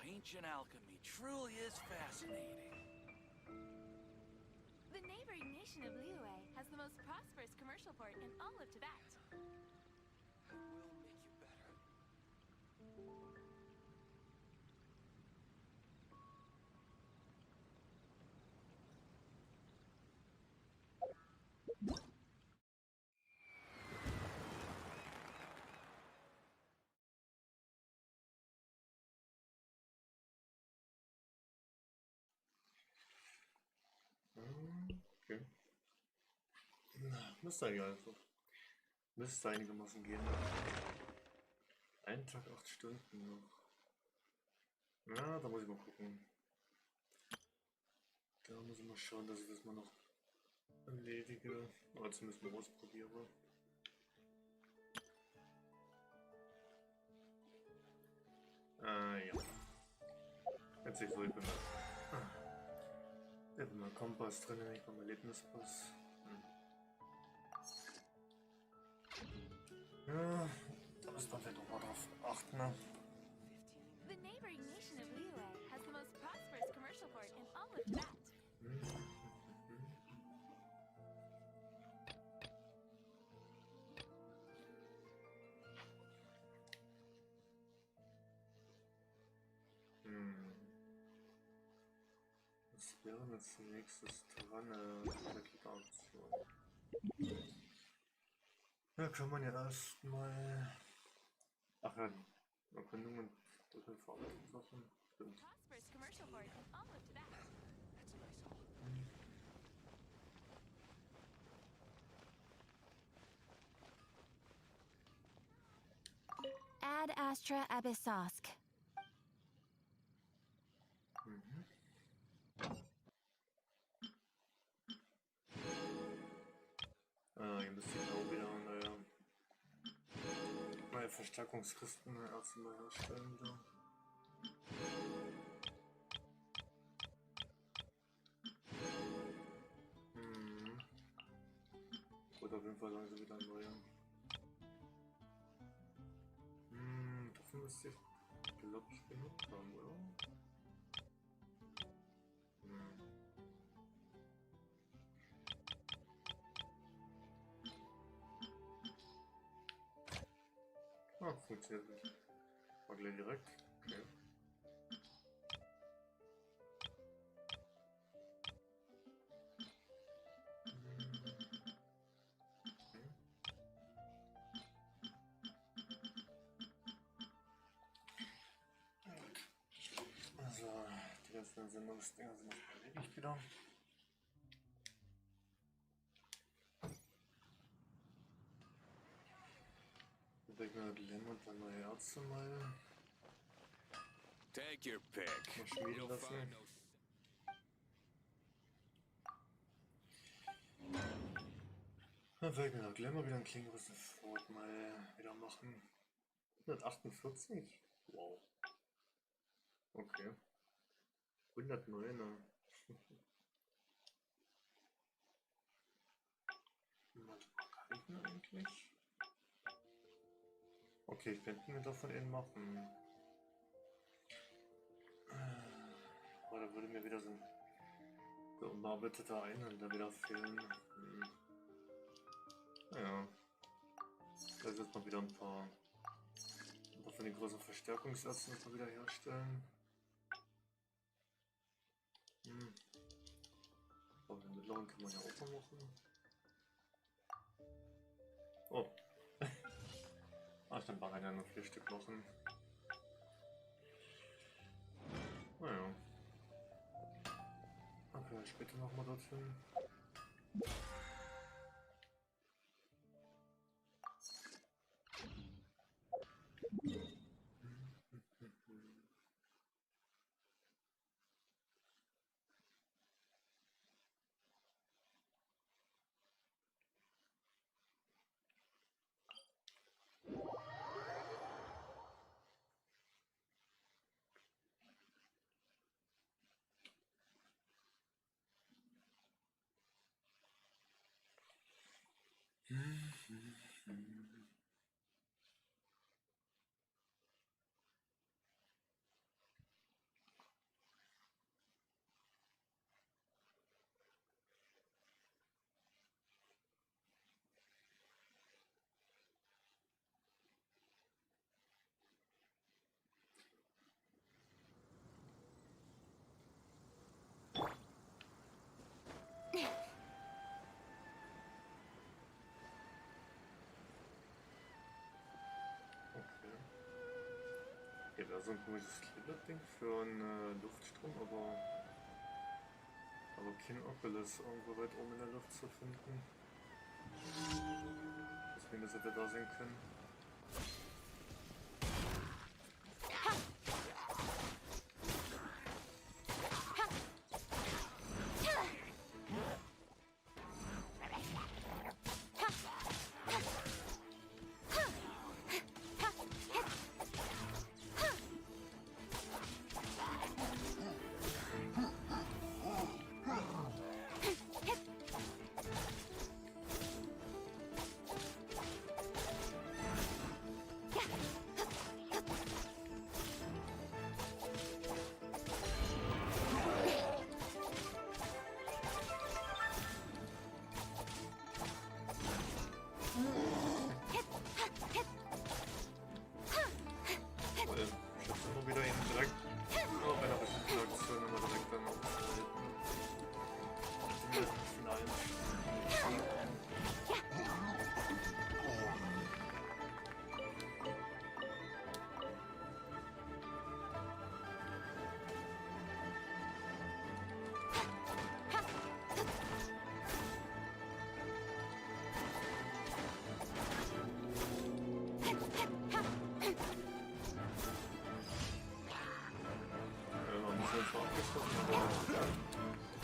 Ancient alchemy truly is fascinating. The neighboring nation of Liyue has the most prosperous commercial port in all of Tibet. I will make you better. Okay. Müsste eigentlich also. Müsste einigermaßen gehen. Ein Tag, 8 Stunden noch. Na, da muss ich mal gucken. Da muss ich mal schauen, dass ich das mal noch erledige. Oder zumindest mal ausprobiere. Ja. Jetzt sehe ich so, ich bin mal Kompass drin, ich habe mein Erlebnispass. Ja, da muss man vielleicht auch mal drauf achten. Ne? The neighboring nation of Liyue has the most prosperous commercial port in all of Tibet. Was wäre jetzt nächstes dran? Aktion. Ja, kann man ja erstmal. Ach ja, Erkundungen durch den Verarbeitungssachen. Stimmt. Prosperous commercial port in all of Tibet. That's a nice haul. Ad Astra Abyssosk. Hier müsste ich auch wieder neue Verstärkungskisten erstmal herstellen. Da. Oder auf jeden Fall langsam wieder neue. Dafür müsste ich, glaube ich, genug haben, oder? Ah, funktioniert nicht. War gleich direkt. Okay. ganzen Sendungsdinger sind noch erledigt wieder. Glenn und dann neue Ärzte mal Take your pick. schmieden You'll lassen. find no Dann werden wir noch Glamour wieder ein klingeres Fort mal wieder machen. 148? Wow. Okay. 109er. Was kann ich denn eigentlich? Okay, ich könnte mir davon einen machen. Aber da würde mir wieder so ein bearbeiteter Einhänder wieder fehlen. Naja. Da ist jetzt mal wieder ein paar davon die großen Verstärkungsärzte mal wieder herstellen. Aber den mittleren kann man ja auch mal machen. Oh. Ach, dann waren ja nur 4 Stück machen. Naja. Okay, später nochmal dorthin. Okay, da so ein komisches Kleber-Ding für einen Luftstrom, aber kein Oculus irgendwo weit oben in der Luft zu finden. Deswegen, das hätte da sein können.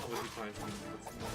Aber die Teile sind trotzdem noch.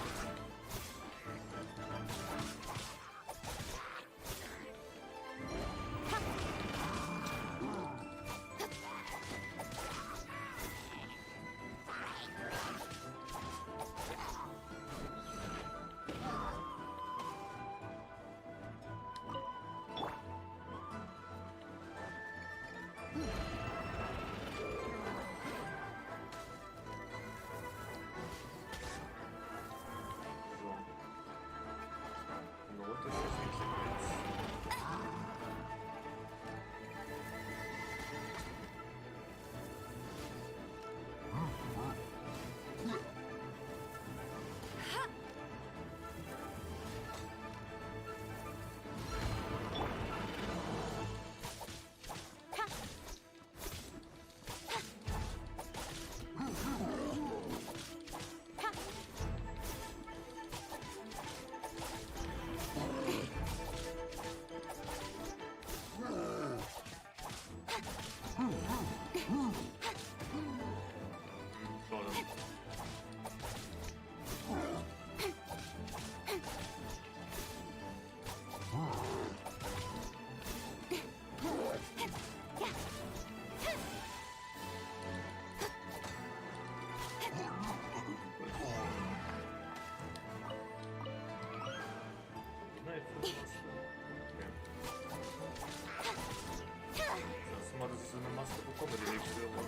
Maske bekomme die nächste Woche.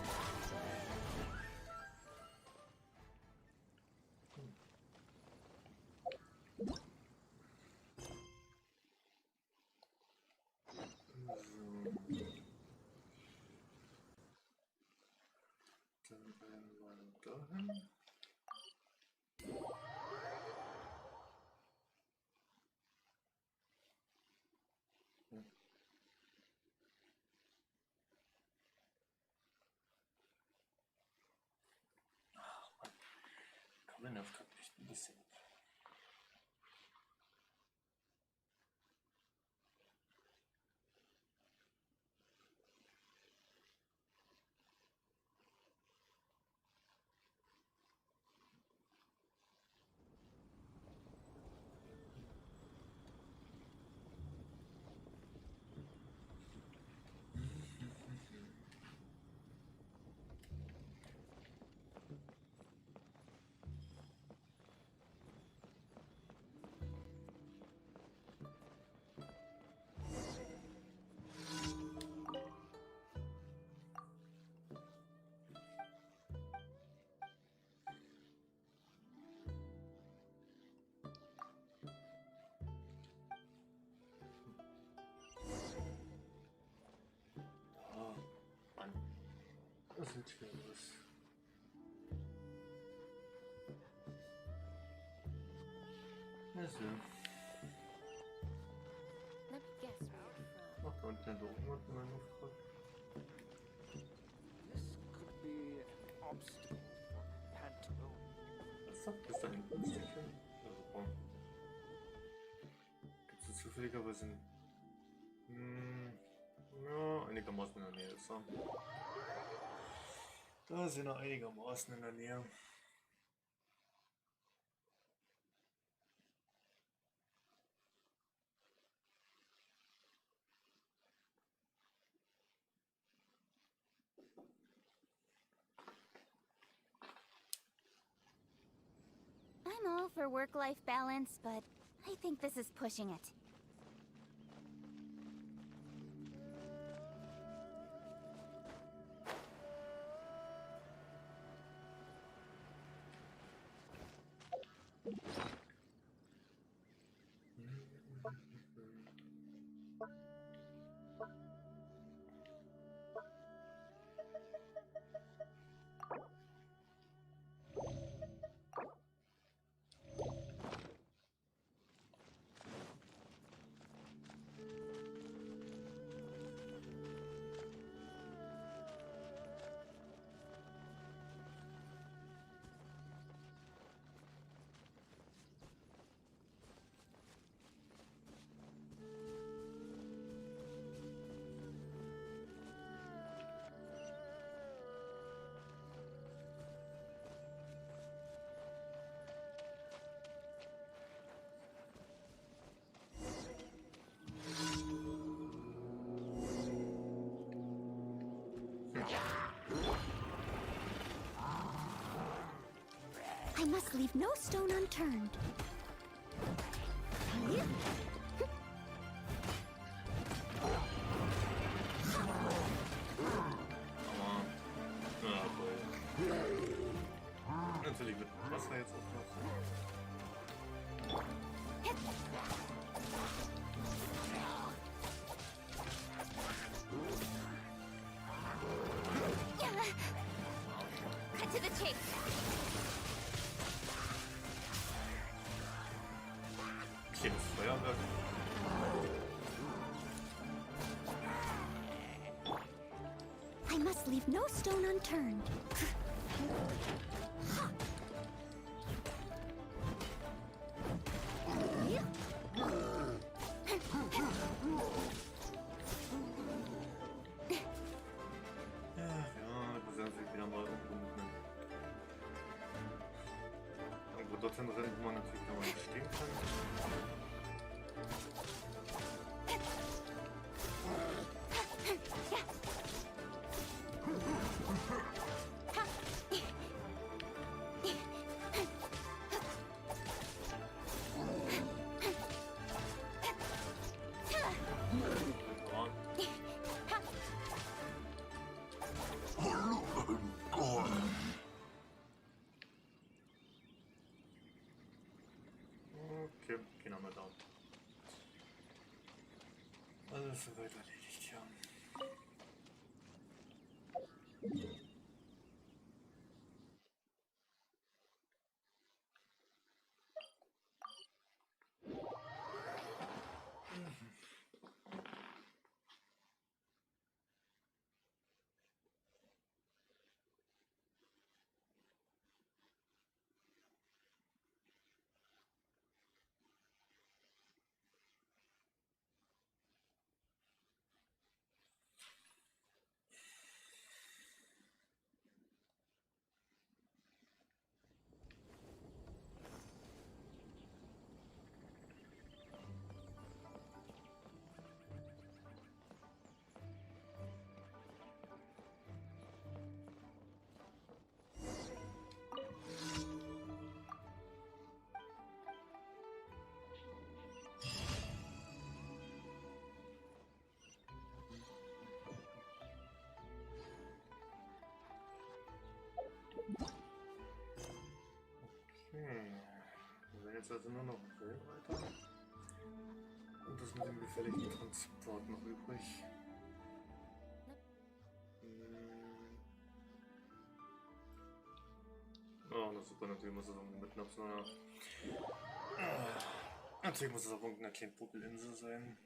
Dann werden wir dahin. Kondensator echt ein bisschen. Das ist schön was. Also. Let me guess where you're from. Ach, da unten der Legendenauftrag. This could be an obstacle for Pantone. Was sagt das da hinten? Ist das schön? Also, gibt es zufälligerweise ja, einigermaßen in der Nähe. So. Da sind wir einigermaßen in der Nähe. I'm all for work-life balance, but I think this is pushing it. I must leave no stone unturned. Natürlich wird Wasser jetzt auch noch. Cut to the chase. Okay, das Feuerwerk. I must leave no stone unturned. Dorthin rennen, wo man natürlich noch mal nicht stehen kann. Okay, gehen wir mal da. Alles soweit erledigt, ja. Wir werden jetzt also nur noch Flore weiter. Und das mit dem gefährlichen Transport noch übrig. Oh, na super, natürlich muss es irgendwo mitten auf so einer. Natürlich muss es auf irgendeiner kleinen Buckelinsel sein.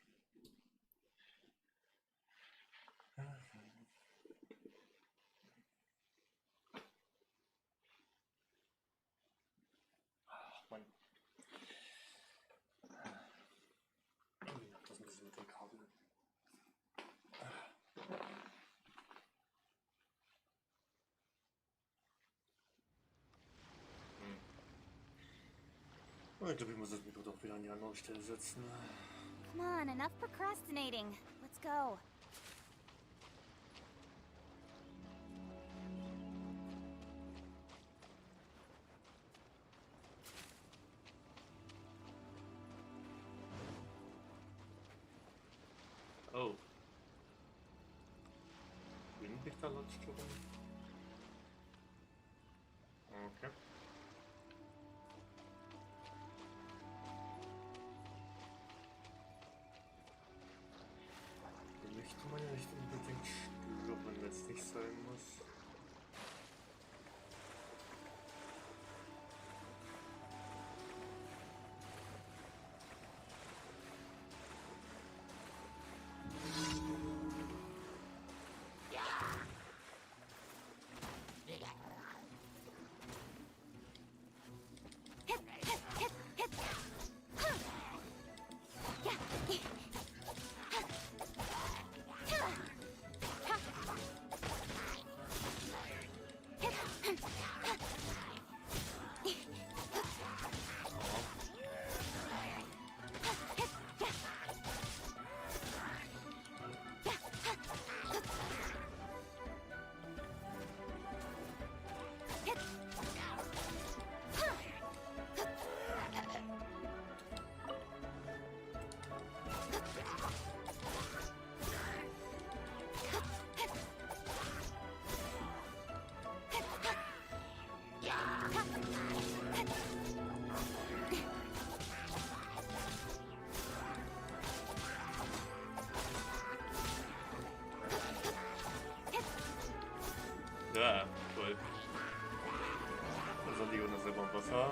Mann. Das ist ein bisschen mit dem Kabel. Ich glaube, ich muss das Mikro doch wieder an die andere Stelle setzen. Come on, enough procrastinating. Let's go. Oh. Windrichter lutscht rum. Okay. Den möchte man ja nicht unbedingt stören, wenn es nicht sein muss. Ja, toll. Also liegen wir selber im Wasser. Oder?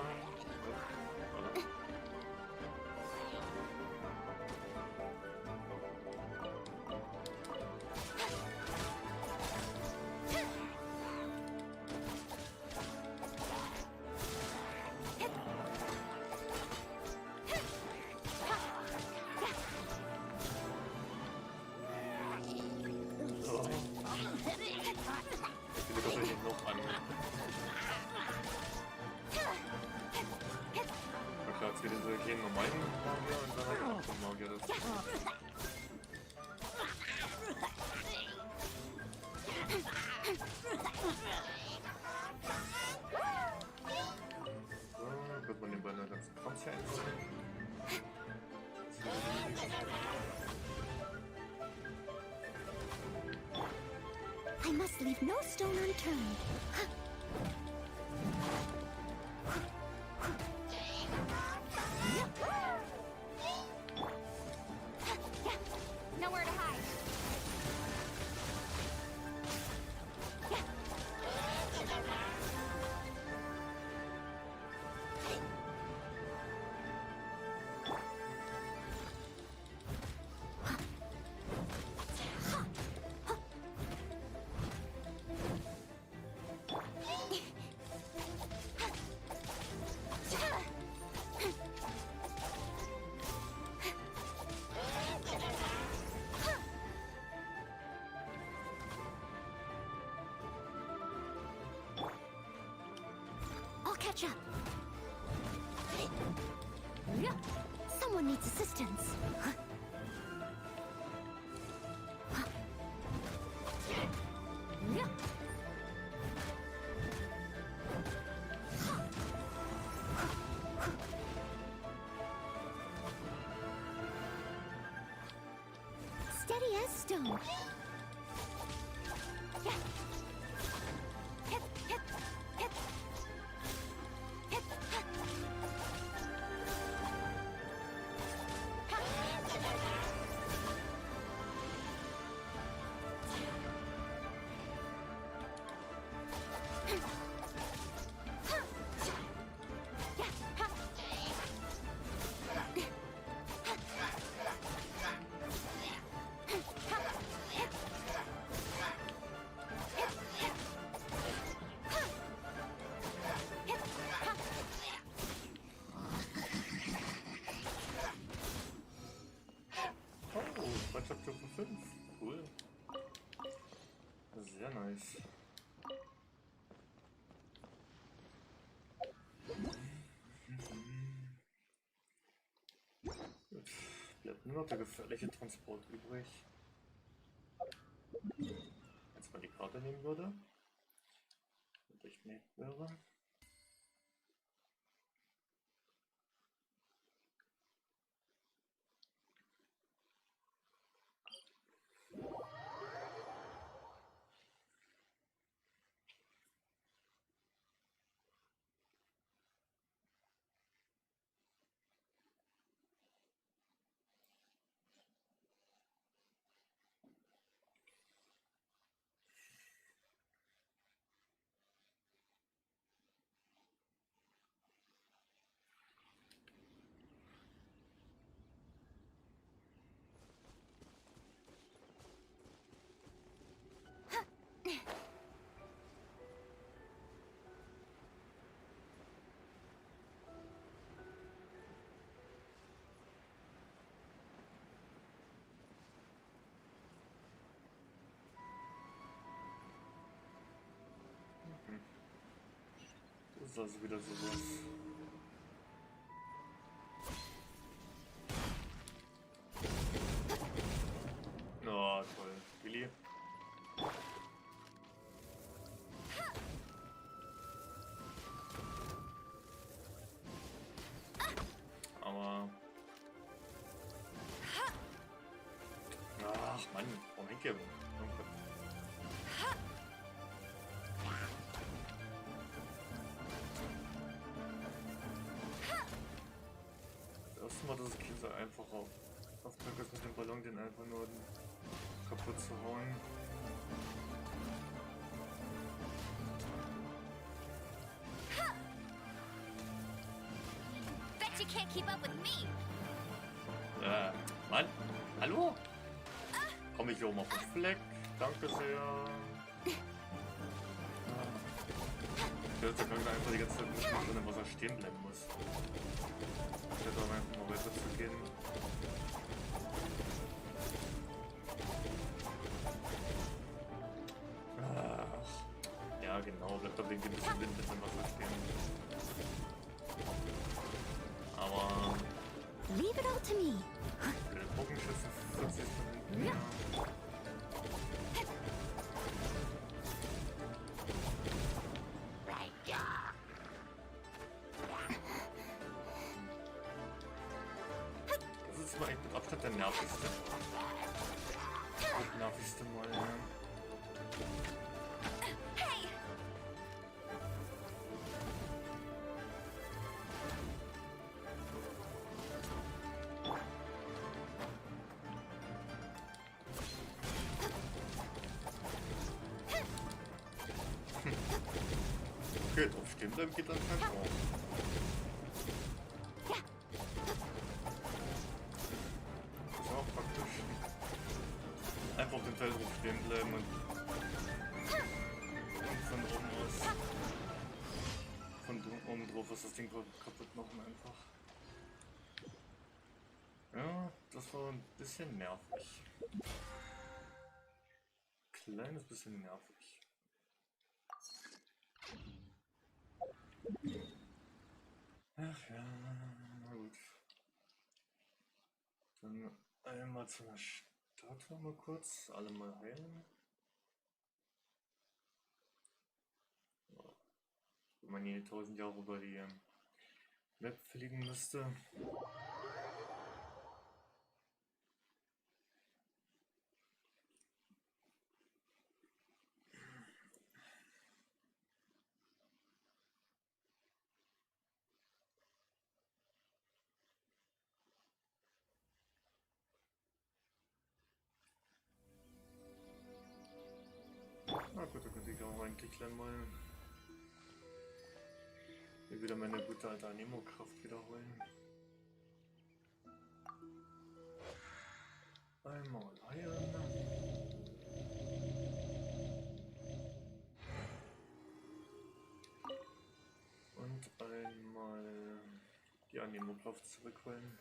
Jetzt wieder so einen normalen Magier und dann halt auch so ein Magier. Das so, wird man den bei einer ganzen Kranz hier einsammeln. I must must leave no stone unturned. Nowhere to hide. I'll catch up. Someone needs assistance. Steady as stone. Hip, hip, hip. Hip, ha. Oh, Freundschaftsstufe 5. Cool. Sehr nice. Gut. Bleibt nur noch der gefährliche Transport übrig. Als man die Karte nehmen würde. Und echt nett wäre. Das ist also wieder sowas. Oh, toll. Willi. Aber... Ach Mann, warum hängt ihr? Mal, dass das Kind so einfach auf Tag ist mit dem Ballon, den einfach nur kaputt zu hauen. Bet you can't keep up with me. Mann, hallo? Komm ich hier oben auf den Fleck? Danke sehr. Der kann einfach die ganze Zeit nicht machen, wenn er stehen bleiben muss. Ich hätte auch einfach mal weiter zu gehen. Ach, ja genau, bleibt doch wegen ein bisschen Wind mit dem Wasser stehen. Aber... Leave it all to me. Der Bogenschüsse 40 von hinten. Ja. Der nervigste. Der nervigste Mal, ja. Okay, drauf stehen bleiben geht anscheinend auch. Das ist auch praktisch. Einfach auf dem Feld drauf stehen bleiben und von oben aus. Von oben drauf ist das Ding kaputt machen einfach. Ja, das war ein bisschen nervig. Kleines bisschen nervig. Ach ja, na gut. Dann einmal zu einer Statue mal kurz, alle mal heilen. Wenn man hier 1000 Jahre über die Map fliegen müsste. Na gut, da könnte ich auch eigentlich gleich mal hier wieder meine gute alte Anemo-Kraft wiederholen. Einmal heilen. Und einmal die Anemo-Kraft zurückholen.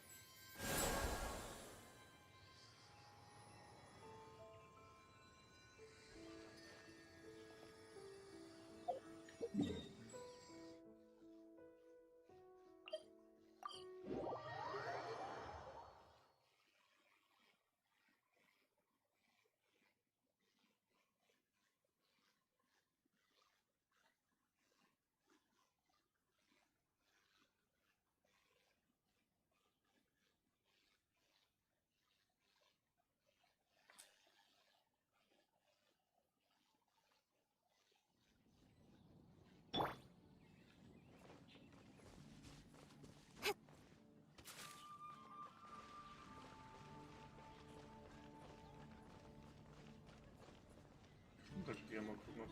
Da könnt ihr mal gucken, ob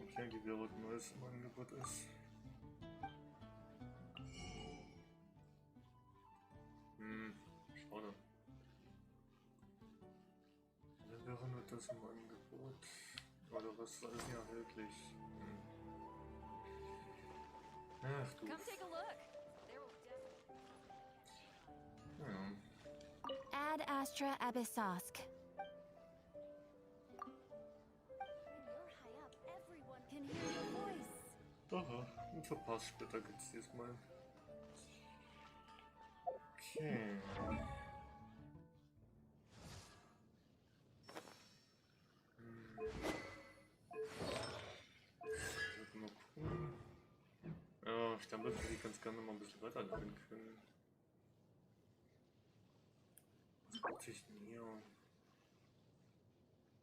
hier irgendwie wieder was Neues im Angebot ist. Schade. Da wäre nur das im Angebot. Oder was ist alles hier erhältlich? Ach du. Come take a look. There will Ja. Ad Astra Abyssosk. You're high up. Everyone can hear your voice. Aha, ein Verpasssplitter gibt es diesmal. Okay. Mal gucken. Ja, ich glaube, dass ich ganz gerne mal ein bisschen weiterleiten können. Was brauche ich denn hier?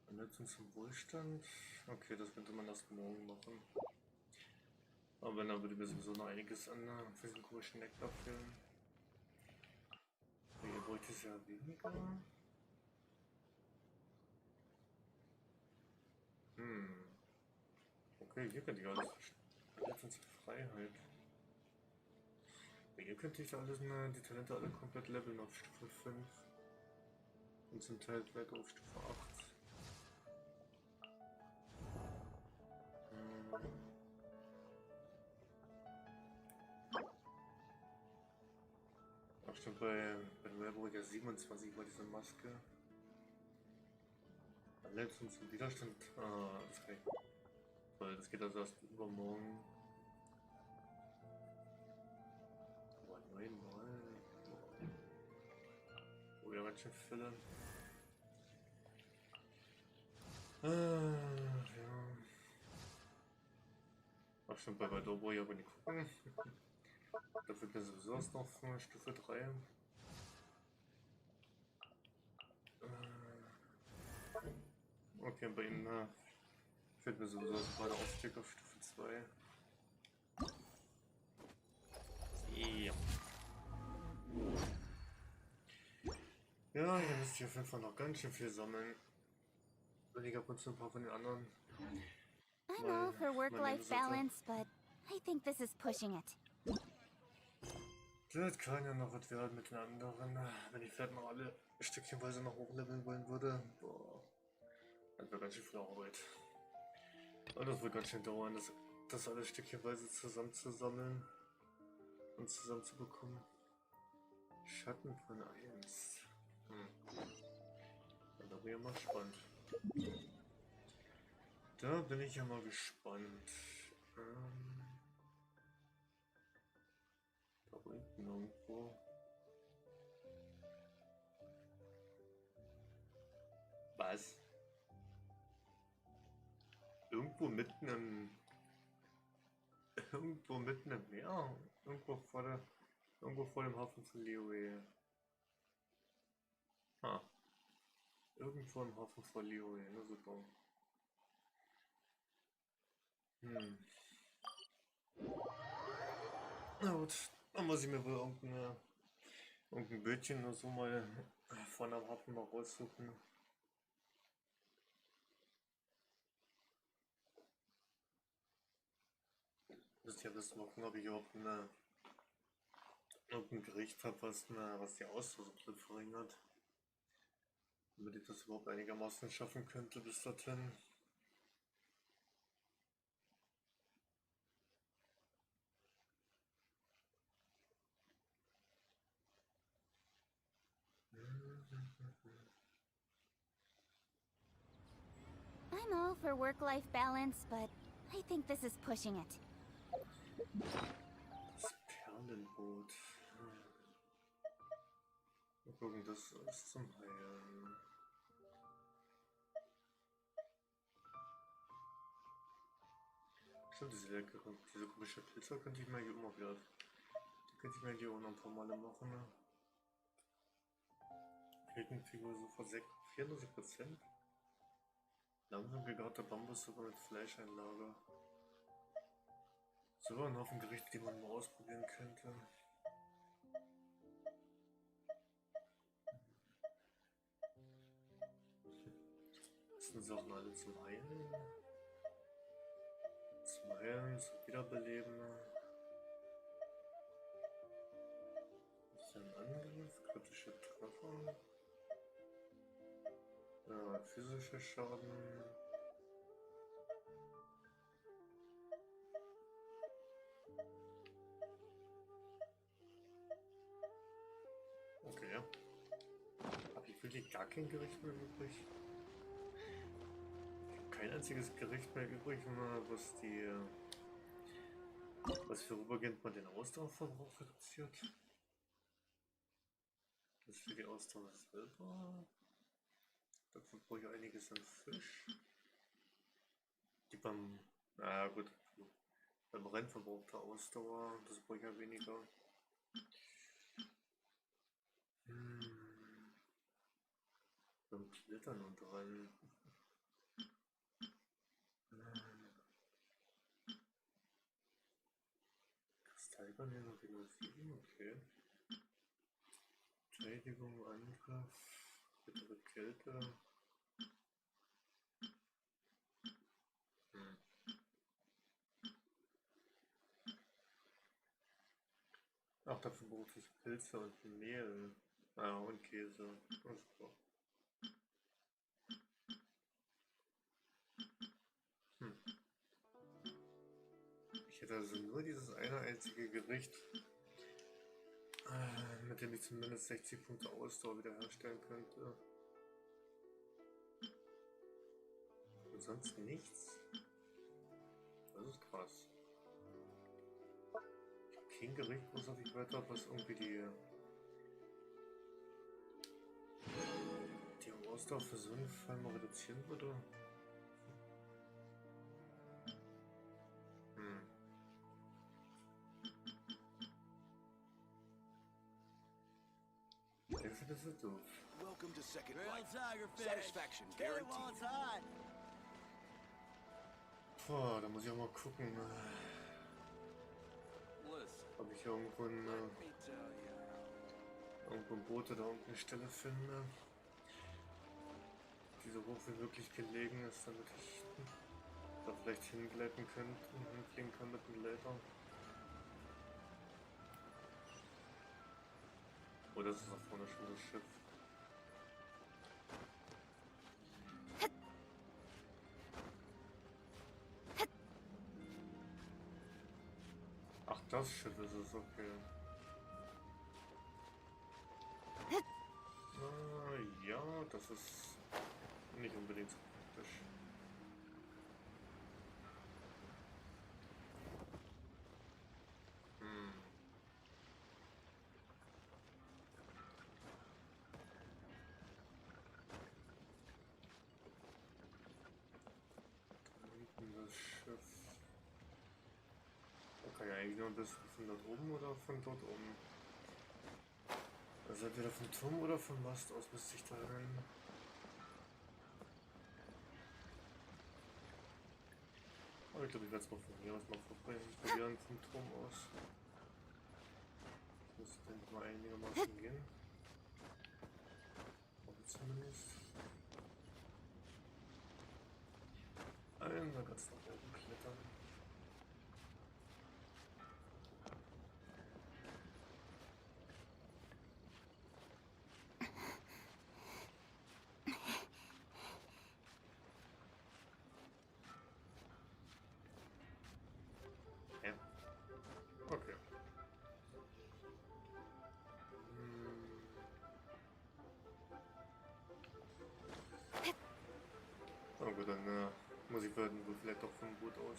Vernetzung zum Wohlstand? Okay, das könnte man erst morgen machen. Aber wenn, dann würde mir sowieso noch einiges an physikalischen Nektar fehlen. Hier bräuchte es ja weniger. Okay, hier könnte ich alles verletzen zur Freiheit. Hier könnte ich alles, die Talente alle komplett leveln auf Stufe 5. Und zum Teil weiter auf Stufe 8. Ach stimmt, bei Werburg ja 27 war diese Maske. Verletzung zum Widerstand. Das kann ich. Weil das geht also erst übermorgen. Boah, 9-mal. Oh ja, ganz schön Fälle. Ja. Ach stimmt, bei Dobo ja aber nicht gucken. Dafür bin ich sowieso erst noch von Stufe 3. Okay, bei ihm fällt mir sowieso gerade Aufstieg auf Stufe 2. Ja. Ja, hier müsst ihr auf jeden Fall noch ganz schön viel sammeln. Und ich habe uns ein paar von den anderen I'm all for work-life balance, but I think this is pushing it. Das kann ja noch was werden mit den anderen. Wenn ich vielleicht noch alle stückchenweise noch hochleveln wollen würde, boah, das wäre ganz schön viel Arbeit. Und das wird ganz schön dauern, das alles stückchenweise zusammenzusammeln und zusammenzubekommen. Schatten von 1. Da bin ich ja mal gespannt. Da bin ich ja mal gespannt. Da unten irgendwo. Was? Irgendwo mitten im Meer? Irgendwo vor dem Hafen von Leeway. Irgendwo im Hafen von Leeway, na super. Na gut, dann muss ich mir wohl irgendein Bötchen oder so mal von am Hafen mal raussuchen. Müsst ja wissen, ob ich überhaupt irgendein Gericht habe, was die Auslösung verringert. Damit ich das überhaupt einigermaßen schaffen könnte bis dorthin. I'm all for work-life balance, but I think this is pushing it. Das Perlenboot. Mal gucken, das ist zum Heilen. Stimmt, diese komische Pilze könnte ich mir hier auch noch wieder. Die könnte ich mir hier auch noch ein paar Male machen. Ne? Regenfigur so vor 94%. Langsam gegarter Bambus sogar mit Fleischeinlage. So ein Haufen Gerichte, die man mal ausprobieren könnte. Das sind Sachen alle zum Heilen. Zum Heilen, zum Wiederbeleben. Das ist ein Angriff, kritische Treffer. Ja, physischer Schaden. Okay. Habe ich wirklich gar kein Gericht mehr übrig? Kein einziges Gericht mehr übrig, was vorübergehend mal den Ausdauerverbrauch reduziert. Das ist für die Ausdauer selber. Dafür brauche ich einiges an Fisch. Die beim Rennen verbrauchte Ausdauer, das brauche ich ja weniger. Beim Klettern und Rennen. Kristallgarnier noch wieder 7, okay. Verteidigung, Angriff, bittere Kälte. Ach, dafür braucht es Pilze und Mehl. Und Käse. Oh, super. Ich hätte also nur dieses eine einzige Gericht, mit dem ich zumindest 60 Punkte Ausdauer wiederherstellen könnte. Und sonst nichts. Das ist krass. Ich habe kein Gericht, was ich weiter, was irgendwie die Ausdauer für so einen Fall mal reduzieren würde. Das ist doof. Welcome to Second Life. Satisfaction guaranteed. Boah, da muss ich auch mal gucken, ob ich irgendwo ein Boot oder irgendeine Stelle finde, die so hoch wie möglich gelegen ist, damit ich da vielleicht vielleicht hingleiten könnt und hinfliegen kann mit dem Gleiter. Oder ist es da vorne schon das Schiff? Ach, das Schiff ist es, okay. Ja, das ist nicht unbedingt so praktisch. Das Schiff. Okay, ja, eigentlich nur ein bisschen von dort oben oder von dort oben. Also entweder vom Turm oder vom Mast aus müsste ich da rein. Aber ich glaube, ich werde es mal von hier aus mal probieren vom Turm aus. Das müsste, denke ich mal, einigermaßen gehen. Aber zumindest. Einmal ganz nach oben klettern. Ja. Okay. Na gut, dann muss ich vielleicht doch vom Boot aus.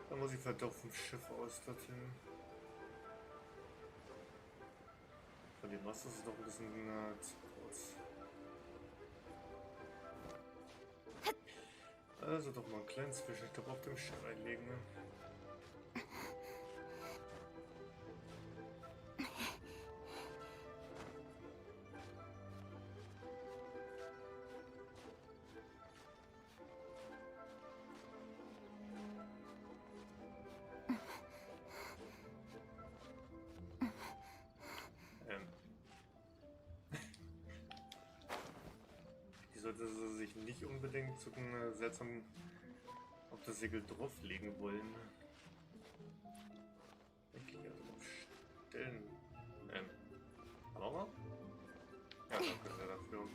Dann muss ich vielleicht doch vom Schiff aus dorthin. Von dem Mast ist es doch ein bisschen zu kurz. Also doch mal einen kleinen Zwischenstopp auf dem Schiff einlegen. Ne? Die sollte sie sich nicht unbedingt zu seltsam auf das Segel drauflegen wollen. Ich gehe also mal stellen. Kamera? Ja, danke sehr dafür.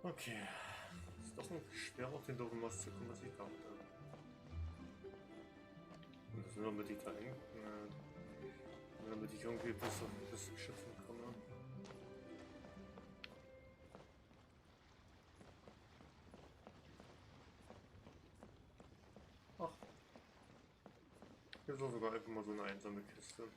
Okay. Ist doch noch schwer auf den doofen Mast zu kommen, was ich dachte. Und das nur damit ich da hinten, damit ich irgendwie bis zum Schiff komme. Ach. Hier ist auch sogar einfach mal so eine einsame Kiste.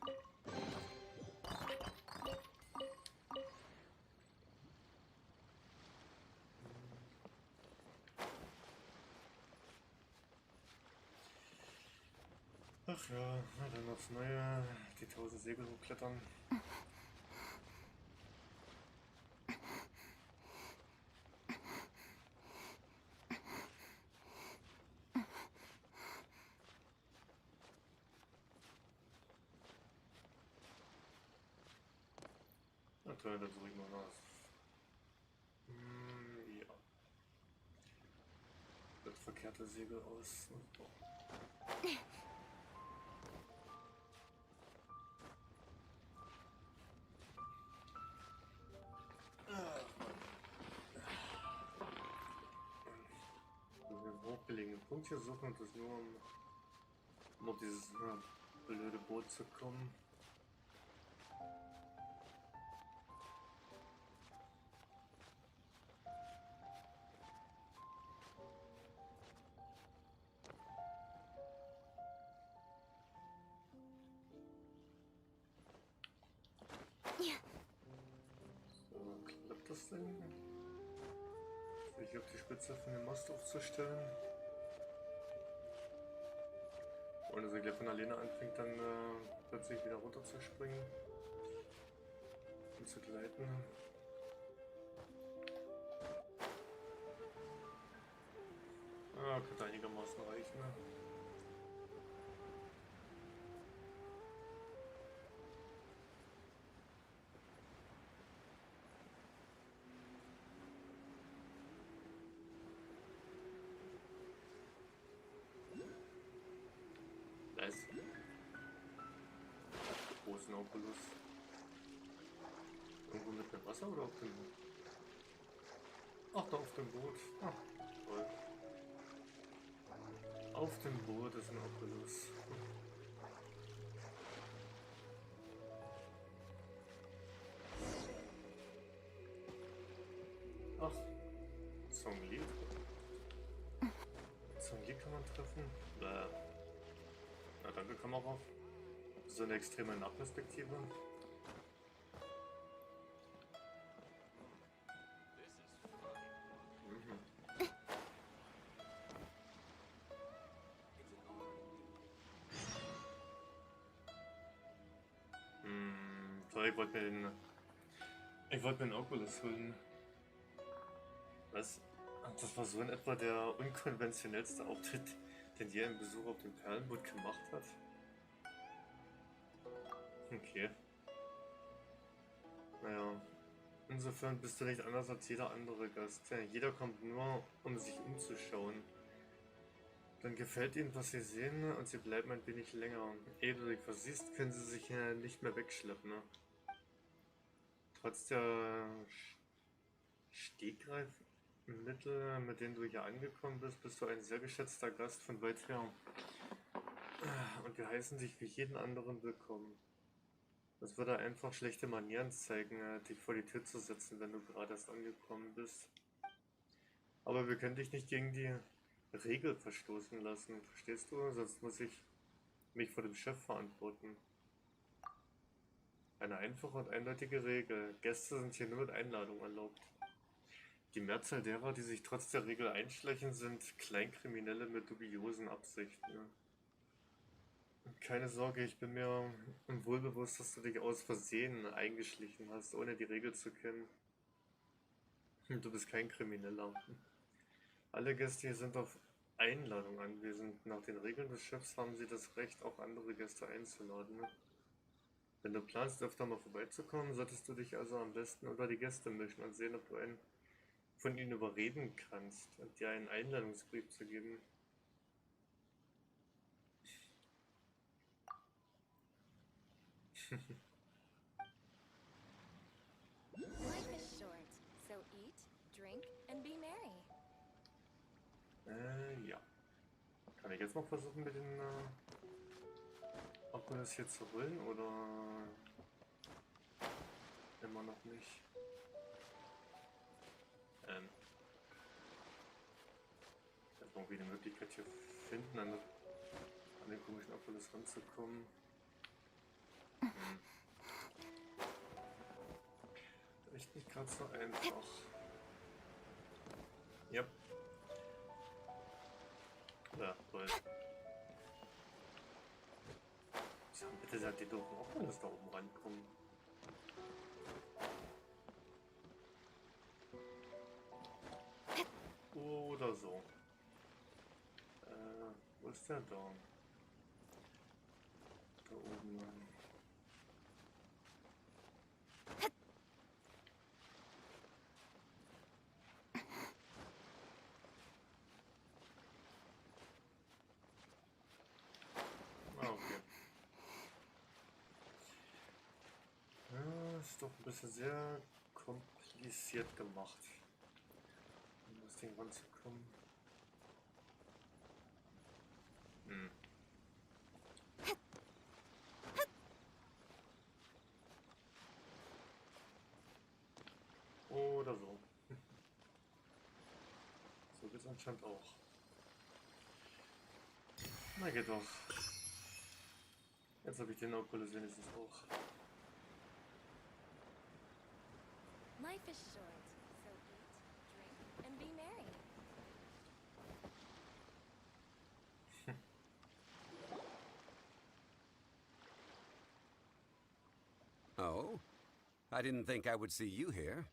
Ach ja, dann aufs Neue, die 1000 Segel hochklettern. Okay, dann suche ich mal was. Ja. Das verkehrte Segel aus. Oh. Hochgelegenen Punkt hier suchen und das nur um auf dieses blöde Boot zu kommen. So, klappt das denn? Sich auf die Spitze von dem Mast aufzustellen. Und dass er gleich von alleine anfängt, dann plötzlich wieder runter zu springen und zu gleiten. Könnte einigermaßen reichen. Ne? ein Oculus? Irgendwo mit dem Wasser oder auf dem Boot? Ach, da auf dem Boot. Ah, toll. Auf dem Boot ist ein Oculus. Ach, Zhongli. Zhongli kann man treffen. Na danke, Kamera. So eine extreme Nahperspektive. So, ich wollte mir den Oculus holen. Was? Das war so in etwa der unkonventionellste Auftritt, den je ein Besucher auf dem Perlenboot gemacht hat. Okay. Naja. Insofern bist du nicht anders als jeder andere Gast. Ja, jeder kommt nur, um sich umzuschauen. Dann gefällt ihnen, was sie sehen, und sie bleiben ein wenig länger. Ehe du dich versiehst, können sie sich nicht mehr wegschleppen. Ne? Trotz der Stegreifmittel, mit denen du hier angekommen bist, bist du ein sehr geschätzter Gast von weit her. Und wir heißen dich wie jeden anderen willkommen. Das würde einfach schlechte Manieren zeigen, dich vor die Tür zu setzen, wenn du gerade erst angekommen bist. Aber wir können dich nicht gegen die Regel verstoßen lassen, verstehst du? Sonst muss ich mich vor dem Chef verantworten. Eine einfache und eindeutige Regel. Gäste sind hier nur mit Einladung erlaubt. Die Mehrzahl derer, die sich trotz der Regel einschleichen, sind Kleinkriminelle mit dubiosen Absichten. Keine Sorge, ich bin mir wohl bewusst, dass du dich aus Versehen eingeschlichen hast, ohne die Regel zu kennen. Du bist kein Krimineller. Alle Gäste hier sind auf Einladung anwesend. Nach den Regeln des Chefs haben sie das Recht, auch andere Gäste einzuladen. Wenn du planst, öfter mal vorbeizukommen, solltest du dich also am besten unter die Gäste mischen und sehen, ob du einen von ihnen überreden kannst, dir einen Einladungsbrief zu geben. Life is short, so eat, drink, and be merry. Ja. Kann ich jetzt noch versuchen, mit den Oculus hier zu holen, oder immer noch nicht? Ich werde irgendwie eine Möglichkeit hier finden, an den komischen Oculus ranzukommen. Echt nicht gerade so einfach. Yep. Ja, toll. So, bitte sagt die doofen Oculus da oben rankommen. Oder so. Wo ist der da? Da oben. Okay. Ja, ist doch ein bisschen sehr kompliziert gemacht, um das Ding ranzukommen. Oder so. So geht's anscheinend auch. Na geht doch. Jetzt habe ich den Oculus wenigstens auch. Life is short, so eat, drink, and be merry. Oh? I didn't think I would see you here.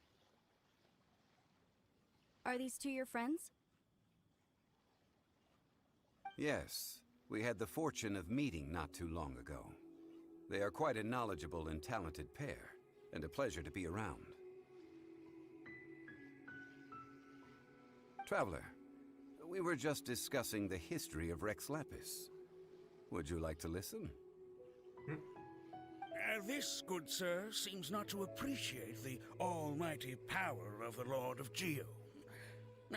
Are these two your friends? Yes, we had the fortune of meeting not too long ago. They are quite a knowledgeable and talented pair, and a pleasure to be around. Traveler, we were just discussing the history of Rex Lapis. Would you like to listen? This, good sir, seems not to appreciate the almighty power of the Lord of Geo.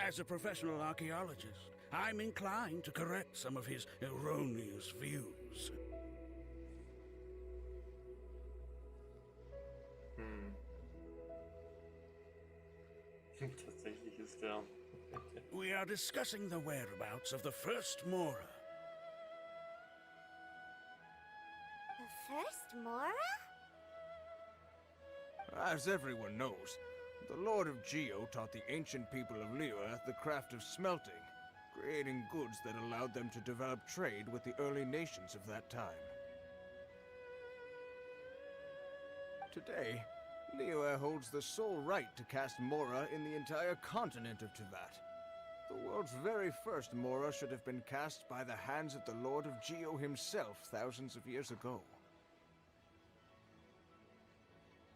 As a professional archaeologist, I'm inclined to correct some of his erroneous views. Tatsächlich ist der. We are discussing the whereabouts of the first Mora. The first Mora? As everyone knows, the Lord of Geo taught the ancient people of Liyue the craft of smelting, creating goods that allowed them to develop trade with the early nations of that time. Today, Liyue holds the sole right to cast Mora in the entire continent of Teyvat. The world's very first Mora should have been cast by the hands of the Lord of Geo himself thousands of years ago.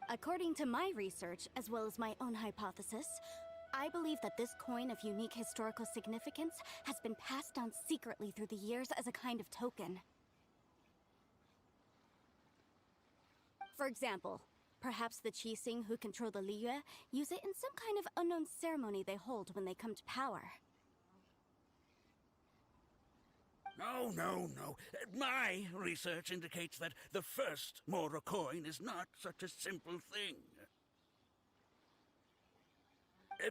According to my research, as well as my own hypothesis, I believe that this coin of unique historical significance has been passed down secretly through the years as a kind of token. For example, perhaps the Qixing who control the Liyue use it in some kind of unknown ceremony they hold when they come to power. No. My research indicates that the first Mora coin is not such a simple thing.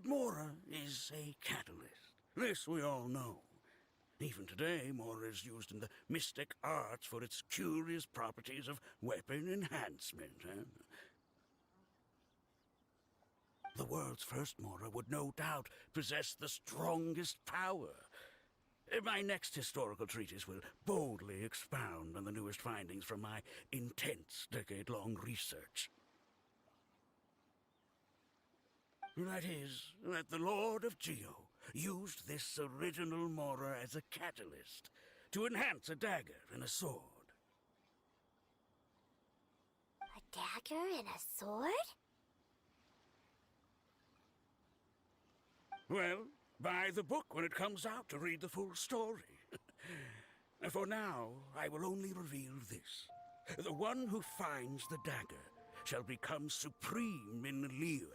Mora is a catalyst. This we all know. Even today, Mora is used in the mystic arts for its curious properties of weapon enhancement. The world's first Mora would no doubt possess the strongest power. My next historical treatise will boldly expound on the newest findings from my intense decade-long research. That is, that the Lord of Geo used this original Mora as a catalyst to enhance a dagger and a sword. A dagger and a sword? Well, buy the book when it comes out to read the full story. For now, I will only reveal this. The one who finds the dagger shall become supreme in Liyue,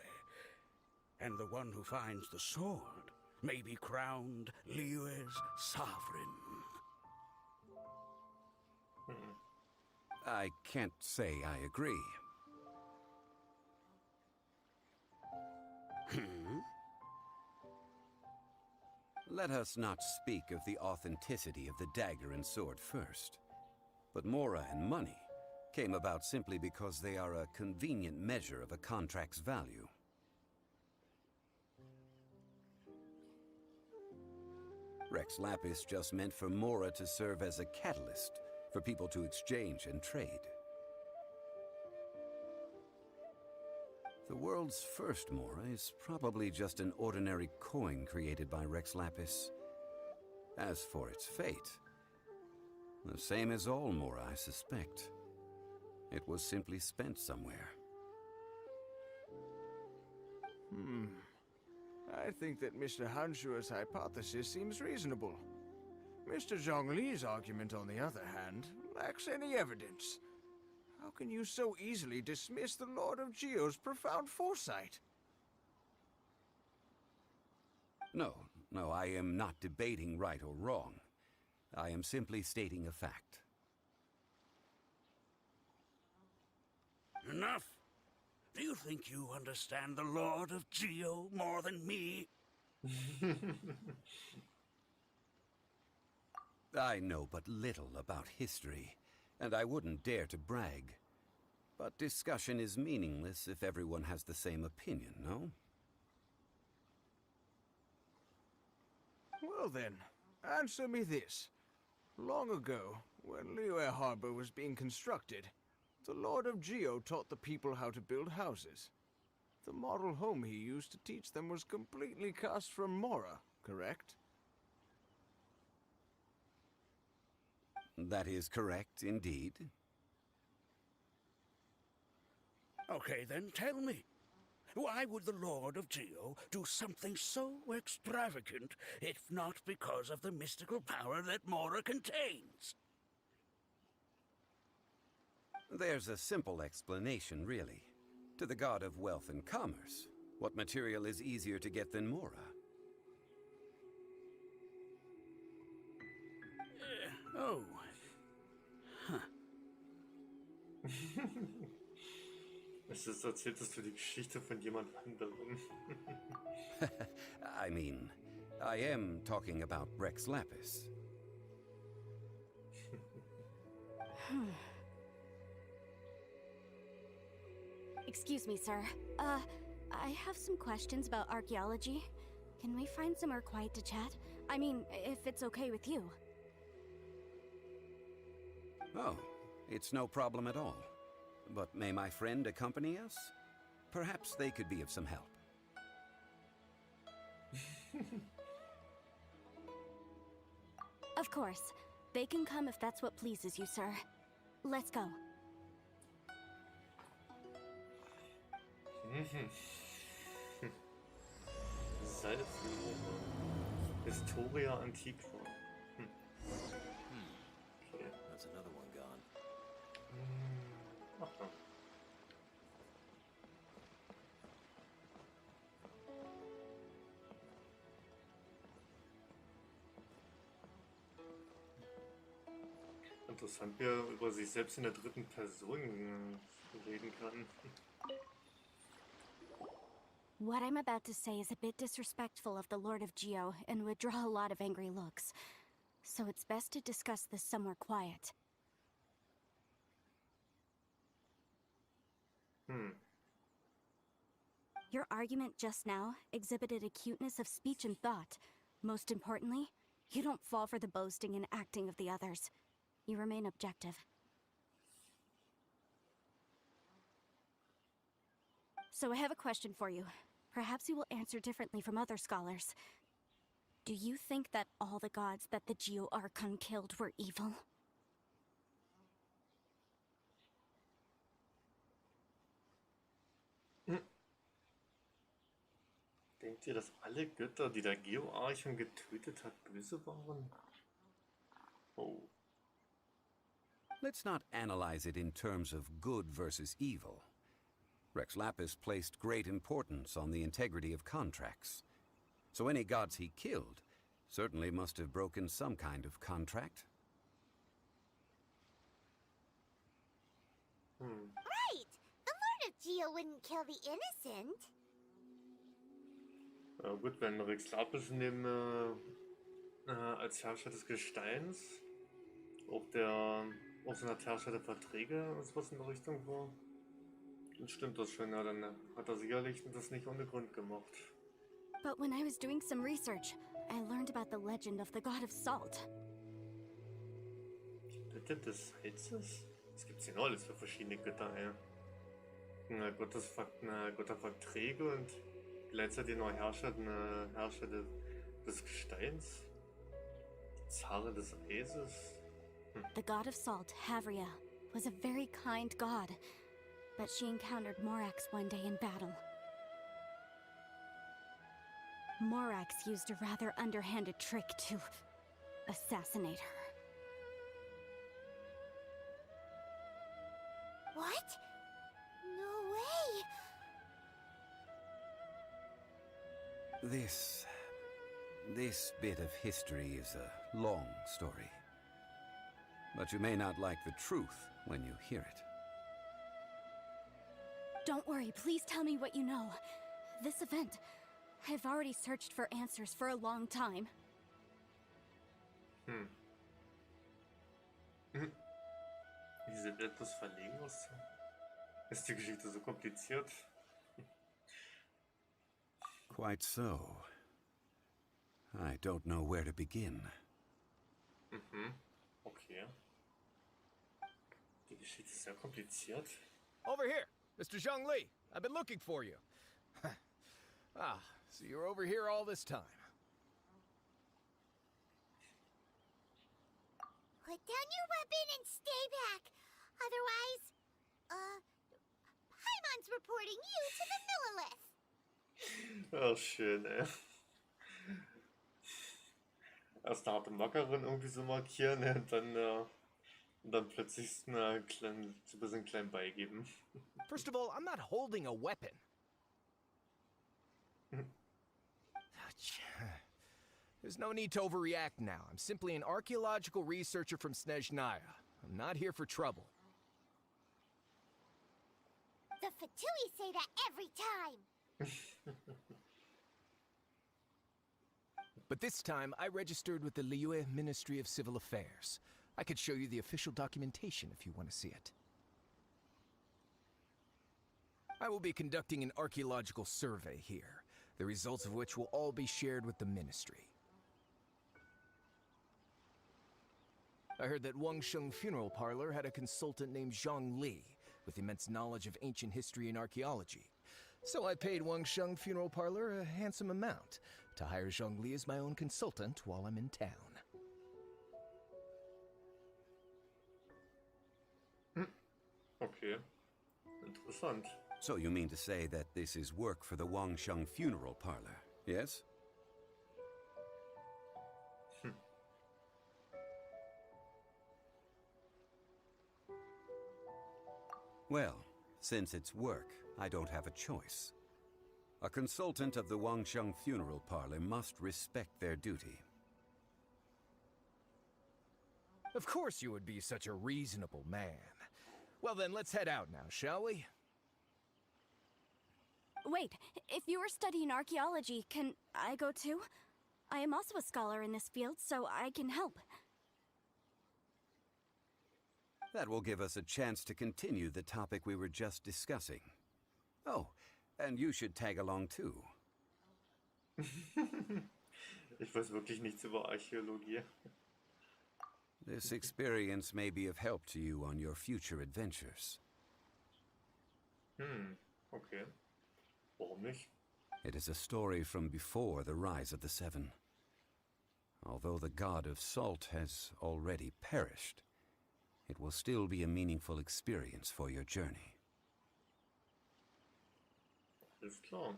and the one who finds the sword may be crowned Liyue's sovereign. I can't say I agree. Let us not speak of the authenticity of the dagger and sword first. But Mora and money came about simply because they are a convenient measure of a contract's value. Rex Lapis just meant for Mora to serve as a catalyst for people to exchange and trade. The world's first Mora is probably just an ordinary coin created by Rex Lapis. As for its fate, the same as all Mora, I suspect. It was simply spent somewhere. I think that Mr. Hanshua's hypothesis seems reasonable. Mr. Zhongli's argument, on the other hand, lacks any evidence. How can you so easily dismiss the Lord of Geo's profound foresight? No, I am not debating right or wrong. I am simply stating a fact. Enough! Do you think you understand the Lord of Geo more than me? I know but little about history, and I wouldn't dare to brag. But discussion is meaningless if everyone has the same opinion, no? Well then, answer me this. Long ago, when Liyue Harbor was being constructed, the Lord of Geo taught the people how to build houses. The model home he used to teach them was completely cast from Mora, correct? That is correct, indeed. Okay, then tell me. Why would the Lord of Geo do something so extravagant, if not because of the mystical power that Mora contains? There's a simple explanation, really. To the god of wealth and commerce, what material is easier to get than Mora? Oh. Huh. Es ist, erzähltest du die Geschichte von jemand anderem. I mean, I am talking about Rex Lapis. Excuse me, sir. I have some questions about archaeology. Can we find somewhere quiet to chat? I mean, if it's okay with you. Oh, it's no problem at all. But may my friend accompany us? Perhaps they could be of some help. Of course. They can come if that's what pleases you, sir. Let's go. Salflore. Historia Antiqua. Okay. That's another one gone. Ach ja. Interessant, wie er über sich selbst in der dritten Person reden kann. What I'm about to say is a bit disrespectful of the Lord of Geo and would draw a lot of angry looks. So it's best to discuss this somewhere quiet. Your argument just now exhibited acuteness of speech and thought. Most importantly, you don't fall for the boasting and acting of the others. You remain objective. So I have a question for you. Perhaps you will answer differently from other scholars. Do you think that all the gods that the Geo Archon killed were evil? Denkt ihr, dass alle Götter, die der Geo-Archon getötet hat, böse waren? Oh. Let's not analyze it in terms of good versus evil. Rex Lapis placed great importance on the integrity of contracts. So any gods he killed certainly must have broken some kind of contract. Right! The Lord of Geo wouldn't kill the innocent. Ja gut, wenn Rex Lapis als Herrscher des Gesteins, auch so eine Herrscher der Verträge und sowas in der Richtung war, dann stimmt das schon, ja, dann hat er sicherlich das nicht ohne Grund gemacht. But when I was doing some research, I learned about the legend of the god of salt. Götter des Salzes? Was gibt's denn alles für verschiedene Götter, ey? Gott der Verträge und gleichzeitig noch Herrscher des Gesteins? Zare des Eises? The god of salt, Havria, was a very kind god, but she encountered Morax one day in battle. Morax used a rather underhanded trick to assassinate her. What? No way! This bit of history is a long story. But you may not like the truth when you hear it. Don't worry, please tell me what you know. This event, I've already searched for answers for a long time. Diese etwas verlegen aus. Ist die Geschichte so kompliziert? Quite so. I don't know where to begin. Okay. Die Geschichte ist sehr kompliziert. Over here, Mr. Zhongli. I've been looking for you. So you're over here all this time. Put down your weapon and stay back. Otherwise, Paimon's reporting you to the Millilith. Ach, schön, ey. Erst hart im Wackeren irgendwie so markieren, und dann Und dann plötzlich ein bisschen klein beigeben. First of all, I'm not holding a weapon. There's no need to overreact now. I'm simply an archaeological researcher from Snezhnaya. I'm not here for trouble. The Fatui say that every time. But this time, I registered with the Liyue Ministry of Civil Affairs. I could show you the official documentation if you want to see it. I will be conducting an archaeological survey here, the results of which will all be shared with the ministry. I heard that Wangsheng Funeral Parlor had a consultant named Zhang Li, with immense knowledge of ancient history and archaeology. So I paid Wangsheng Funeral Parlor a handsome amount to hire Zhang Li as my own consultant while I'm in town. Okay. Interessant. So you mean to say that this is work for the Wangsheng Funeral Parlor, yes? Well, since it's work, I don't have a choice. A consultant of the Wangsheng Funeral Parlor must respect their duty. Of course you would be such a reasonable man. Well then, let's head out now, shall we? Wait, if you are studying archaeology, can I go too? I am also a scholar in this field, so I can help. That will give us a chance to continue the topic we were just discussing. Oh, and you should tag along too. Ich weiß wirklich nichts über Archäologie. This experience may be of help to you on your future adventures. Okay. Warum nicht? It is a story from before the rise of the Seven. Although the god of salt has already perished, it will still be a meaningful experience for your journey. Alles klar.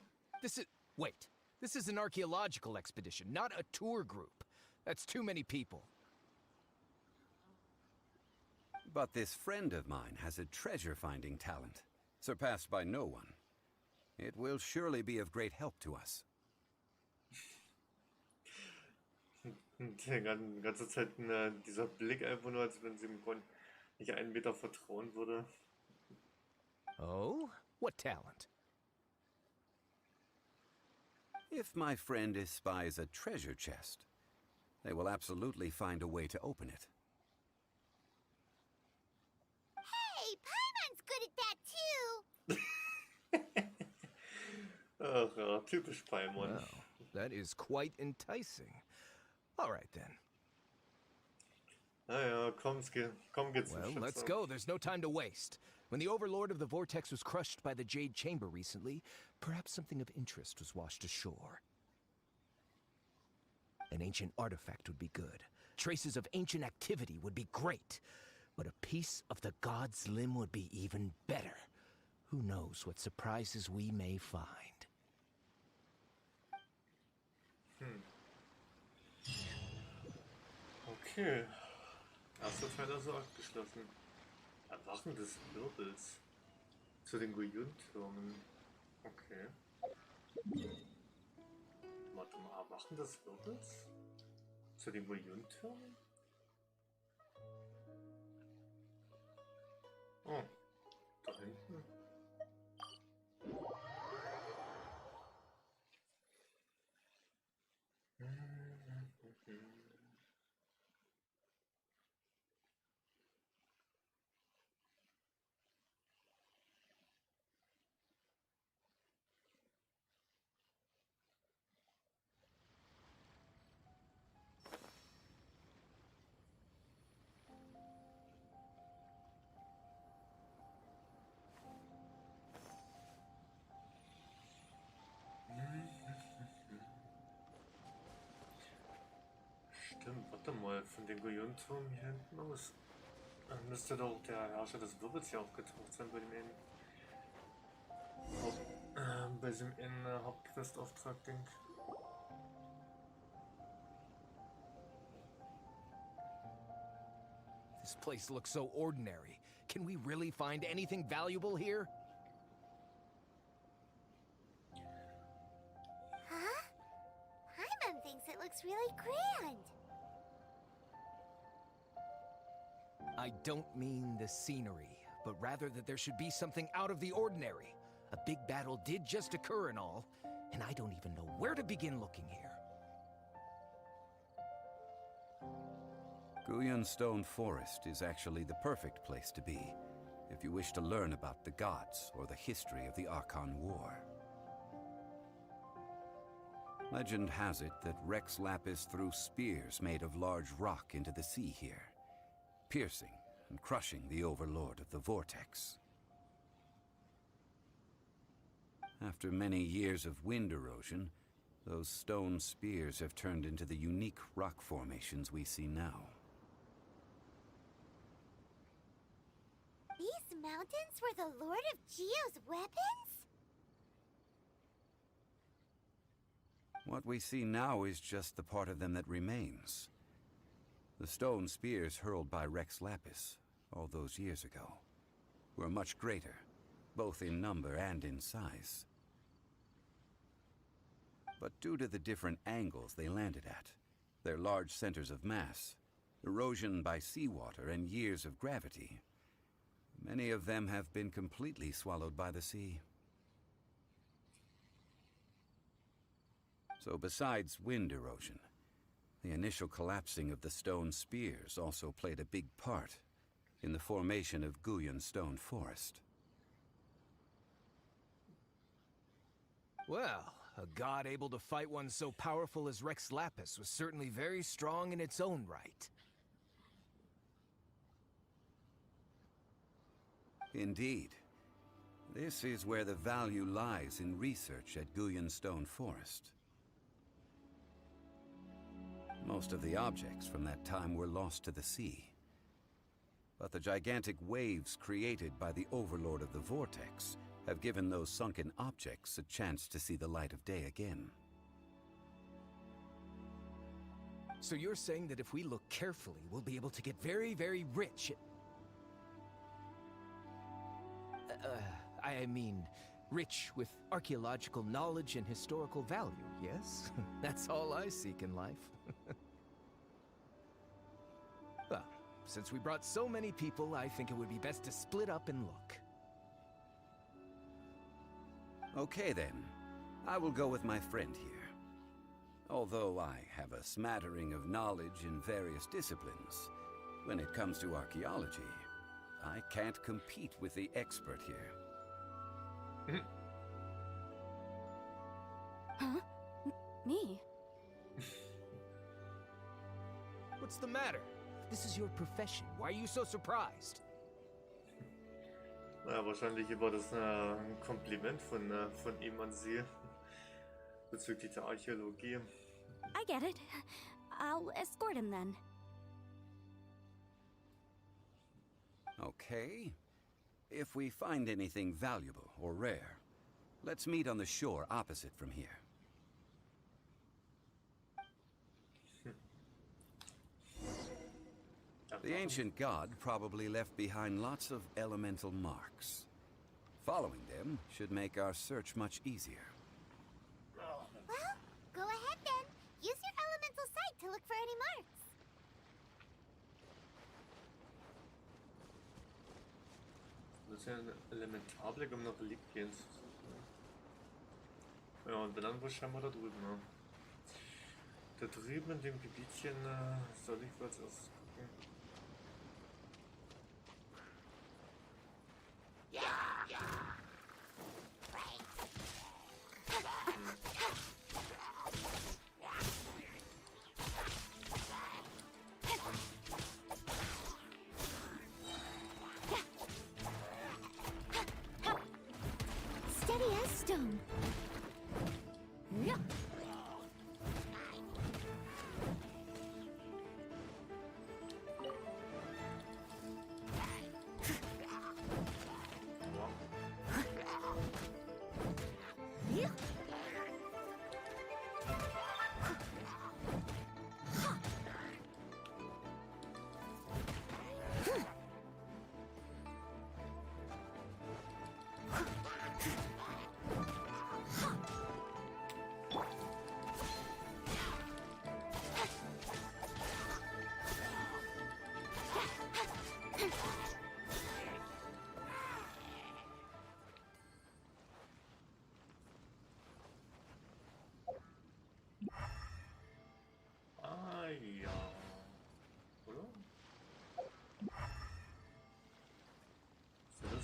Wait. This is an archaeological expedition, not a tour group. That's too many people. But this friend of mine has a treasure-finding talent, surpassed by no one. It will surely be of great help to us. Die ganze Zeit dieser Blick einfach nur, als wenn sie ihm nicht einen Meter vertrauen würde. Oh? What talent? If my friend espies a treasure chest, they will absolutely find a way to open it. Hey, Paimon's good at that too. Ach ja, typisch Paimon. Wow, that is quite enticing. All right then. Naja, komm geht's zum Well, Schutz let's ab. go. There's no time to waste. When the Overlord of the Vortex was crushed by the Jade Chamber recently, perhaps something of interest was washed ashore. An ancient artifact would be good. Traces of ancient activity would be great. But a piece of the god's limb would be even better. Who knows what surprises we may find. Okay. Erster Teil also abgeschlossen. Erwachen des Wirbels. Zu den Guyun-Türmen. Okay. Warte mal, Erwachen des Wirbels? Zu den Guyun-Türmen? Oh, da hinten. Stimmt, warte mal, von den Guyun-Turm hier hinten aus. Dann müsste doch der Herrscher des Wirbels hier aufgetaucht sein bei dem bei diesem Hauptquestauftrag-Ding. This This place looks so ordinary. Can we really find anything valuable here? Huh? Paimon thinks it looks really grand. I don't mean the scenery, but rather that there should be something out of the ordinary. A big battle did just occur and all, and I don't even know where to begin looking here. Guyan Stone Forest is actually the perfect place to be if you wish to learn about the gods or the history of the Archon War. Legend has it that Rex Lapis threw spears made of large rock into the sea here, piercing and crushing the Overlord of the Vortex. After many years of wind erosion, those stone spears have turned into the unique rock formations we see now. These mountains were the Lord of Geo's weapons? What we see now is just the part of them that remains. The stone spears hurled by Rex Lapis all those years ago were much greater, both in number and in size. But due to the different angles they landed at, their large centers of mass, erosion by seawater, and years of gravity, many of them have been completely swallowed by the sea. So besides wind erosion, the initial collapsing of the stone spears also played a big part in the formation of Guyan Stone Forest. Well, a god able to fight one so powerful as Rex Lapis was certainly very strong in its own right. Indeed. This is where the value lies in research at Guyan Stone Forest. Most of the objects from that time were lost to the sea. But the gigantic waves created by the Overlord of the Vortex have given those sunken objects a chance to see the light of day again. So you're saying that if we look carefully, we'll be able to get very, very rich I mean, rich with archaeological knowledge and historical value, yes? That's all I seek in life. Well, since we brought so many people, I think it would be best to split up and look. Okay then, I will go with my friend here. Although I have a smattering of knowledge in various disciplines, when it comes to archaeology, I can't compete with the expert here. Huh? Me? What's the matter? This is your profession. Why are you so surprised? Na, wahrscheinlich war das ein Kompliment von ihm an sie bezüglich der Archäologie. I get it. I'll escort him then. Okay. If we find anything valuable or rare, let's meet on the shore opposite from here. The ancient god probably left behind lots of elemental marks. Following them should make our search much easier. Well, go ahead then. Use your elemental sight to look for any marks. Das ist ja ein Elementarblick, um nach Relikt gehen zu können. Ja, und dann wo scheinbar da drüben. Ne? Da drüben in dem Gebietchen soll ich kurz erst gucken. Steady as stone. Yeah.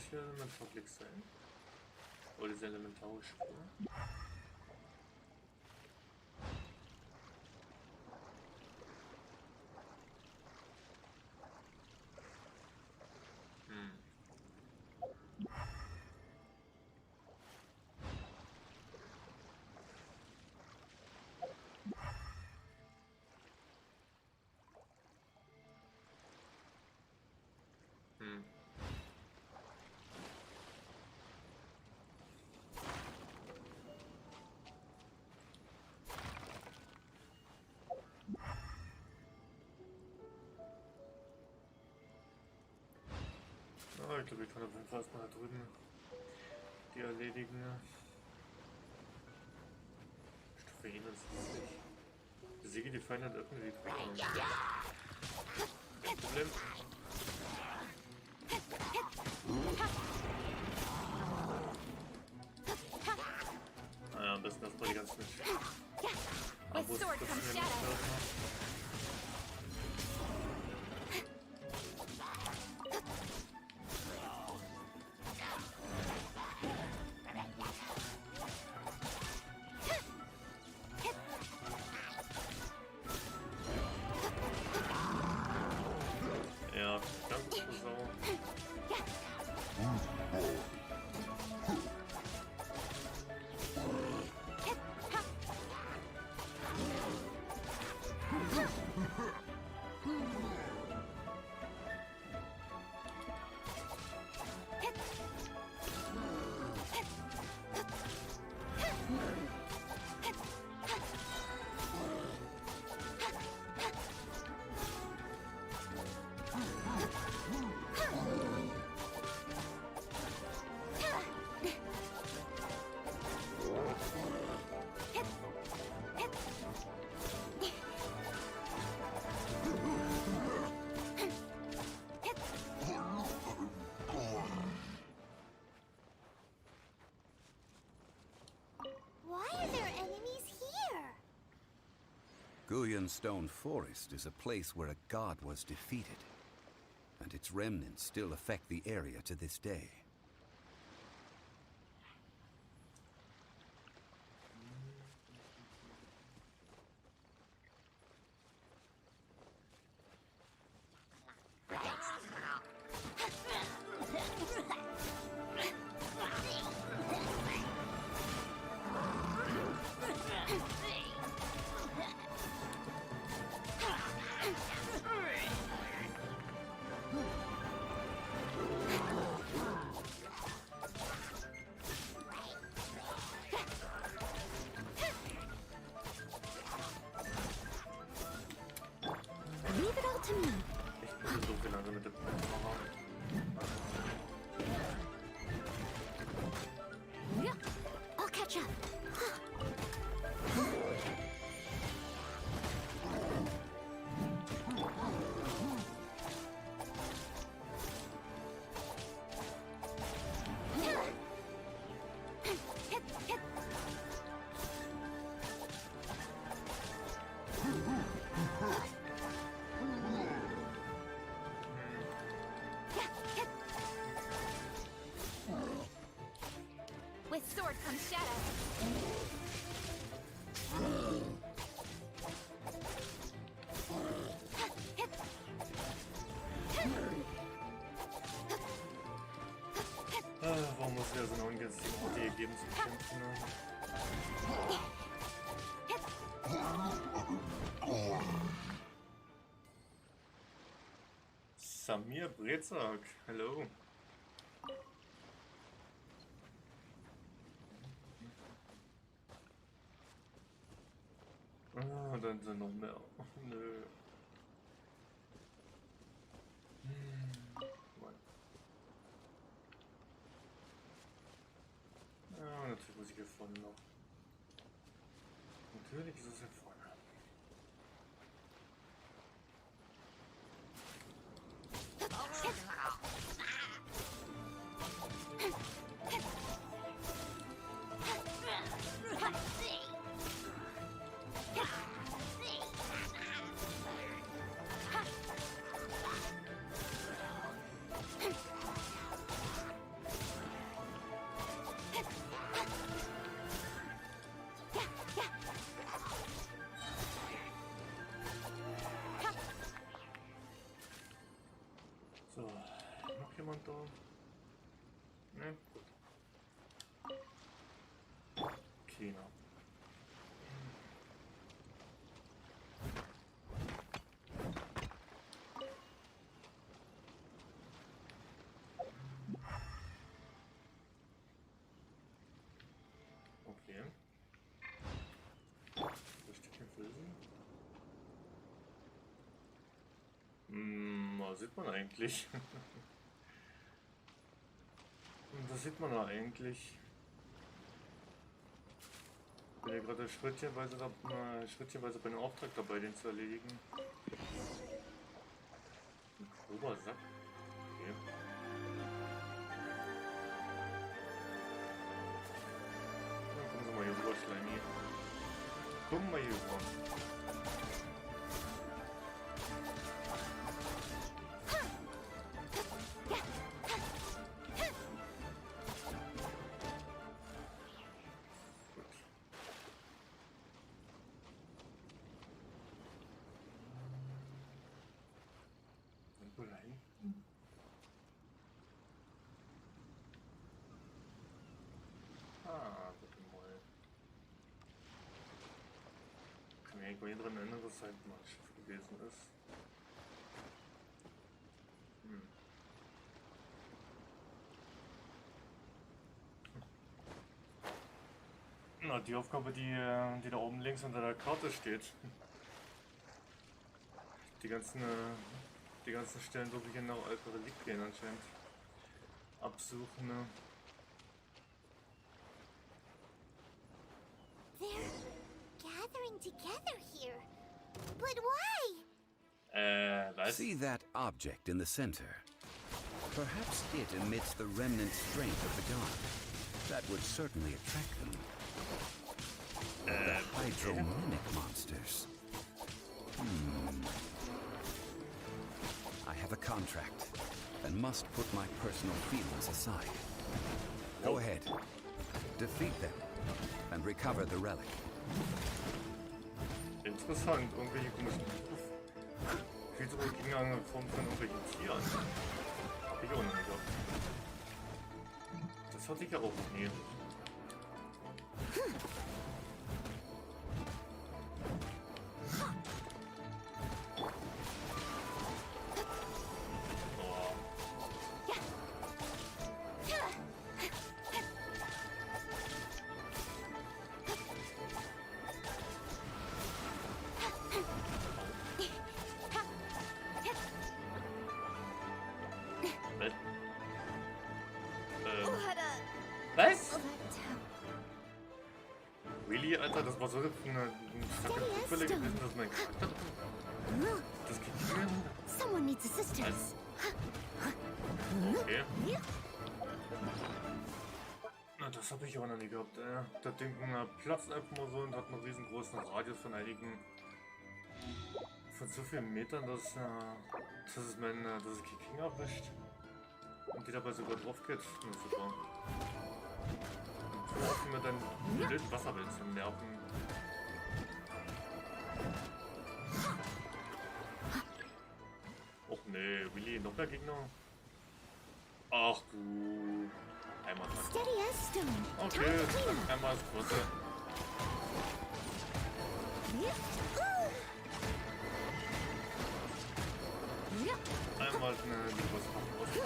hier Elementarblick sein? Oder diese elementarische Spur? Ich glaube, ich kann auf jeden Fall erstmal da drüben die erledigen. Stufe 21. Besiege die Feinde und öffne die Truhe. Kein Problem. Naja, am besten erstmal die ganzen Abos kurz ja, danke für so. Stone Forest is a place where a god was defeated, and its remnants still affect the area to this day. With sword comes shadow. Warum muss ich also noch einen günstigen OD geben zum Kämpfen? Samir Brezak, hallo. Ah, dann sind noch mehr. Nö. Ja, natürlich muss ich hier vorne noch. Natürlich ist es hier vorne. jemand da? Ne, gut. Keiner. Okay. Richtig Felsen. Was sieht man eigentlich? Das sieht man eigentlich. Ich bin ja gerade schrittchenweise bei einem Auftrag dabei, den zu erledigen. Ein grober Sack. Okay. Dann kommen Sie mal hier rüber, Schleimi. Komm mal hier rüber. Kann mich irgendwo dran erinnern, dass es halt mal ein Schiff gewesen ist. Na, die Aufgabe, die da oben links unter der Karte steht. Die ganzen Stellen, wo wir hier nach Alperelik gehen anscheinend. Absuchen, ne? They're gathering together here. But why? Was? See that object in the center? Perhaps it emits the remnant strength of the god. That would certainly attract them. The hydromimic monsters. I have a contract and must put my personal feelings aside. Go ahead. Defeat them and recover the relic. Interessant, irgendwelche komischen Hydrogene in Form von irgendwelchen Tieren. Hab ich auch noch nie gehabt. Das hatte ich ja auch noch nie. Was? Really, Alter, das war so eine Zufälle gewesen, dass mein Charakter... Das geht nicht mehr. Someone needs assistance. Okay. Na, das habe ich auch noch nie gehabt, Das Ding platzt einfach mal so und hat einen riesengroßen Radius von einigen... Von so vielen Metern, dass es King erwischt. Und die dabei sogar drauf geht. Na, super. Und so mit deinen blöden Wasserwellen zu nerven. Och nee, Willi, noch mehr Gegner? Ach du. Einmal dran. Okay, dann einmal das Große. Einmal die große Waffe.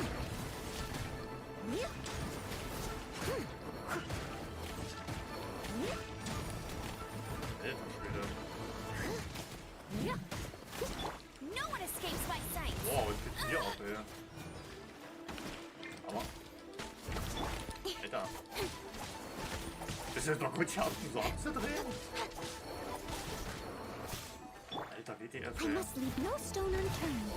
No one escapes my sight. Wow, was geht hier ab, ey? Aber. Alter. Das ist doch gut hier unten so abzudrehen. Alter, WTF, I must leave no stone unturned.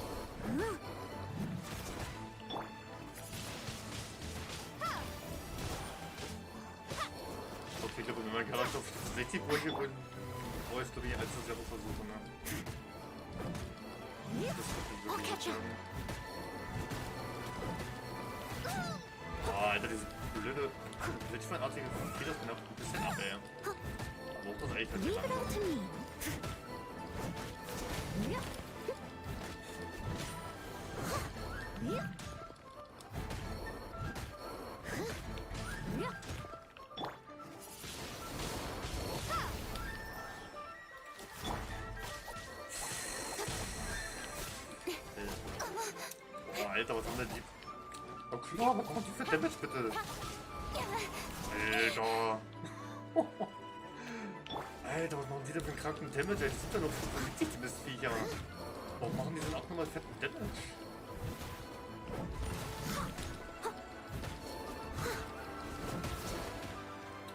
Okay, ich glaube, wenn mein Charakter auf 60 Brüche bin, brauchst du mich allzu sehr versuchen, ne? Das wird nicht wirklich nicht sagen. Boah, Alter, diese blöde, glitchmanartige Fehler sind ein bisschen ab, ey. Aber auch das echt halt nicht langsam. der Dieb. Oh klar, was macht die für Damage bitte? Alter. Alter, was machen die denn für einen kranken Damage? Die sind ja noch 75, die Mistviecher. Warum machen die denn auch nochmal fetten Damage?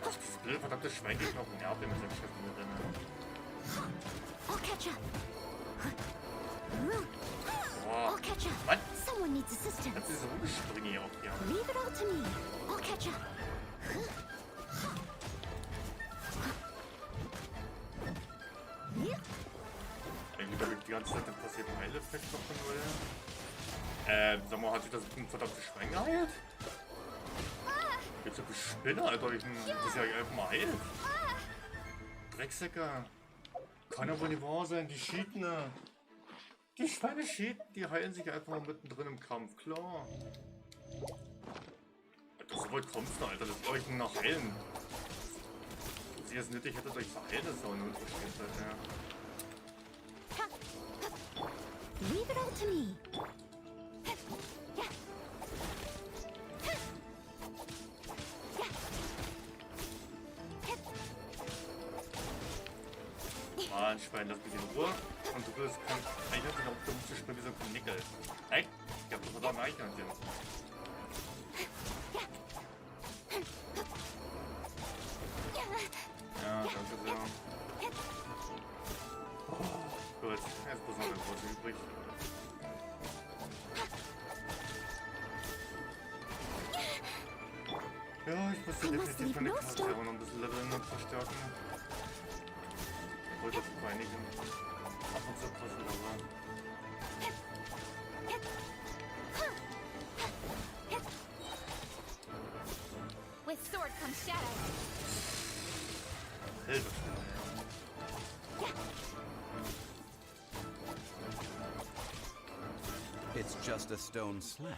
Ach, dieses blöde verdammte Schwein geht noch nervt, wenn man seine Scheiße mit drin. I'll catch up. Boah. I'll catch up. Was? Someone needs assistance. Das ist so rumspringen hier auch hier. Leave it all to me. I'll catch up. Eigentlich habe ich die ganze Zeit den passierten Heileffekt noch von neu. Sag mal, hat sich das verdammte Schwein geheilt? Jetzt hab ich Spinne, Alter. Das ist ja einfach mal heilt. Drecksäcker. Kann ja wohl nicht wahr sein. Die cheaten. Die Schweine cheaten. Die heilen sich einfach mal mittendrin im Kampf. Klar. Alter, so weit kommt's noch, Alter. Lasst euch noch heilen. Sie es nötig hättet euch verheilen, das ist auch eine Unverschämtheit, ja. Leave it all to me. Mann, Schwein, lass mich in Ruhe. Und du willst kein Eichhörnchen auf der zu spielen wie so ein Nickel. Ey, ich hab doch verdammt ein Eichhörnchen. Ja, danke sehr. Oh, gut, jetzt muss noch ein Groß übrig. Ja, ich muss definitiv meine Charaktere noch ein bisschen leveln und verstärken. Obwohl das bei einigen ab und zu passen, aber... With sword comes shadow. Hilfe. It's just a stone slab,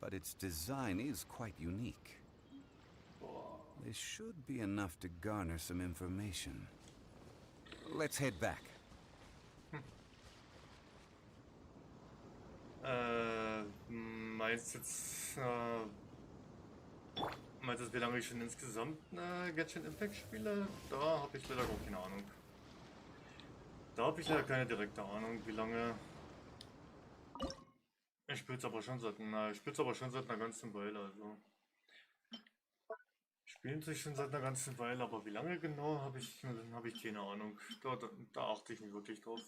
but its design is quite unique. This should be enough to garner some information. Let's head back. Meinst jetzt, meinst du, wie lange ich schon insgesamt Genshin Impact spiele? Da habe ich leider gar keine Ahnung. Da habe ich leider keine direkte Ahnung, wie lange. Ich spiele es aber schon seit einer ganzen Weile, also. Spielen sich schon seit einer ganzen Weile, aber wie lange genau habe ich keine Ahnung. Da achte ich nicht wirklich drauf.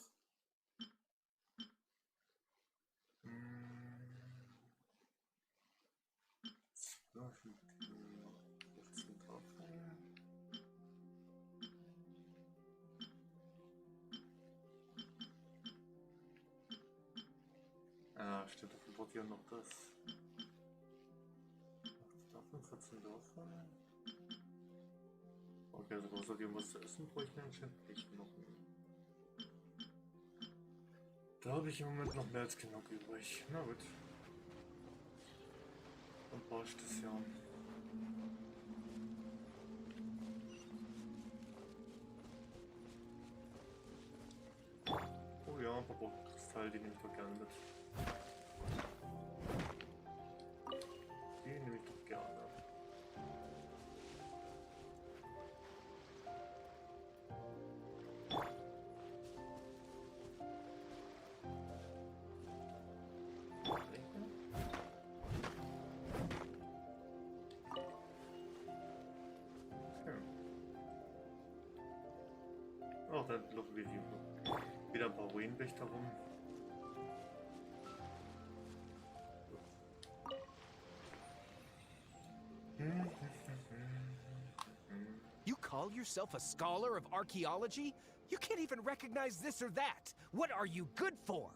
Ja, stimmt, davon braucht ihr noch das. Davon 14 davon. Okay, also außer dir was zu essen bräuchte ich anscheinend nicht noch. Da habe ich im Moment noch mehr als genug übrig. Na gut. Dann passt das ja. Oh ja, Kristall, die nehme ich doch gerne mit. Die nehme ich doch gerne. Oh, dann laufen wir hier wieder ein paar Ruinenwächter rum. You call yourself a scholar of archaeology? You can't even recognize this or that. What are you good for?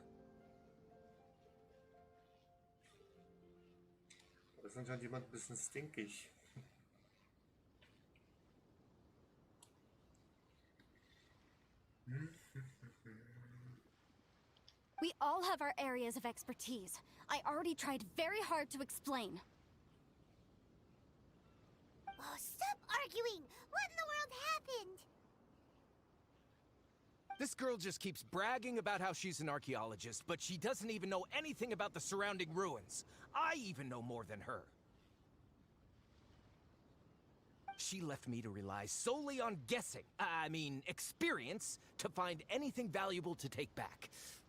Das ist anscheinend jemand ein bisschen stinkig. We all have our areas of expertise. I already tried very hard to explain. Oh, stop arguing! What in the world happened? This girl just keeps bragging about how she's an archaeologist, but she doesn't even know anything about the surrounding ruins. I even know more than her. She left me to rely solely on guessing, experience, to find anything valuable to take back.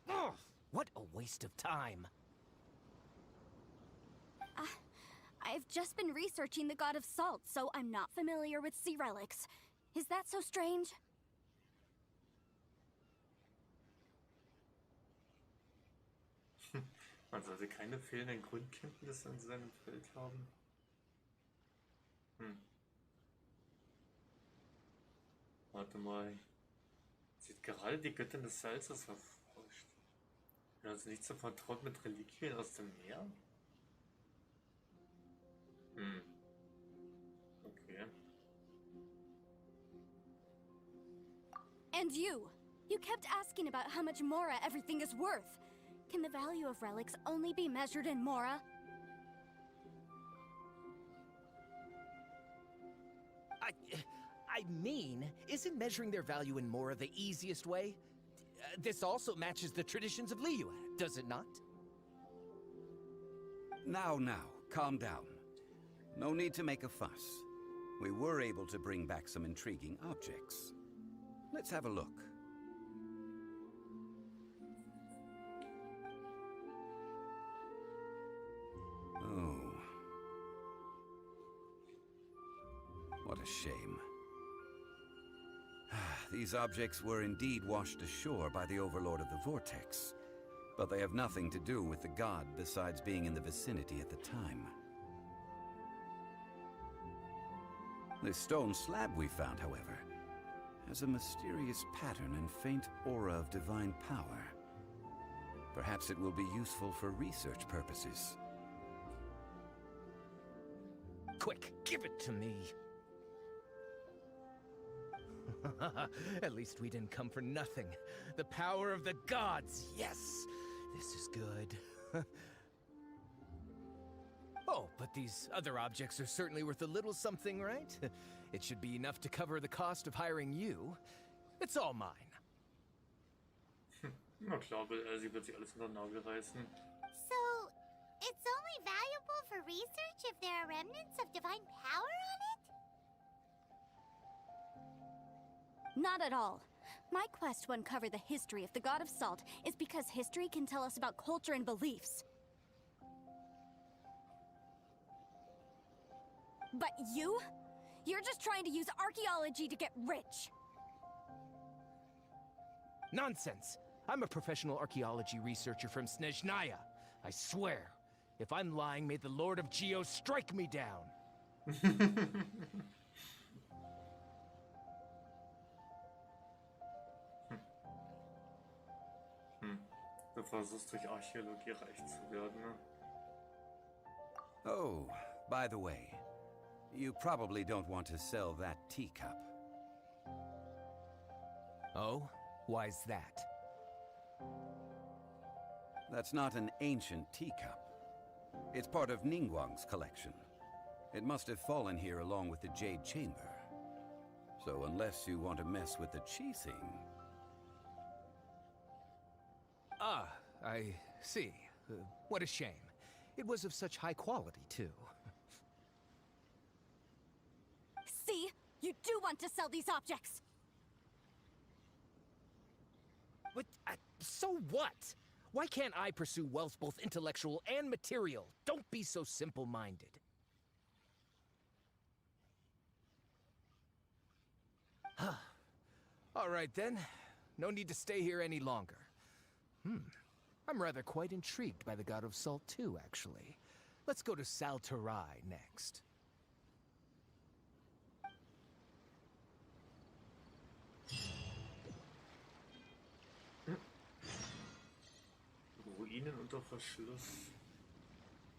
Ugh, what a waste of time. I've just been researching the God of Salt, so I'm not familiar with sea relics. Is that so strange? Man sollte keine fehlenden Grundkenntnisse in seinem Feld haben. Warte mal. Sieht gerade die Göttin des Salzes erforscht. Ja, also nicht so vertraut mit Reliquien aus dem Meer? Okay. And you kept asking about how much Mora everything is worth. Can the value of relics only be measured in Mora? Isn't measuring their value in Mora the easiest way? This also matches the traditions of Liyue, does it not? Now, calm down. No need to make a fuss. We were able to bring back some intriguing objects. Let's have a look. Oh. What a shame. These objects were indeed washed ashore by the Overlord of the Vortex, but they have nothing to do with the god besides being in the vicinity at the time. This stone slab we found, however, has a mysterious pattern and faint aura of divine power. Perhaps it will be useful for research purposes. Quick, give it to me. At least we didn't come for nothing. The power of the gods, yes! This is good. Oh, but these other objects are certainly worth a little something, right? It should be enough to cover the cost of hiring you. It's all mine. Na klar, sie wird sich alles unter den Nagel reißen. So, it's only valuable for research if there are remnants of divine power on it? Not at all. My quest to uncover the history of the God of Salt is because history can tell us about culture and beliefs. But you're just trying to use archaeology to get rich. Nonsense! I'm a professional archaeology researcher from Snezhnaya. I swear, if I'm lying, may the Lord of Geo strike me down. Du versuchst durch Archäologie reich zu werden, ne? Oh, by the way, you probably don't want to sell that teacup. Oh? Why's that? That's not an ancient teacup. It's part of Ningguang's collection. It must have fallen here along with the Jade Chamber. So unless you want to mess with the cheesing... Ah, I see. What a shame. It was of such high quality, too. See? You do want to sell these objects! But, so what? Why can't I pursue wealth both intellectual and material? Don't be so simple-minded. All right, then. No need to stay here any longer. I'm rather quite intrigued by the God of Salt, too, actually. Let's go to Saltarai next. Ruinen unter Verschluss.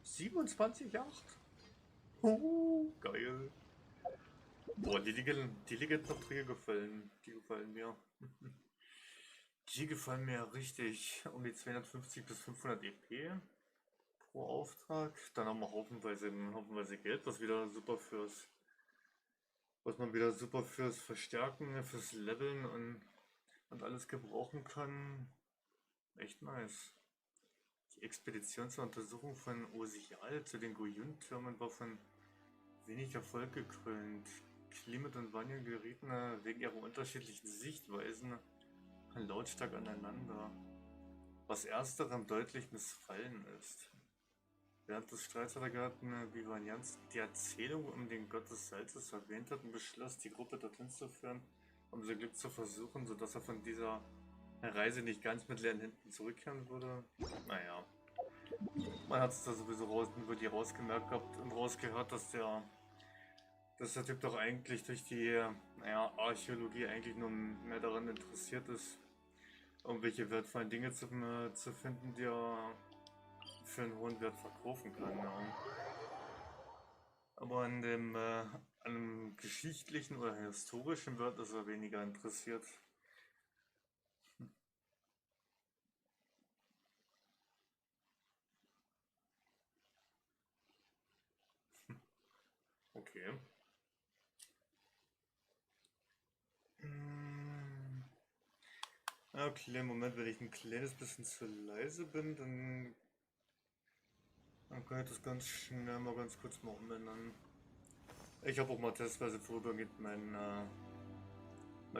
27,8? Oh, geil. Boah, die Legendenaufträge gefallen. Die gefallen mir. Die gefallen mir richtig. Um die 250 bis 500 EP pro Auftrag. Dann haben wir haufenweise Geld, was man wieder super fürs Verstärken, fürs Leveln und und alles gebrauchen kann. Echt nice. Die Expedition zur Untersuchung von Osial zu den Goyun-Türmen war von wenig Erfolg gekrönt. Klimit und Vanya gerieten wegen ihrer unterschiedlichen Sichtweisen lautstark aneinander, was ersterem deutlich missfallen ist. Während des Streits hat der Garten Vivanians die Erzählung um den Gott des Salzes erwähnt hat und beschloss, die Gruppe dorthin zu führen, um sein Glück zu versuchen, sodass er von dieser Reise nicht ganz mit leeren Händen zurückkehren würde. Naja, man hat es da sowieso wirklich rausgemerkt gehabt und rausgehört, dass der Typ doch eigentlich durch die Archäologie eigentlich nur mehr daran interessiert ist, irgendwelche wertvollen Dinge zu finden, die er für einen hohen Wert verkaufen kann. Ja. Aber an einem geschichtlichen oder historischen Wert ist er weniger interessiert. Okay. Okay, Moment, wenn ich ein kleines bisschen zu leise bin, dann kann ich das ganz schnell mal ganz kurz mal umändern. Ich habe auch mal testweise vorübergehend mein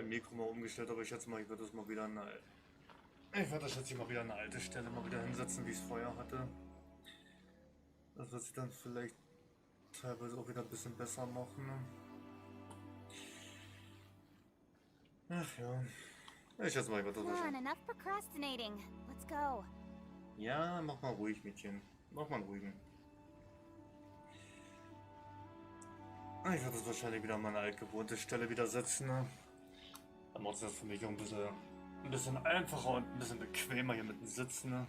Mikro mal umgestellt, aber ich schätze mal, ich werde das mal wieder eine alte Stelle mal wieder hinsetzen, wie ich es vorher hatte. Das wird sich dann vielleicht teilweise auch wieder ein bisschen besser machen. Ach ja. Ich schätze mal, ich werde das Come on, wahrscheinlich. enough procrastinating. Let's go. Ja, mach mal ruhig, Mädchen. Mach mal einen ruhigen. Ich werde das wahrscheinlich wieder an meine altgewohnte Stelle wieder setzen. Ne? Dann macht es das für mich auch ein bisschen einfacher und ein bisschen bequemer hier mit dem Sitzen. Ne?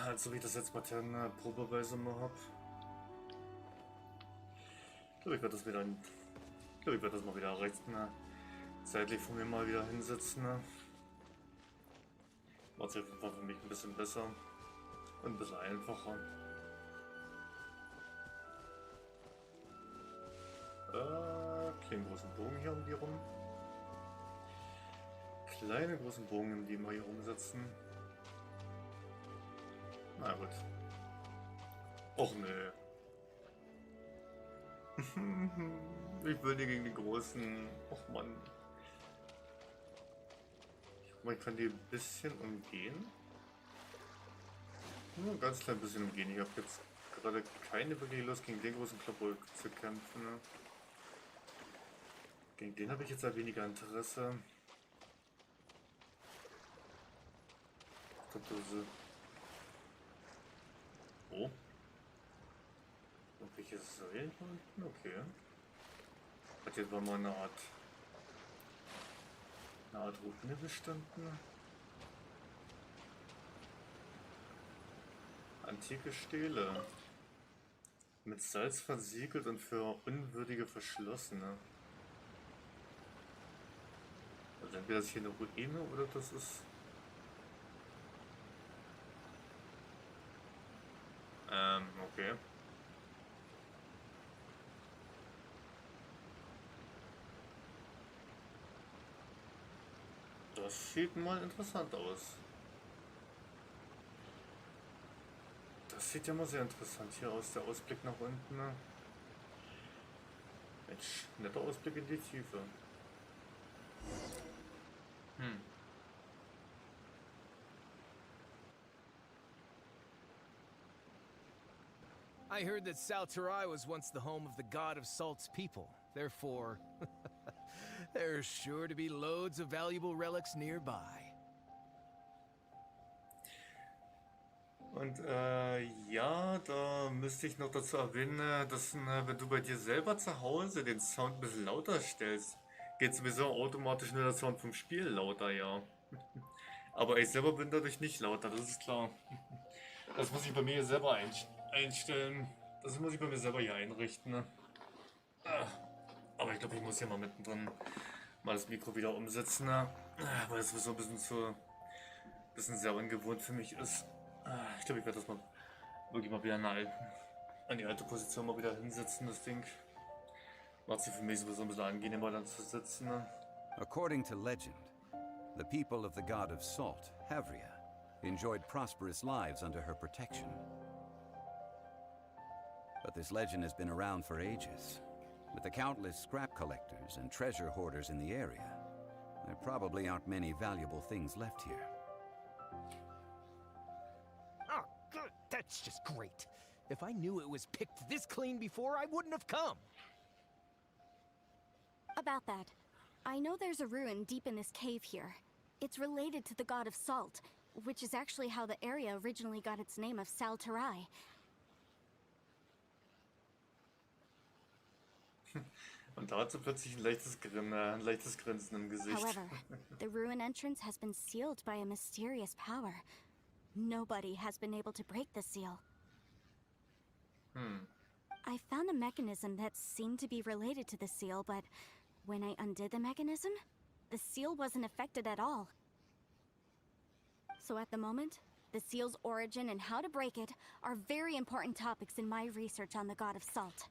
Also wie ich das jetzt mal probeweise mal habe. Ich glaube, ich werde das mal wieder rechts zeitlich von mir mal wieder hinsetzen. Ne? Macht es auf jeden Fall für mich ein bisschen besser und ein bisschen einfacher. Kleinen großen Bogen hier um die rum. Kleine großen Bogen, um die wir hier rumsetzen. Na gut. Och nö. Ich will die gegen die großen. Och Mann. Man kann die ein bisschen umgehen. Nur ein ganz klein bisschen umgehen. Ich habe jetzt gerade keine wirklich Lust, gegen den großen Klopper zu kämpfen. Ne? Gegen den habe ich jetzt ein weniger Interesse. Ich glaube, oh. Und welche Säulen unten? Okay. Hat jetzt mal eine Art Ruine bestanden. Antike Stele. Mit Salz versiegelt und für Unwürdige verschlossen. Also entweder das hier eine Ruine oder das ist... okay. Das sieht mal interessant aus. Das sieht ja mal sehr interessant hier aus, der Ausblick nach unten. Mensch, netter Ausblick in die Tiefe. I heard that Salterai was once the home of the god of Salt's people. Therefore, there's sure to be loads of valuable relics nearby. Und ja, da müsste ich noch dazu erwähnen, dass wenn du bei dir selber zu Hause den Sound ein bisschen lauter stellst, geht sowieso automatisch nur der Sound vom Spiel lauter, ja. Aber ich selber bin dadurch nicht lauter, das ist klar. Das muss ich bei mir selber einstellen. Das muss ich bei mir selber hier einrichten. Ne? Aber ich glaube, ich muss hier mal mittendrin mal das Mikro wieder umsetzen, ne? Weil es sowieso ein bisschen sehr ungewohnt für mich ist. Ich glaube, ich werde das mal wirklich mal wieder an die alte Position mal wieder hinsetzen, das Ding. Macht sich für mich sowieso ein bisschen angenehmer dann zu sitzen. Ne? According to legend, the people of the god of salt, Havria, enjoyed prosperous lives under her protection. But this legend has been around for ages. With the countless scrap collectors and treasure hoarders in the area, there probably aren't many valuable things left here. Oh, good. That's just great. If I knew it was picked this clean before, I wouldn't have come. About that, I know there's a ruin deep in this cave here. It's related to the god of salt, which is actually how the area originally got its name of Salterai. Und da hat sie plötzlich ein leichtes Grinsen im Gesicht. However, the ruin entrance has been sealed by a mysterious power. Nobody has been able to break the seal. I found a mechanism that seemed to be related to the seal, but when I undid the mechanism, the seal wasn't affected at all. So at the moment, the seal's origin and how to break it are very important topics in my research on the god of salt.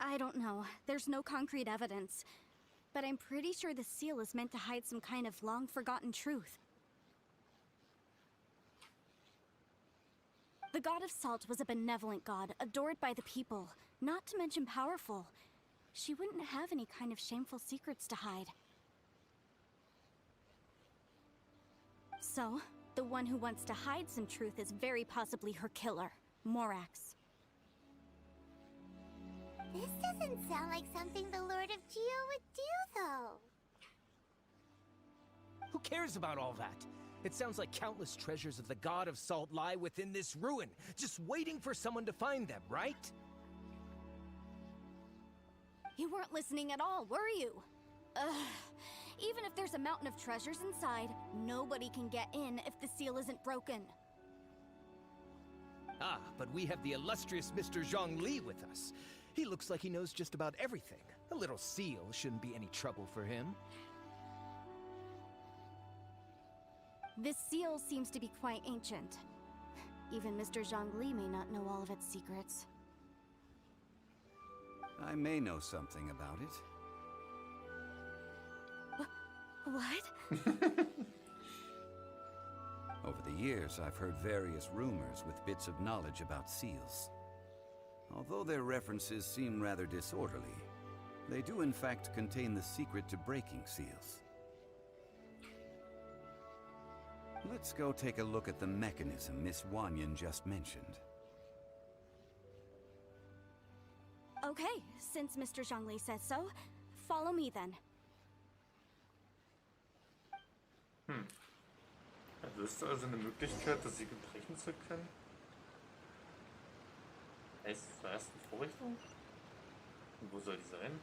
I don't know. There's no concrete evidence. But I'm pretty sure the seal is meant to hide some kind of long-forgotten truth. The god of salt was a benevolent god, adored by the people, not to mention powerful. She wouldn't have any kind of shameful secrets to hide. So, the one who wants to hide some truth is very possibly her killer, Morax. This doesn't sound like something the Lord of Geo would do, though. Who cares about all that? It sounds like countless treasures of the god of salt lie within this ruin, just waiting for someone to find them, right? You weren't listening at all, were you? Even if there's a mountain of treasures inside, nobody can get in if the seal isn't broken. Ah, but we have the illustrious Mr. Zhongli with us. He looks like he knows just about everything. A little seal shouldn't be any trouble for him. This seal seems to be quite ancient. Even Mr. Zhongli may not know all of its secrets. I may know something about it. What? Over the years, I've heard various rumors with bits of knowledge about seals. Although their references seem rather disorderly, they do in fact contain the secret to breaking seals. Let's go take a look at the mechanism Miss Wanyan just mentioned. Okay, since Mr. Zhongli says so, follow me then. Also ist da also eine Möglichkeit, das Siegel brechen zu können? Heißt es zur ersten Vorrichtung? Und wo soll die sein?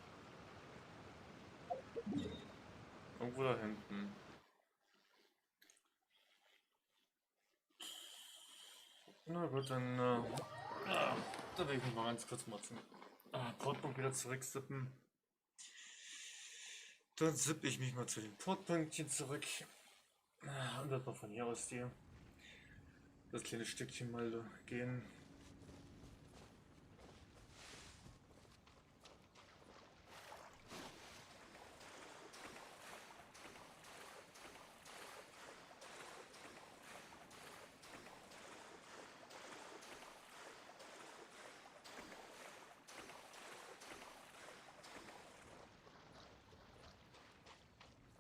Irgendwo da hinten. Na gut, dann da werde ich mich mal ganz kurz mal zum Portpunkt wieder zurücksippen. Dann sippe ich mich mal zu den Portpünktchen zurück. Und werde mal von hier aus das kleine Stückchen mal gehen.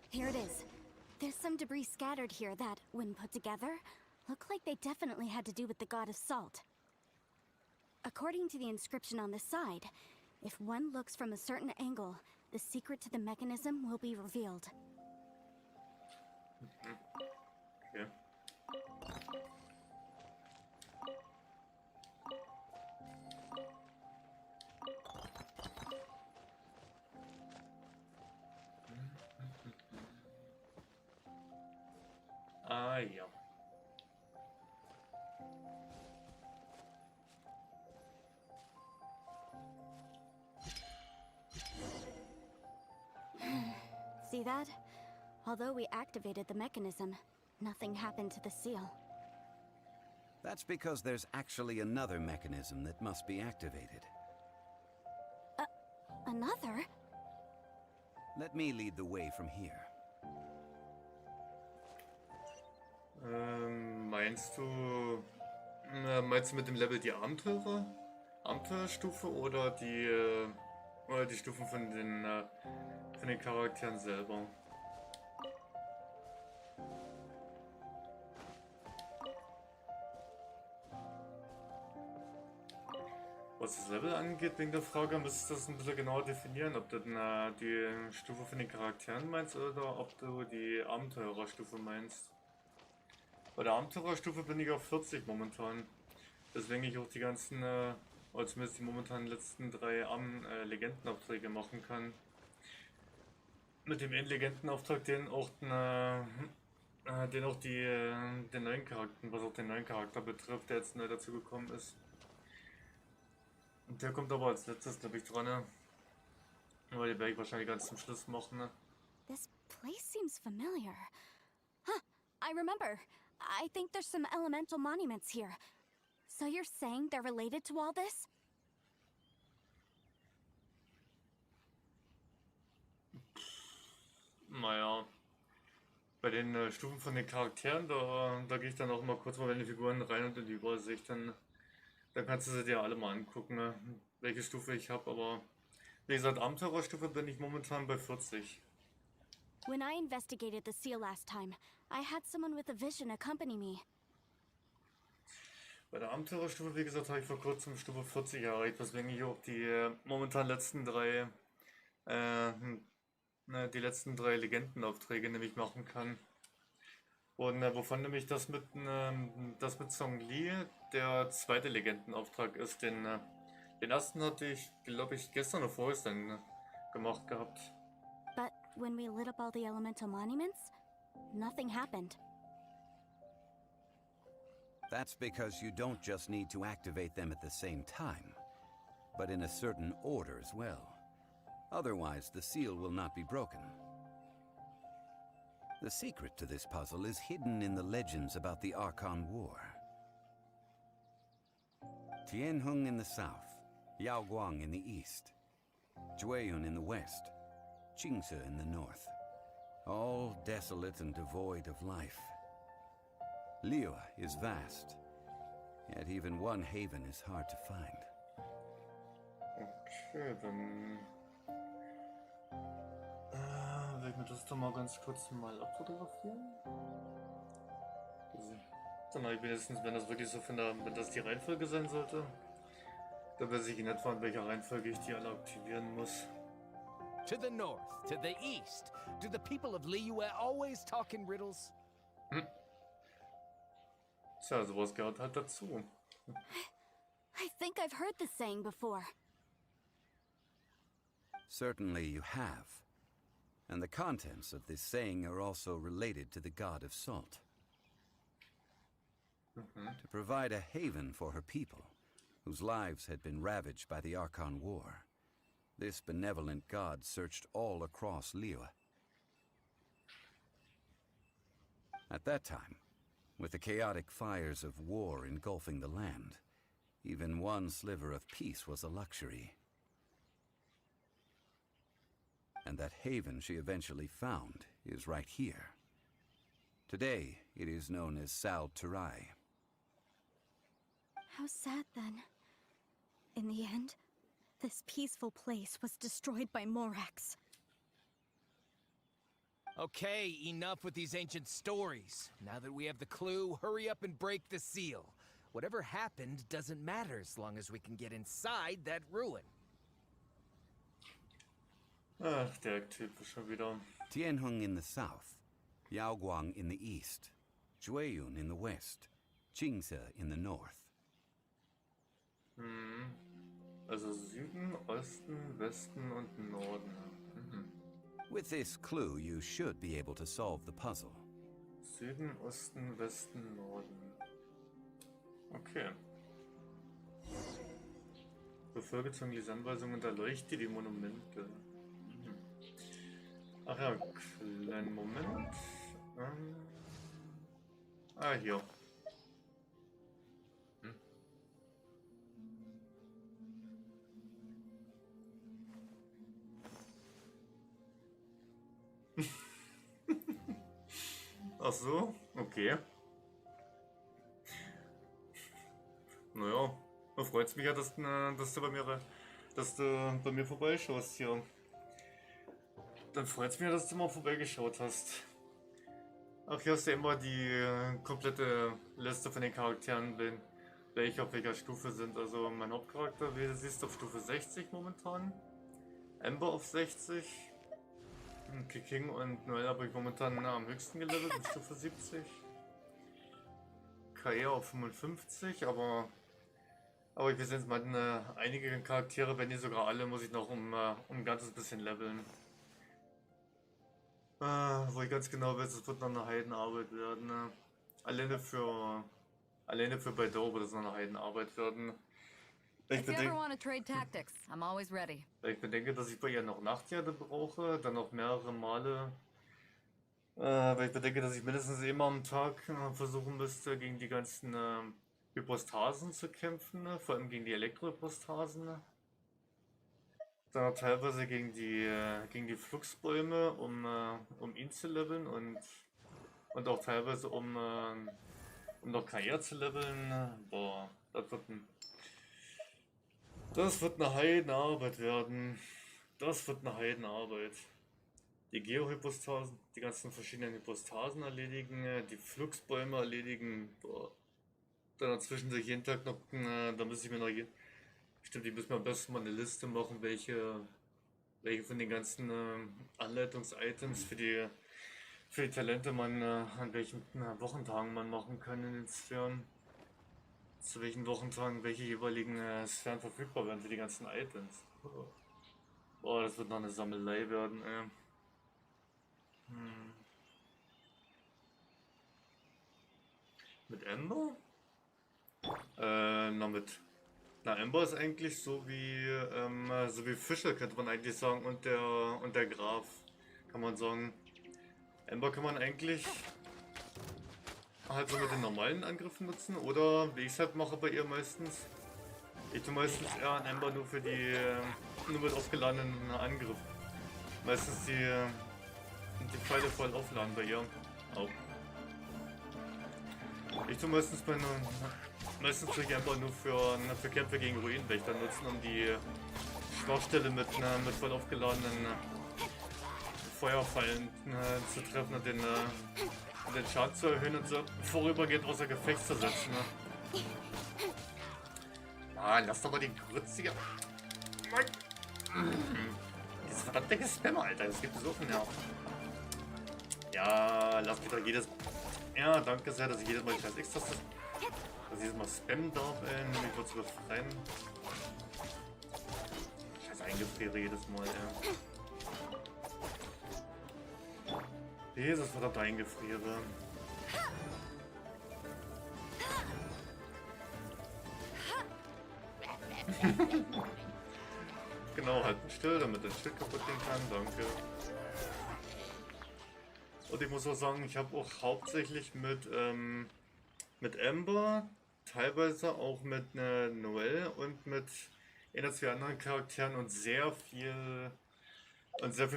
Here it is. There's some debris scattered here that, when put together, look like they definitely had to do with the god of salt. According to the inscription on the side, if one looks from a certain angle, the secret to the mechanism will be revealed. Okay. Ah ja. See that? Although we activated the mechanism, nothing happened to the seal. That's because there's actually another mechanism that must be activated. Another? Let me lead the way from here. Meinst du mit dem Level die Abenteuerstufe oder die Stufen von den Charakteren selber? Was das Level angeht, wegen der Frage, müsstest du das ein bisschen genauer definieren, ob du die Stufe von den Charakteren meinst oder ob du die Abenteurerstufe meinst. Bei der Abenteurerstufe bin ich auf 40 momentan, deswegen ich auch die ganzen, oder zumindest die momentan letzten 3 Legendenaufträge machen kann. Mit dem Legendenauftrag, den auch den neuen Charakter, was auch den neuen Charakter betrifft, der jetzt neu dazu gekommen ist. Und der kommt aber als letztes, glaube ich, dran, ne? Aber die werde ich wahrscheinlich ganz zum Schluss machen, ne? This place seems familiar. Huh, I remember. I think there's some elemental monuments here. So you're saying they're related to all this? Naja, bei den Stufen von den Charakteren, da gehe ich dann auch mal kurz mal in die Figuren rein und in die Übersicht, dann kannst du sie dir alle mal angucken, ne? Welche Stufe ich habe, aber wie gesagt, Abenteurerstufe bin ich momentan bei 40. When I investigated the seal last time, I had someone with a vision accompany me. Bei der Abenteurerstufe, wie gesagt, habe ich vor kurzem Stufe 40 erreicht, weswegen ich auch die momentan letzten 3 Legendenaufträge nämlich machen kann. Und wovon nämlich das mit Song Li der zweite Legendenauftrag ist. Den ersten hatte ich, glaube ich, gestern oder vorgestern gemacht gehabt. But when we lit up all the elemental monuments, nothing happened. That's because you don't just need to activate them at the same time, but in a certain order as well. Otherwise, the seal will not be broken. The secret to this puzzle is hidden in the legends about the Archon War. Tianheng in the south, Yaoguang in the east, Jueyun in the west, Qingce in the north. All desolate and devoid of life. Liyue is vast, yet even one haven is hard to find. Okay, dann werde ich mir das doch mal ganz kurz mal abfotografieren. Dann habe ich wenigstens, wenn das wirklich so wenn das die Reihenfolge sein sollte, dann weiß ich in etwa, in welcher Reihenfolge ich die alle aktivieren muss. To the north, to the east. Do the people of Liyue always talk in riddles? Tja, sowas gehört halt dazu. I think I've heard this saying before. Certainly you have. And the contents of this saying are also related to the god of salt. To provide a haven for her people, whose lives had been ravaged by the Archon War, this benevolent god searched all across Liyue. At that time, with the chaotic fires of war engulfing the land, even one sliver of peace was a luxury. And that haven she eventually found is right here. Today, it is known as Sal Turai. How sad then. In the end, this peaceful place was destroyed by Morax. Okay, enough with these ancient stories. Now that we have the clue, hurry up and break the seal. Whatever happened doesn't matter as long as we can get inside that ruin. Ach, der Typ ist schon wieder. Tianheng in the south, Yaoguang in the east, Jueyun in the west, Qingce in the north. Also Süden, Osten, Westen und Norden. With this clue, you should be able to solve the puzzle. Süden, Osten, Westen, Norden. Okay. Befolge zunächst Anweisungen und erleuchte die Monumente. Ach ja, kleinen Moment. Hier. Ach so, okay. Naja, da freut es mich ja, dass du bei mir vorbeischaust hier. Dann freut es mich ja, dass du mal vorbeigeschaut hast. Ach, hier hast du immer die komplette Liste von den Charakteren, welche auf welcher Stufe sind. Also mein Hauptcharakter, wie du siehst, auf Stufe 60 momentan. Ember auf 60. King und Noel habe ich momentan am höchsten gelevelt, mit Stufe 70. KE auf 55, aber ich sehe jetzt mal, einige Charaktere, wenn nicht sogar alle, muss ich noch um ein ganzes bisschen leveln. Wo ich ganz genau weiß, es wird noch eine Heidenarbeit werden. Ne? Alleine für bei Doe wird es noch eine Heidenarbeit werden. Ich bedenke, dass ich bei ihr noch Nachtjährte brauche, dann noch mehrere Male. Weil ich bedenke, dass ich mindestens immer am Tag versuchen müsste, gegen die ganzen Hypostasen zu kämpfen, ne? Vor allem gegen die Elektrohypostasen. Dann teilweise gegen die Fluxbäume, um ihn zu leveln und auch teilweise um noch KR zu leveln. Boah, das wird eine Heidenarbeit werden. Das wird eine Heidenarbeit. Die Geohypostasen, die ganzen verschiedenen Hypostasen erledigen, die Fluxbäume erledigen. Boah. Dann dazwischen sich jeden Tag noch, da muss ich mir noch stimmt, die müssen wir am besten mal eine Liste machen, welche von den ganzen Anleitungs-Items für die Talente man an welchen Wochentagen man machen kann in den Sphären. Zu welchen Wochentagen welche jeweiligen Sphären verfügbar werden für die ganzen Items. Boah, das wird noch eine Sammelei werden, ey. Mit Ember? Ember ist eigentlich so wie Fischer, könnte man eigentlich sagen, und der Graf, kann man sagen. Ember kann man eigentlich halt so mit den normalen Angriffen nutzen, oder wie ich es halt mache bei ihr meistens. Ich tue meistens eher an Ember nur nur mit aufgeladenen Angriff. Meistens die Pfeile voll aufladen bei ihr. Auch. Ich tue meistens tue ich Ember nur für Kämpfe gegen Ruinenwächter nutzen, um die Schwachstelle mit voll aufgeladenen Feuerpfeilen zu treffen und den Schaden zu erhöhen und so vorübergehend außer Gefecht zu setzen. Ne? Ah, lass doch mal den Grütziger. Dieses verdammte Gespammer, Alter, das gibt so viel Nerven. Ja, lass mich doch jedes. Ja, danke sehr, dass ich jedes Mal die scheiß X-Taste. Dass ich jedes Mal spammen darf, um mich kurz zu befreien. Scheiß Eingefriere jedes Mal, ey. Jesus verdammte Eingefriere. Genau, halten still, damit das Schild kaputt gehen kann, danke. Und ich muss auch sagen, ich habe auch hauptsächlich mit Ember, teilweise auch mit Noel und mit zwei anderen Charakteren und sehr viel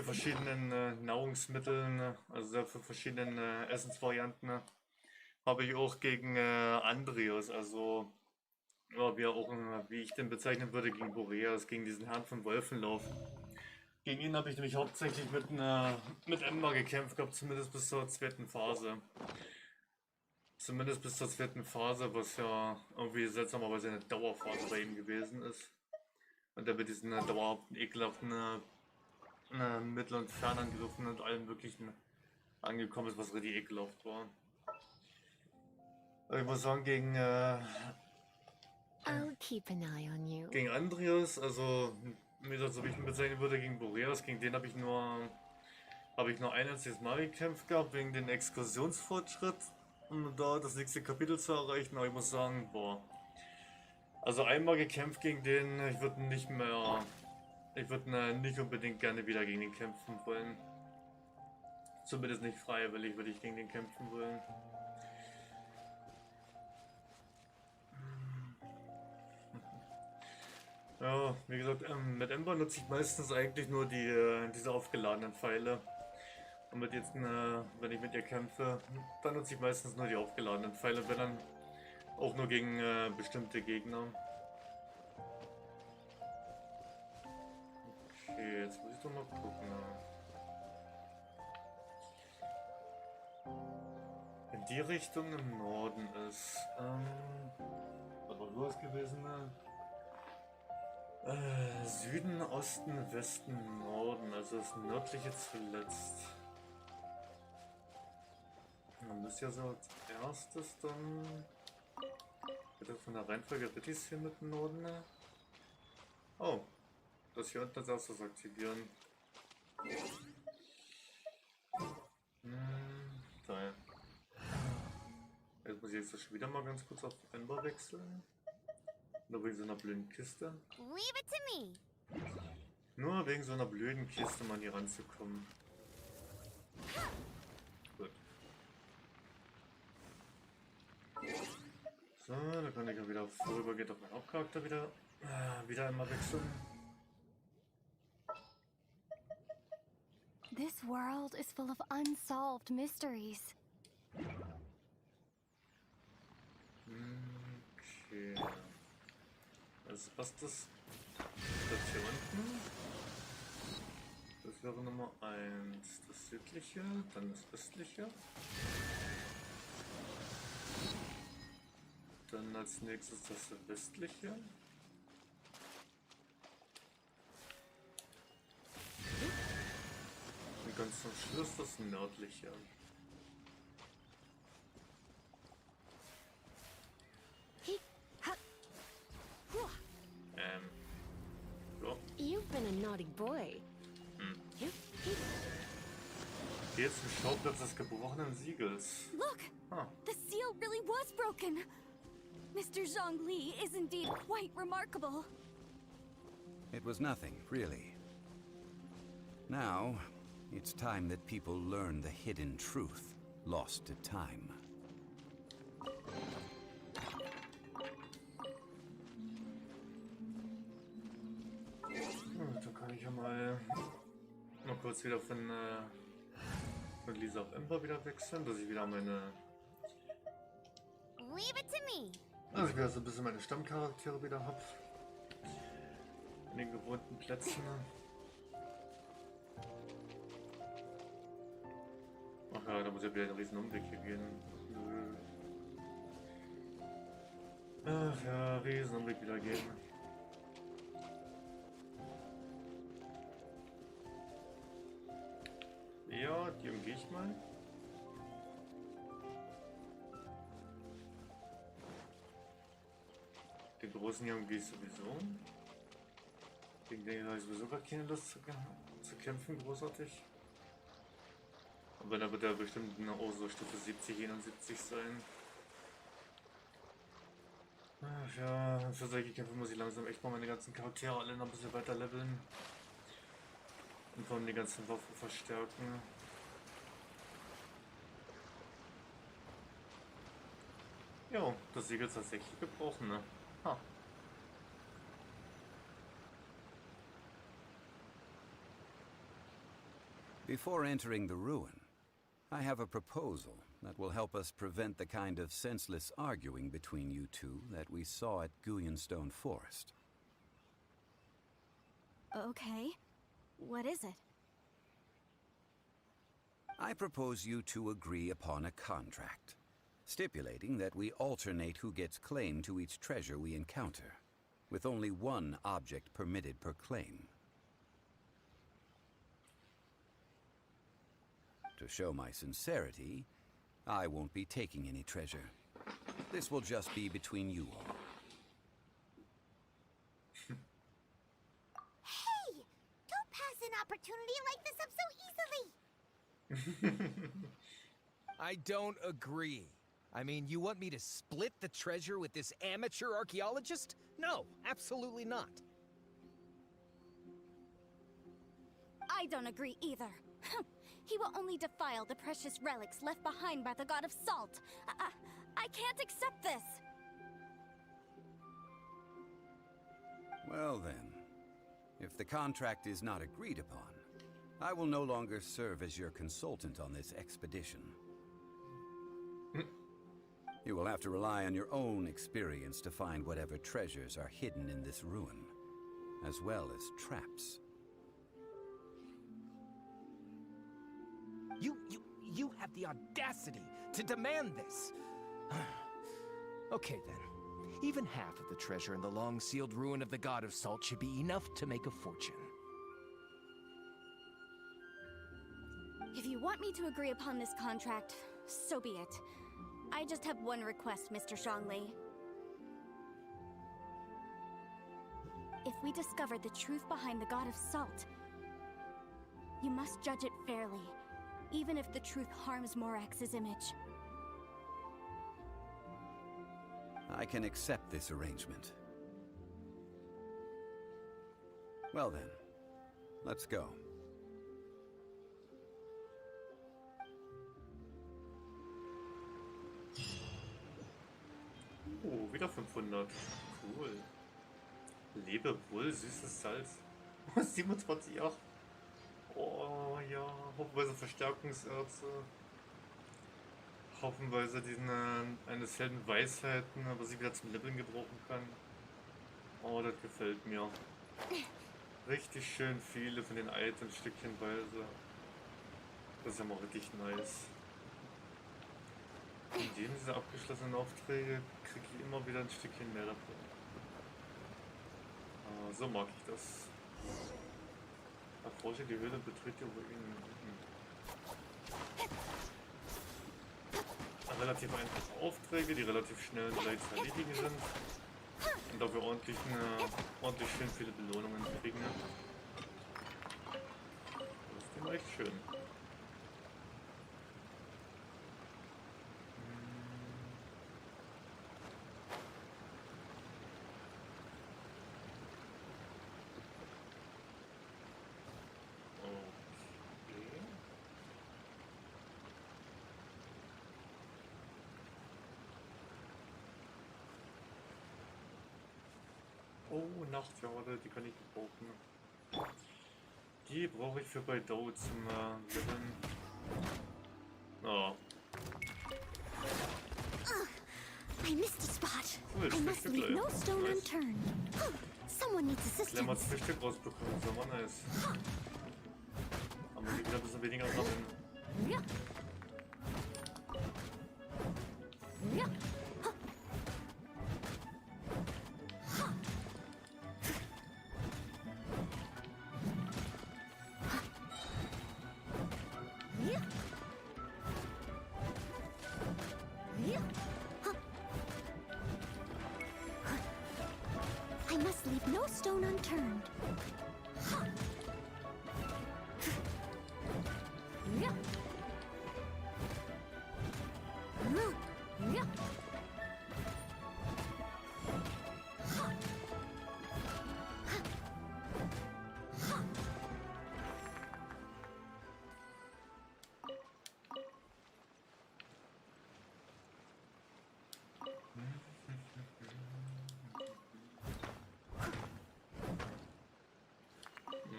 verschiedenen Nahrungsmitteln, also sehr viel verschiedenen Essensvarianten, habe ich auch gegen Andreas, also ja, wie ich den bezeichnen würde, gegen Boreas, gegen diesen Herrn von Wolfenlauf. Gegen ihn habe ich nämlich hauptsächlich mit Ember gekämpft gehabt, zumindest bis zur zweiten Phase. Zumindest bis zur zweiten Phase, was ja irgendwie seltsamerweise eine Dauerphase bei ihm gewesen ist. Und der mit diesen dauerhaften, ekelhaften Mittel- und Fernangriffen und allem möglichen angekommen ist, was richtig ekelhaft war. Aber ich muss sagen, gegen Andreas, also wie gesagt, so wie ich ihn bezeichnen würde, gegen Boreas, gegen den habe ich nur ein einziges Mal gekämpft gehabt, wegen den Exkursionsfortschritt, um da das nächste Kapitel zu erreichen. Aber ich muss sagen, boah, also einmal gekämpft gegen den, ich würde nicht unbedingt gerne wieder gegen den kämpfen wollen. Zumindest nicht freiwillig würde ich gegen den kämpfen wollen. Ja, wie gesagt, mit Ember nutze ich meistens eigentlich nur diese aufgeladenen Pfeile. Und mit jetzt, wenn ich mit ihr kämpfe, dann nutze ich meistens nur die aufgeladenen Pfeile, wenn dann auch nur gegen bestimmte Gegner. Okay, jetzt muss ich doch mal gucken. In die Richtung im Norden ist, was war los gewesen? Süden, Osten, Westen, Norden, also das nördliche zuletzt. Man müsste ja so als erstes dann bitte von der Reihenfolge richtig hier mit dem Norden. Oh, das hier unten als erstes aktivieren. Da. Jetzt muss ich jetzt schon wieder mal ganz kurz auf Ember wechseln. Nur wegen so einer blöden Kiste. Leave it to me. Nur wegen so einer blöden Kiste mal hier ranzukommen. Gut. So, dann kann ich ja wieder vorübergehend auf meinen Hauptcharakter wieder einmal wechseln. This world is full of unsolved mysteries. Okay. Als erstes das hier unten. Das wäre Nummer 1. Das südliche, dann das östliche. Dann als nächstes das westliche. Und ganz zum Schluss das nördliche. So. You've been a naughty boy. Jetzt zum Schauplatz des gebrochenen Siegels. Look! Huh. The seal really was broken! Mr. Zhongli is indeed quite remarkable. It was nothing, really. Now, it's time that people learn the hidden truth, lost to time. Dann kann ich ja mal kurz wieder von Lisa auf Ember wieder wechseln, dass ich wieder meine... Leave it to me. Dass ich wieder so ein bisschen meine Stammcharaktere wieder habe. In den gewohnten Plätzen. Ach ja, da muss ja wieder ein riesen Umweg hier gehen. Ach ja, riesen Umweg wieder gehen. Ja, die umgehe ich mal. Den großen hier umgehe ich sowieso. Gegen den habe ich sowieso gar keine Lust zu kämpfen, großartig. Aber dann wird er bestimmt auch so Stufe 70, 71 sein. Ach ja, für solche Kämpfe muss ich langsam echt mal meine ganzen Charaktere alle noch ein bisschen weiter leveln. Und vor allem die ganzen Waffen verstärken. Jo, das Siegel ist tatsächlich gebrochen, ne? Ha. Before entering the ruin, I have a proposal that will help us prevent the kind of senseless arguing between you two that we saw at Guyenstone Forest. Okay. What is it? I propose you two agree upon a contract, stipulating that we alternate who gets claim to each treasure we encounter, with only one object permitted per claim. To show my sincerity, I won't be taking any treasure. This will just be between you all. Hey! Don't pass an opportunity like this up so easily! I don't agree. I mean, you want me to split the treasure with this amateur archaeologist? No, absolutely not. I don't agree either. He will only defile the precious relics left behind by the god of salt. I can't accept this. Well then, if the contract is not agreed upon, I will no longer serve as your consultant on this expedition. You will have to rely on your own experience to find whatever treasures are hidden in this ruin, as well as traps. You have the audacity to demand this! Okay then. Even half of the treasure in the long-sealed ruin of the God of Salt should be enough to make a fortune. If you want me to agree upon this contract, so be it. I just have one request, Mr. Zhongli. If we discover the truth behind the God of Salt, you must judge it fairly, even if the truth harms Morax's image. I can accept this arrangement. Well then, let's go. Oh, wieder 500. Cool. Lebe wohl, süßes Salz. 27,8. Oh ja, hoffenweise Verstärkungserze. Hoffenweise diesen eines Helden Weisheiten, aber sie wieder zum Leveln gebrauchen kann. Oh, das gefällt mir. Richtig schön viele von den Items stückchenweise. Das ist ja mal richtig nice. Indem diese abgeschlossenen Aufträge kriege ich immer wieder ein Stückchen mehr davon. So mag ich das. Erforsche die Höhle, betritt die Ruinen. Relativ einfache Aufträge, die relativ schnell gleich zu erledigen sind. Und dafür ordentlich schön viele Belohnungen kriegen. Das ist immer echt schön. Oh, Nachtjahre, die kann ich gebrauchen. Die brauche ich für bei Dow zum Leveln. Oh. I missed a spot. Cool, I must leave no stone nice. unturned. Someone needs Klemmer assistance. 2 Stück rausbekommen, so war nice. Aber die wieder ein bisschen weniger sammeln. Ja. Ja. I must leave no stone unturned. Yeah. Yeah.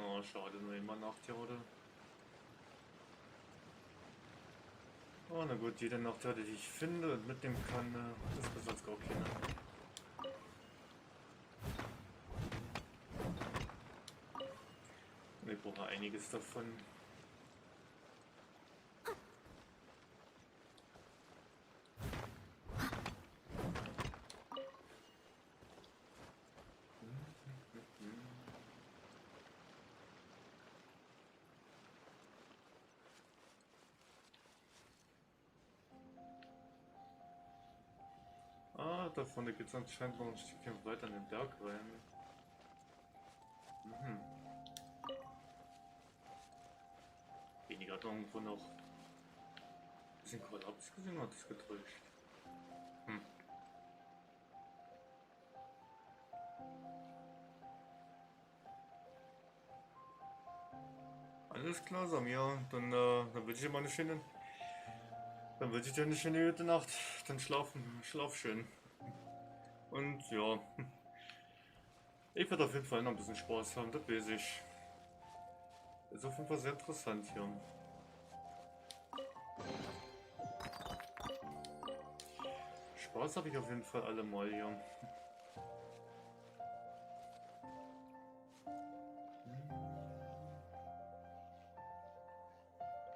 Oh, schade, nur immer Nachtjahre. Oh, na gut, jede Nachtjahre, die ich finde und mitnehmen kann, ist besser als gar keine. Ich brauche einiges davon. Da vorne geht es anscheinend noch ein Stückchen weiter in den Berg rein. Weniger hat irgendwo noch ein bisschen Kollaps gesehen, hat das getäuscht. Alles klar, Samir. Dann wünsche ich dir mal eine schöne. Dann wünsche ich dir eine schöne gute Nacht. Dann schlaf schön. Und ja, ich werde auf jeden Fall noch ein bisschen Spaß haben, das weiß ich. Ist auf jeden Fall sehr interessant hier. Spaß habe ich auf jeden Fall alle mal hier.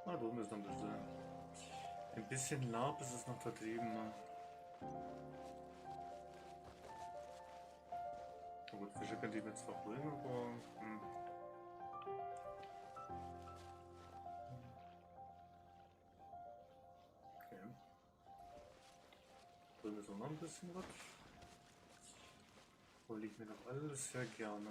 Da drüben ist noch ein bisschen Lab, ist es noch da drüben. Ne? Na gut, Fische können die mir zwar holen, aber... Okay. Drüben ist auch noch ein bisschen was. Hole ich mir doch alles sehr gerne.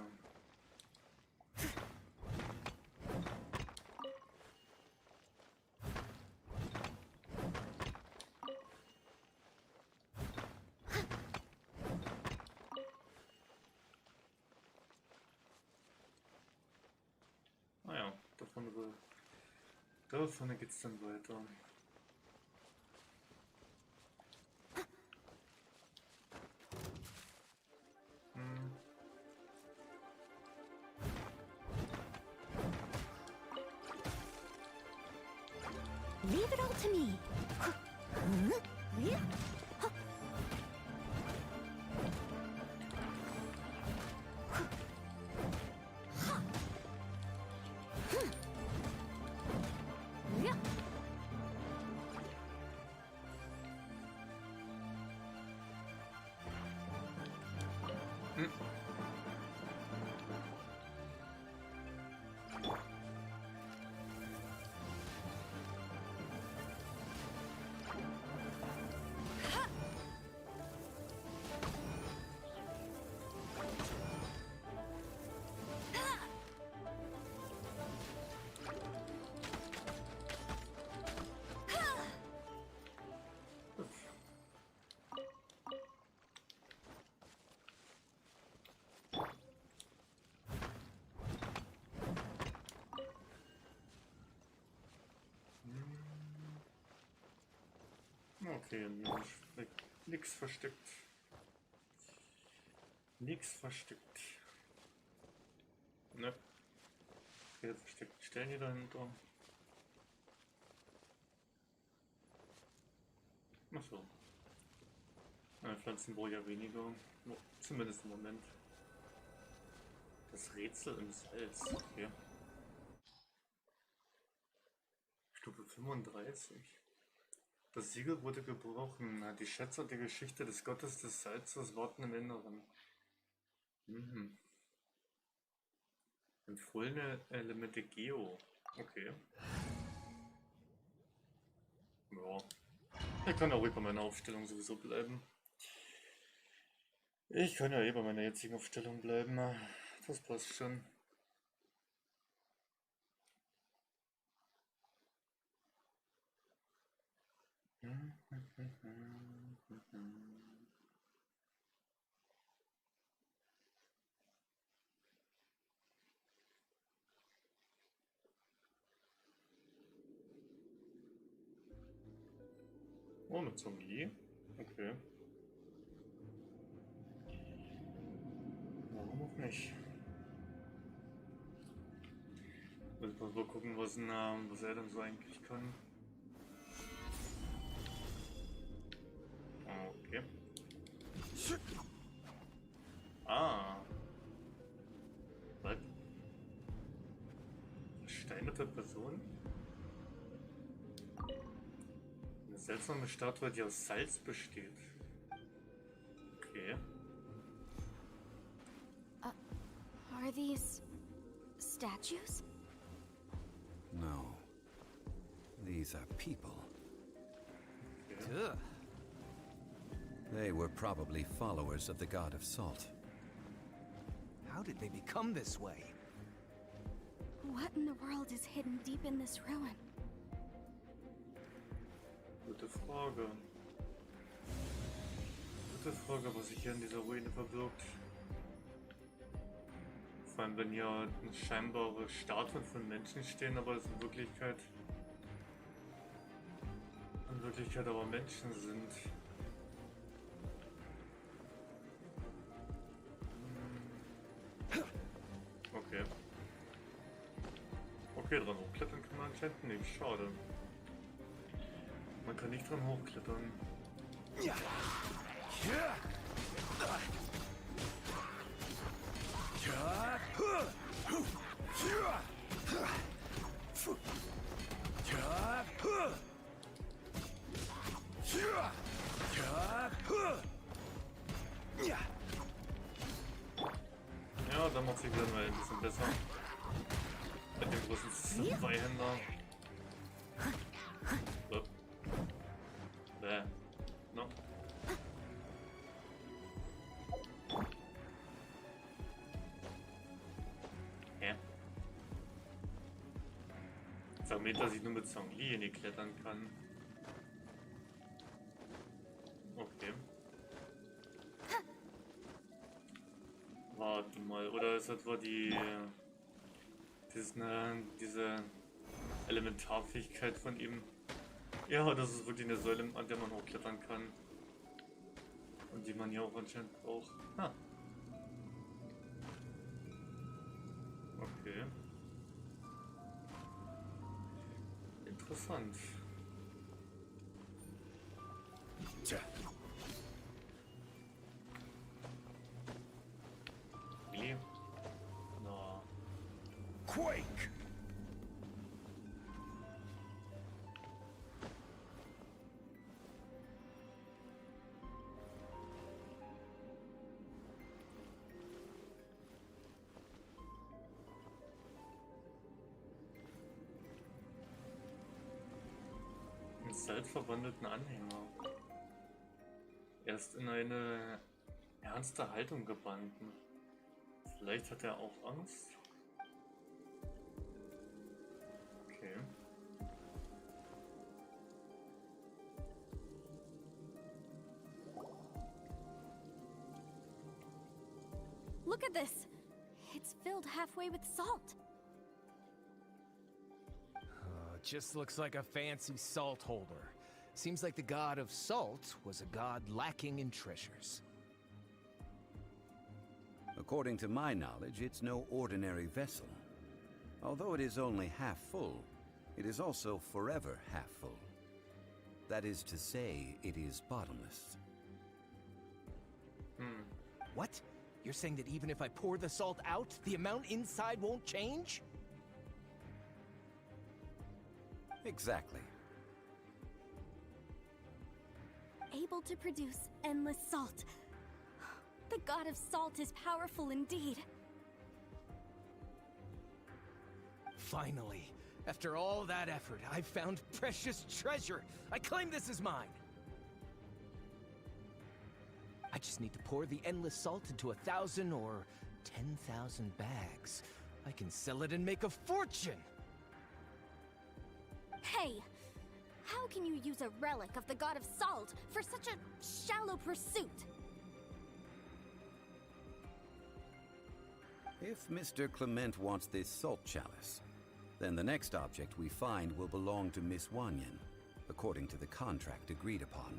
Naja, da vorne geht's dann weiter. Leave it all to me. Okay, nix versteckt. Nix versteckt. Ne? Okay, versteckt Stellen hier dahinter. Achso. Pflanzen brauche ich ja weniger. Oh, zumindest im Moment. Das Rätsel im Salz. Okay. Stufe 35. Das Siegel wurde gebrochen. Die Schätze der Geschichte des Gottes des Salzes warten im Inneren. Empfohlene Elemente Geo. Okay. Ja. Ich kann auch ruhig bei meiner Aufstellung sowieso bleiben. Ich kann ja eh bei meiner jetzigen Aufstellung bleiben. Das passt schon. Oh, mit Zombie. Okay. Warum auch nicht? Ich muss mal gucken, was er denn so eigentlich kann. Okay. Ah. Was? Versteinerte Person? Eine seltsame Statue, die aus Salz besteht. Okay. Are these statues? No. These are people. Okay. Ugh. They were probably followers of the god of salt. How did they become this way? What in the world is hidden deep in this ruin? Gute Frage. Gute Frage, was sich hier in dieser Ruine verbirgt. Vor allem, wenn hier scheinbare Statuen von Menschen stehen, aber es in Wirklichkeit aber Menschen sind. Okay. Okay, dran hochklettern kann man anscheinend nicht. Schade. Man kann nicht dran hochklettern. Ja. Ja. Ja, dann macht sich wieder mal ein bisschen besser. Mit dem großen Zweihänder. So. No. Ja. Sag mir, dass ich nur mit Zhongli nicht klettern kann. Okay. Warte mal, oder ist das wohl diese Elementarfähigkeit von ihm? Ja, das ist wirklich eine Säule, an der man hochklettern kann. Und die man ja auch anscheinend braucht. Ah. Okay. Interessant. Tja. Willi? Na. Quake! Salz verwandelten Anhänger. Er ist in eine ernste Haltung gebunden. Vielleicht hat er auch Angst? Okay. Look at this! It's filled halfway with salt. Just looks like a fancy salt holder. Seems like the god of salt was a god lacking in treasures. According to my knowledge, it's no ordinary vessel. Although it is only half full, it is also forever half full. That is to say, it is bottomless. What? You're saying that even if I pour the salt out, the amount inside won't change? Exactly. Able to produce endless salt. The god of salt is powerful indeed. Finally, after all that effort, I've found precious treasure. I claim this as mine. I just need to pour the endless salt into 1,000 or 10,000 bags. I can sell it and make a fortune. Hey! How can you use a relic of the god of salt for such a shallow pursuit? If Mr. Clement wants this salt chalice, then the next object we find will belong to Miss Wanyan, according to the contract agreed upon.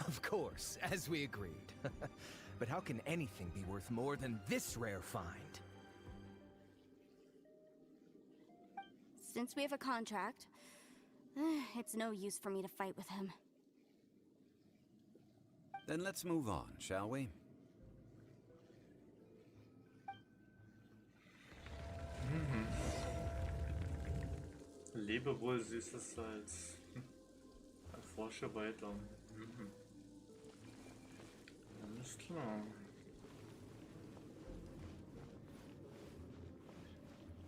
Of course, as we agreed. But how can anything be worth more than this rare find? Since we have a contract, it's no use for me to fight with him. Then let's move on, shall we? Lebe wohl, süßes Salz. Erforsche weiter. Alles klar.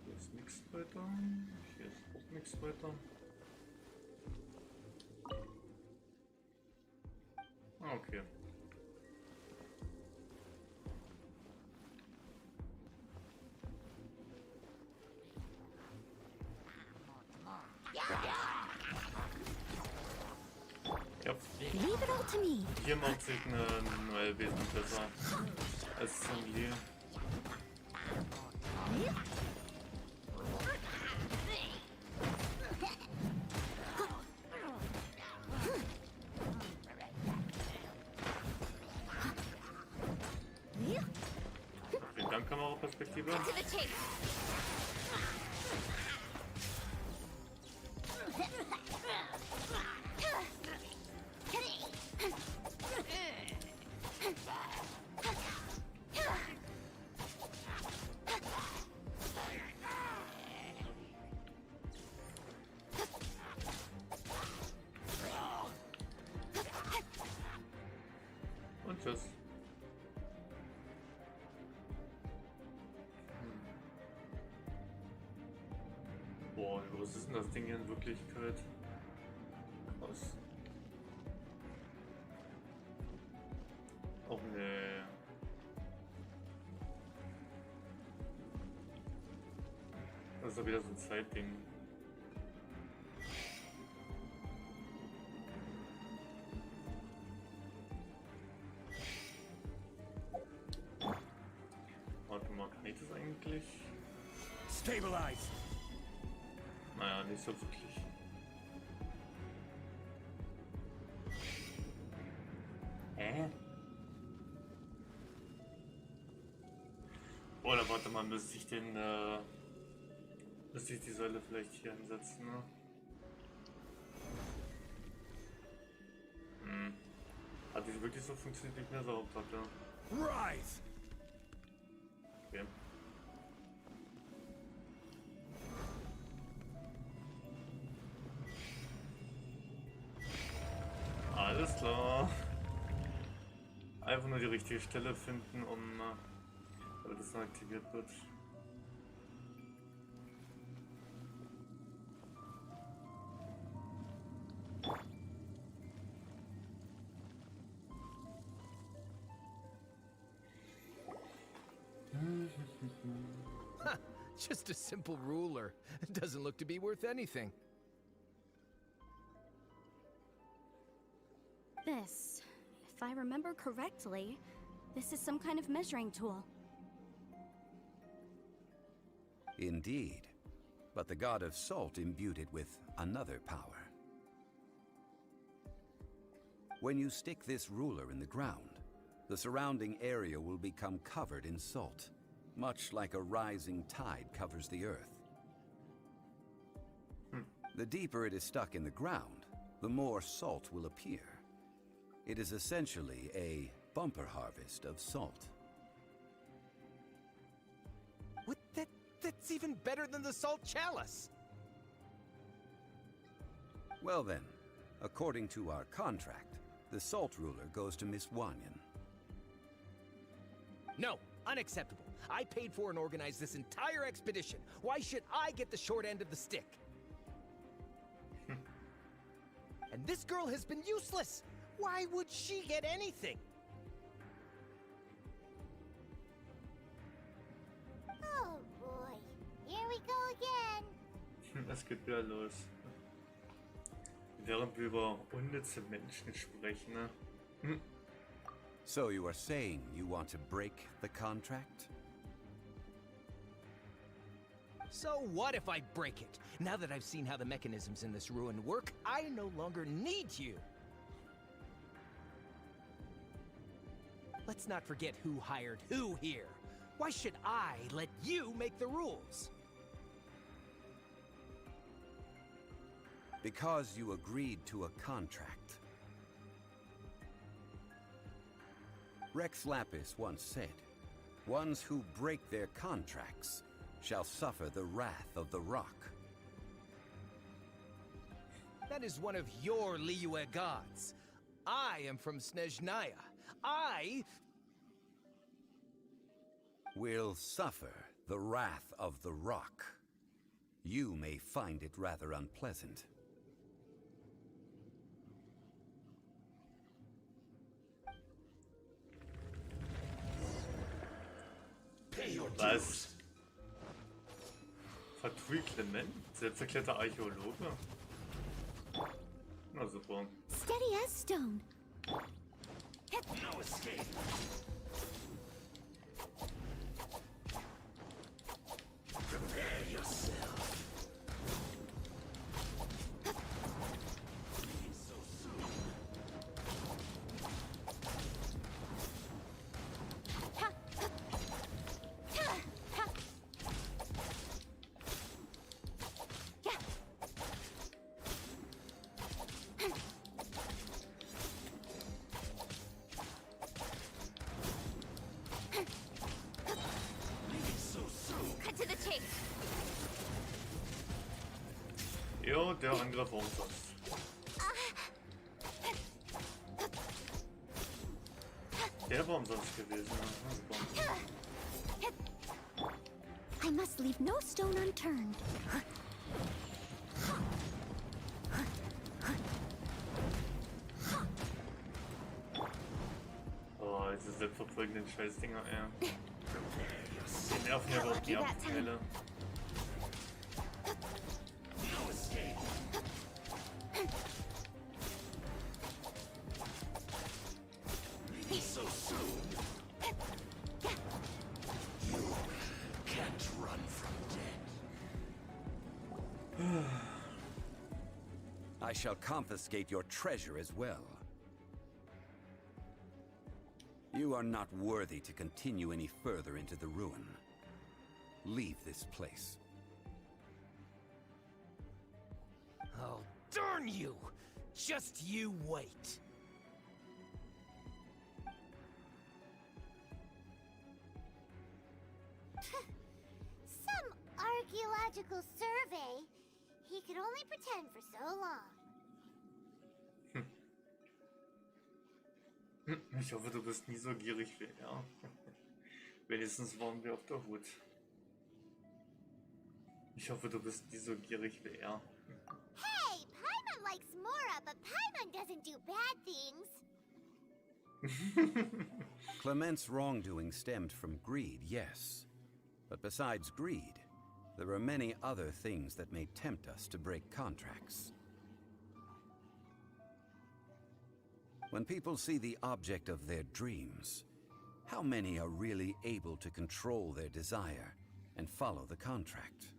Hier ist nichts weiter. Hier ist auch nichts weiter. Ah, okay. Ja. Leave it all to me. Hier macht sich eine neue wesentlich besser als Zhongli. Okay, danke. Kameraperspektive. To the chase. Und tschüss. Boah, wie groß ist denn das Ding hier in Wirklichkeit? Krass. Oh nee. Das ist doch wieder so ein Zeitding. Warte mal, kann ich das eigentlich? Stabilize. Naja, nicht so wirklich. Hä? Oder warte mal, müsste ich den, müsste ich die Säule vielleicht hier hinsetzen, ne? Hm. Hat die wirklich so funktioniert, wie ich mir so erhofft hatte? Rise. Okay. Alles klar. Einfach nur die richtige Stelle finden, um damit das dann aktiviert wird. Ha! Just a simple ruler. It doesn't look to be worth anything. This, if I remember correctly, this is some kind of measuring tool. Indeed. But the god of salt imbued it with another power. When you stick this ruler in the ground, the surrounding area will become covered in salt, much like a rising tide covers the earth. The deeper it is stuck in the ground, the more salt will appear. It is essentially a bumper harvest of salt. What? That's even better than the salt chalice! Well then, according to our contract, the salt ruler goes to Miss Wanyan. No, unacceptable. I paid for and organized this entire expedition. Why should I get the short end of the stick? And this girl has been useless! Why would she get anything? Oh boy, here we go again. Es geht wieder los. Während wir über unnütze Menschen sprechen, ne? So you are saying you want to break the contract? So what if I break it? Now that I've seen how the mechanisms in this ruin work, I no longer need you. Let's not forget who hired who here. Why should I let you make the rules? Because you agreed to a contract. Rex Lapis once said, "Ones who break their contracts shall suffer the wrath of the rock." That is one of your Liyue gods. I am from Snezhnaya. I will suffer the wrath of the rock. You may find it rather unpleasant. Was? Fatui Clement? Selbsterklärter Archäologe? Na super. Steady as stone. No escape. Prepare yourself. So soon. Oh, der Angriff umsonst. Der war umsonst gewesen. I must leave no stone unturned. Oh, diese selbstverfolgenden Scheißdinger, ey. Die nerven ja überhaupt die Abteile. I shall confiscate your treasure as well. You are not worthy to continue any further into the ruin. Leave this place. Oh, darn you! Just you wait. Some archaeological survey. He could only pretend for so long. Ich hoffe, du bist nie so gierig wie er. Wenigstens waren wir auf der Hut. Ich hoffe, du bist nie so gierig wie er. Hey, Paimon likes Mora, but Paimon doesn't do bad things. Clement's wrongdoing stemmed from greed, yes. But besides greed, there are many other things that may tempt us to break contracts. When people see the object of their dreams, how many are really able to control their desire and follow the contract?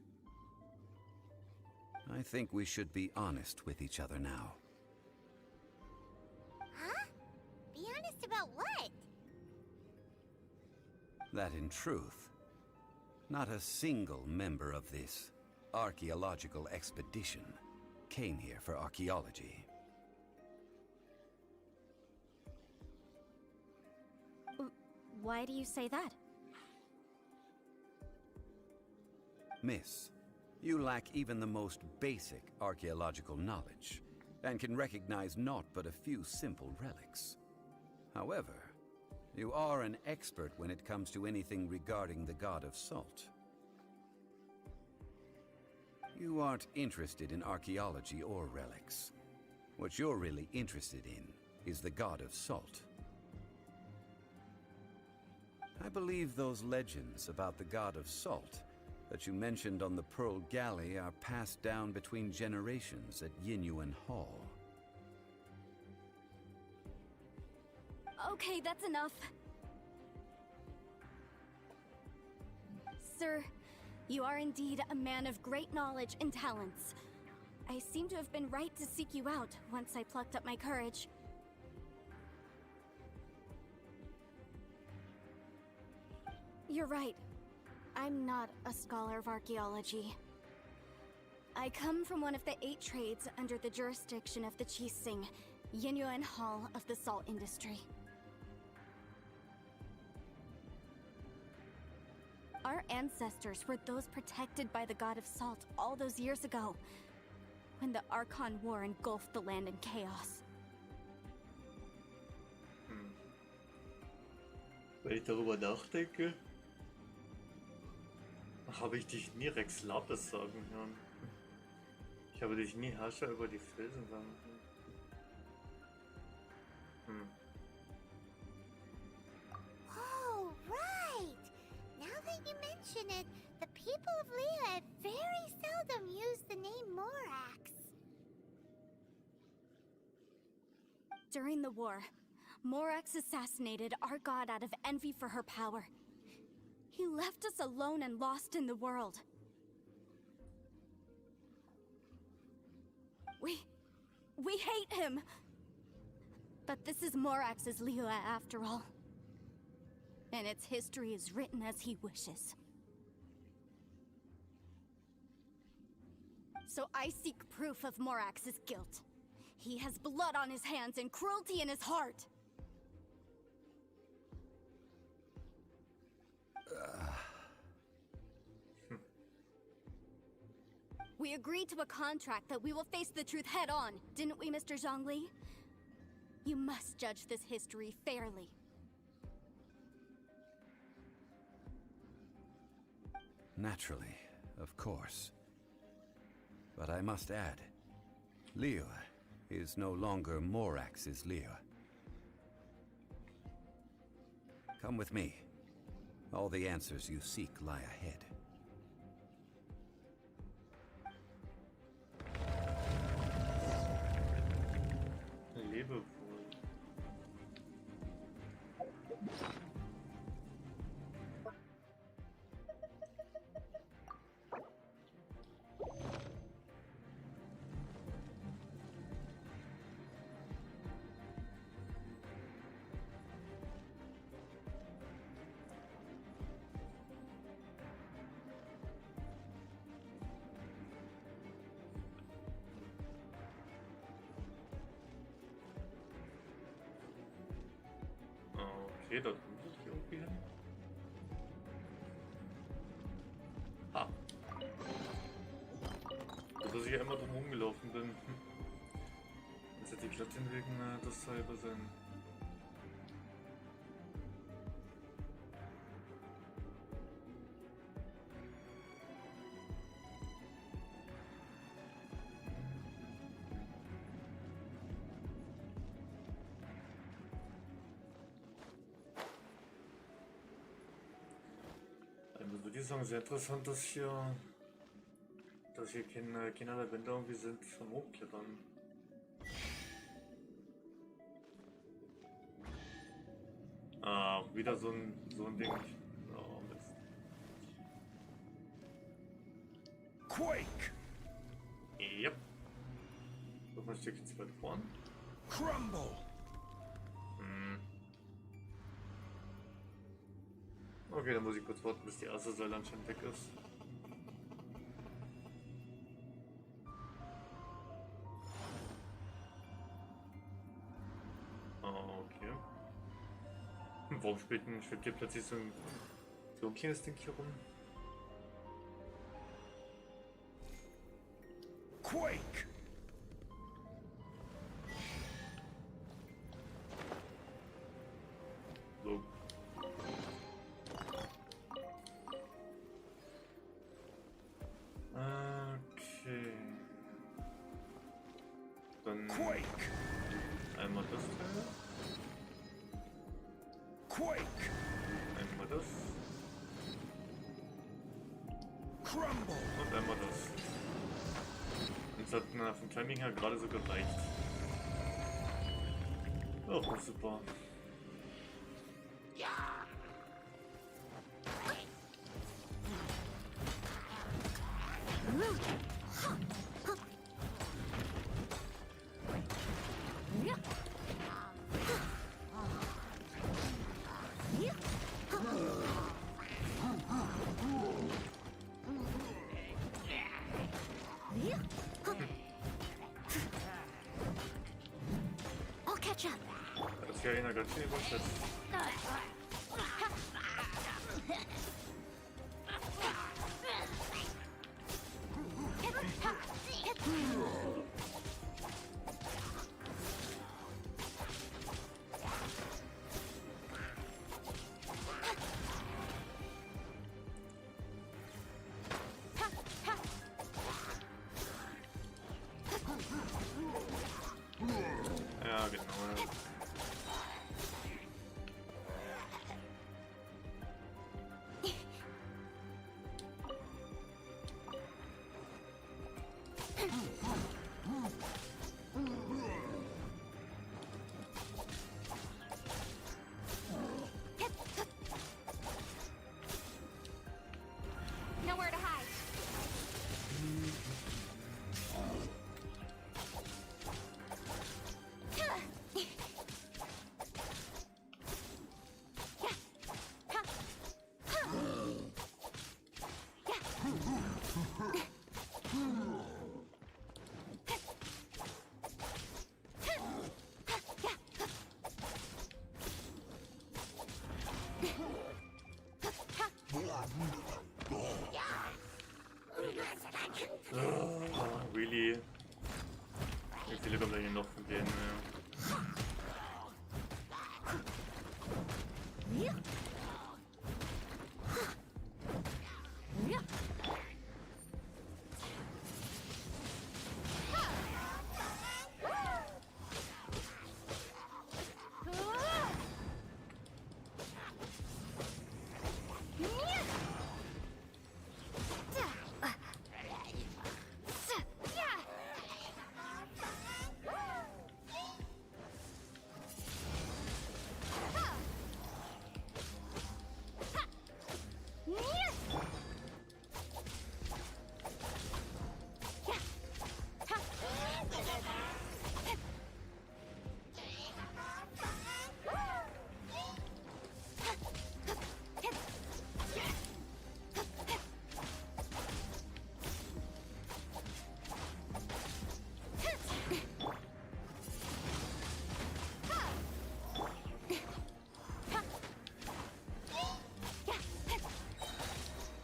I think we should be honest with each other now. Huh? Be honest about what? That in truth, not a single member of this archaeological expedition came here for archaeology. Why do you say that? Miss, you lack even the most basic archaeological knowledge, and can recognize naught but a few simple relics. However, you are an expert when it comes to anything regarding the god of salt. You aren't interested in archaeology or relics. What you're really interested in is the god of salt. I believe those legends about the god of salt that you mentioned on the Pearl Galley are passed down between generations at Yinyuan Hall. Okay, that's enough. Sir, you are indeed a man of great knowledge and talents. I seem to have been right to seek you out once I plucked up my courage. You're right. I'm not a scholar of archaeology. I come from one of the 8 trades under the jurisdiction of the Chising, Yinyuan Hall of the salt industry. Our ancestors were those protected by the god of salt all those years ago, when the Archon War engulfed the land in chaos. Wenn ich darüber nachdenke, habe ich dich nie Rex Lapis sagen hören. Ich habe dich nie Herrscher über die Felsen sagen hören. Oh, right! Now that you mention it, the people of Liyue very seldom use the name Morax. During the war, Morax assassinated our god out of envy for her power. He left us alone and lost in the world. We hate him! But this is Morax's Liyue after all. And its history is written as he wishes. So I seek proof of Morax's guilt. He has blood on his hands and cruelty in his heart. We agreed to a contract that we will face the truth head on, didn't we, Mr. Zhongli? You must judge this history fairly. Naturally, of course. But I must add, Liyue is no longer Morax's Liyue. Come with me. All the answers you seek lie ahead. Lebe wohl. Okay, da drüben ist irgendwie hin. Ah. Dass ich einmal drum rumgelaufen bin. Jetzt hätte ich glatt hinlegen, das halbe sein. Also würde ich sagen, sehr interessant, dass hier keine Wände irgendwie sind vom Hochklettern. Ah, wieder so ein Ding. Oh, Mist. Quake! Yep. Noch ein Stückchen zu weit vorn. Crumble! Okay, dann muss ich kurz warten, bis die erste Säule anscheinend weg ist. Okay. Warum schwebt hier plötzlich so ein kleines Ding hier rum? Quake! So. Okay. Dann Quake! einmal das Teil. Quake! Einmal das. Crumble! Und einmal das. Und es hat vom Timing her gerade so gereicht. Oh, super. I'll catch up. Das ist ja einer ganz schön überschätzt. Ja, genau.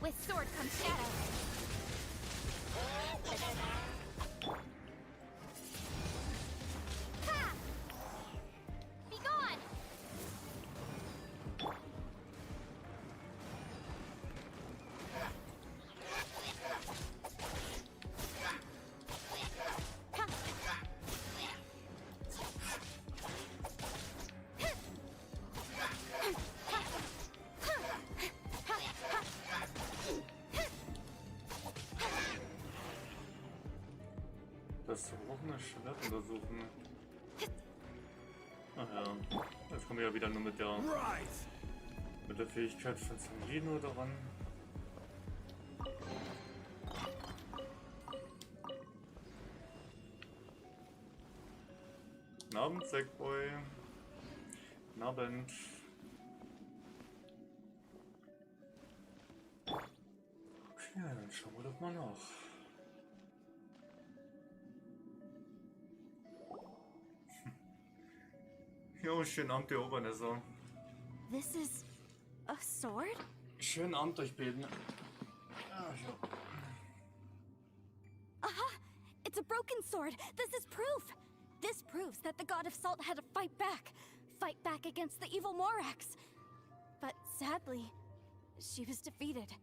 With sword comes shadow. Ha! Be gone! Das zerbrochene Schwert untersuchen. Ach ja, jetzt kommen wir ja wieder nur mit der Fähigkeit von Sanguino daran. Guten Abend, Sackboy. Guten Abend. Okay, dann schauen wir doch mal nach. Jo, schönen Abend, ihr Obernässer. This is a sword? Schönen Abend euch beten. Ja, ja. Aha! It's a broken sword! This is proof! This proves that the god of salt had to fight back. Fight back against the evil Morax. But sadly, she was defeated.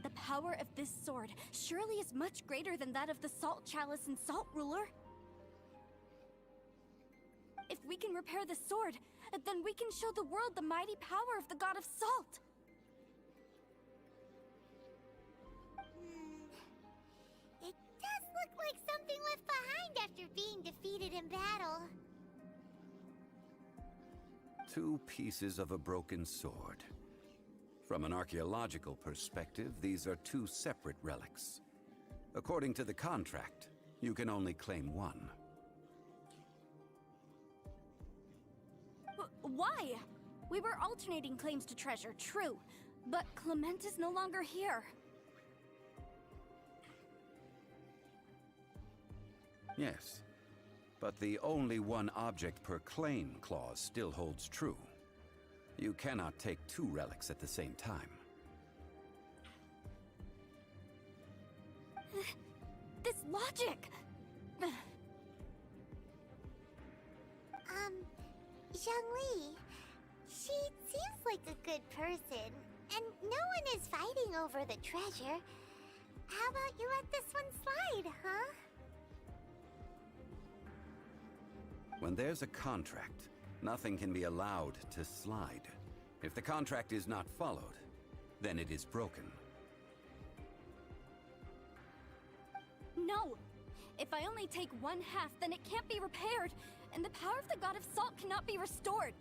The power of this sword surely is much greater than that of the Salt Chalice and Salt Ruler. If we can repair the sword, then we can show the world the mighty power of the god of salt. It does look like something left behind after being defeated in battle. 2 pieces of a broken sword. From an archaeological perspective, these are 2 separate relics. According to the contract, you can only claim one. Why? We were alternating claims to treasure, true. But Clement is no longer here. Yes, but the only one object per claim clause still holds true. You cannot take 2 relics at the same time. This logic! Zhongli, she seems like a good person, and no one is fighting over the treasure. How about you let this one slide, huh? When there's a contract, nothing can be allowed to slide. If the contract is not followed, then it is broken. No! If I only take 1/2, then it can't be repaired, and the power of the god of salt cannot be restored.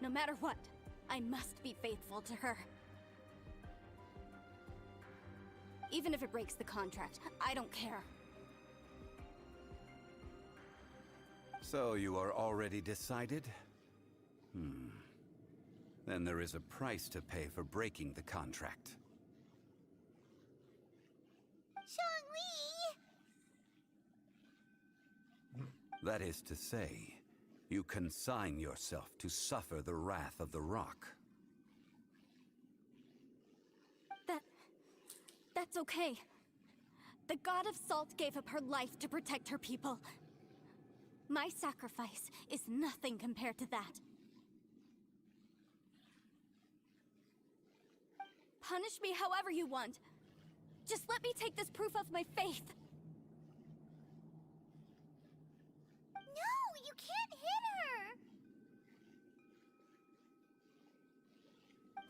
No matter what, I must be faithful to her. Even if it breaks the contract, I don't care. So you are already decided? Then there is a price to pay for breaking the contract. Zhongli! That is to say, you consign yourself to suffer the wrath of the rock. That's okay. The god of salt gave up her life to protect her people. My sacrifice is nothing compared to that. Punish me however you want. Just let me take this proof of my faith. No, you can't hit her!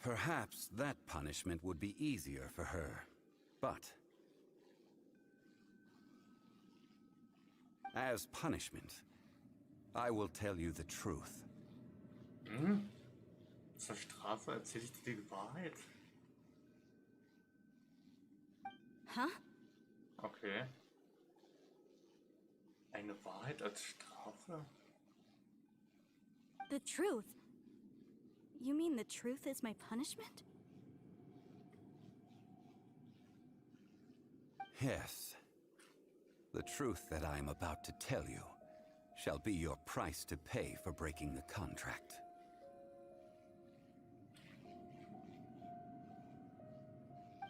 Perhaps that punishment would be easier for her, but as punishment, I will tell you the truth. Zur Strafe erzähle ich dir die Wahrheit. Huh? Okay. Eine Wahrheit als Strafe? The truth? You mean the truth is my punishment? Yes. The truth that I am about to tell you shall be your price to pay for breaking the contract.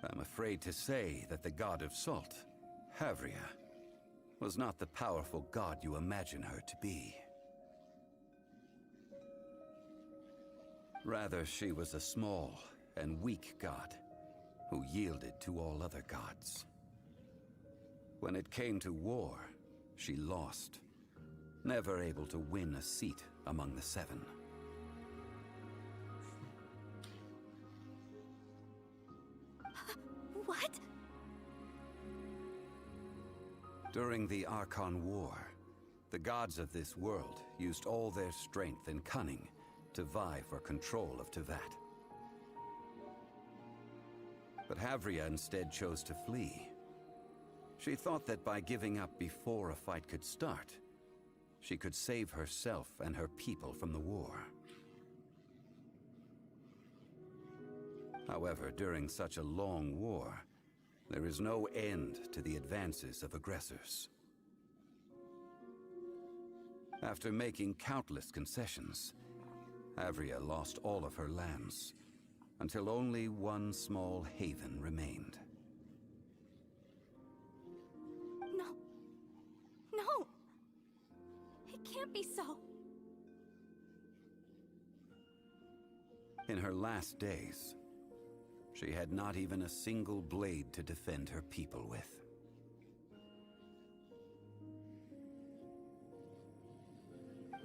I'm afraid to say that the god of salt, Havria, was not the powerful god you imagine her to be. Rather, she was a small and weak god who yielded to all other gods. When it came to war, she lost, never able to win a seat among the seven. What? During the Archon War, the gods of this world used all their strength and cunning to vie for control of Teyvat. But Havria instead chose to flee. She thought that by giving up before a fight could start, she could save herself and her people from the war. However, during such a long war, there is no end to the advances of aggressors. After making countless concessions, Havria lost all of her lands, until only one small haven remained. No. No! It can't be so. In her last days, she had not even a single blade to defend her people with.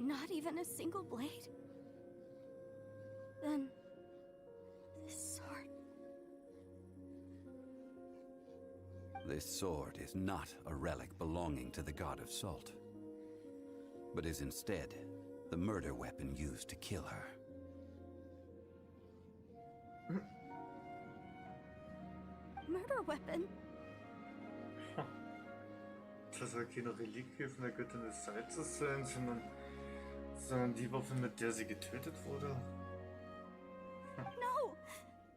Not even a single blade? Then... this sword... This sword is not a relic belonging to the god of salt, but is instead the murder weapon used to kill her. Murder weapon? Das soll keine Reliquie von der Göttin des Salzes sein, sondern die Waffe, mit der sie getötet wurde. No!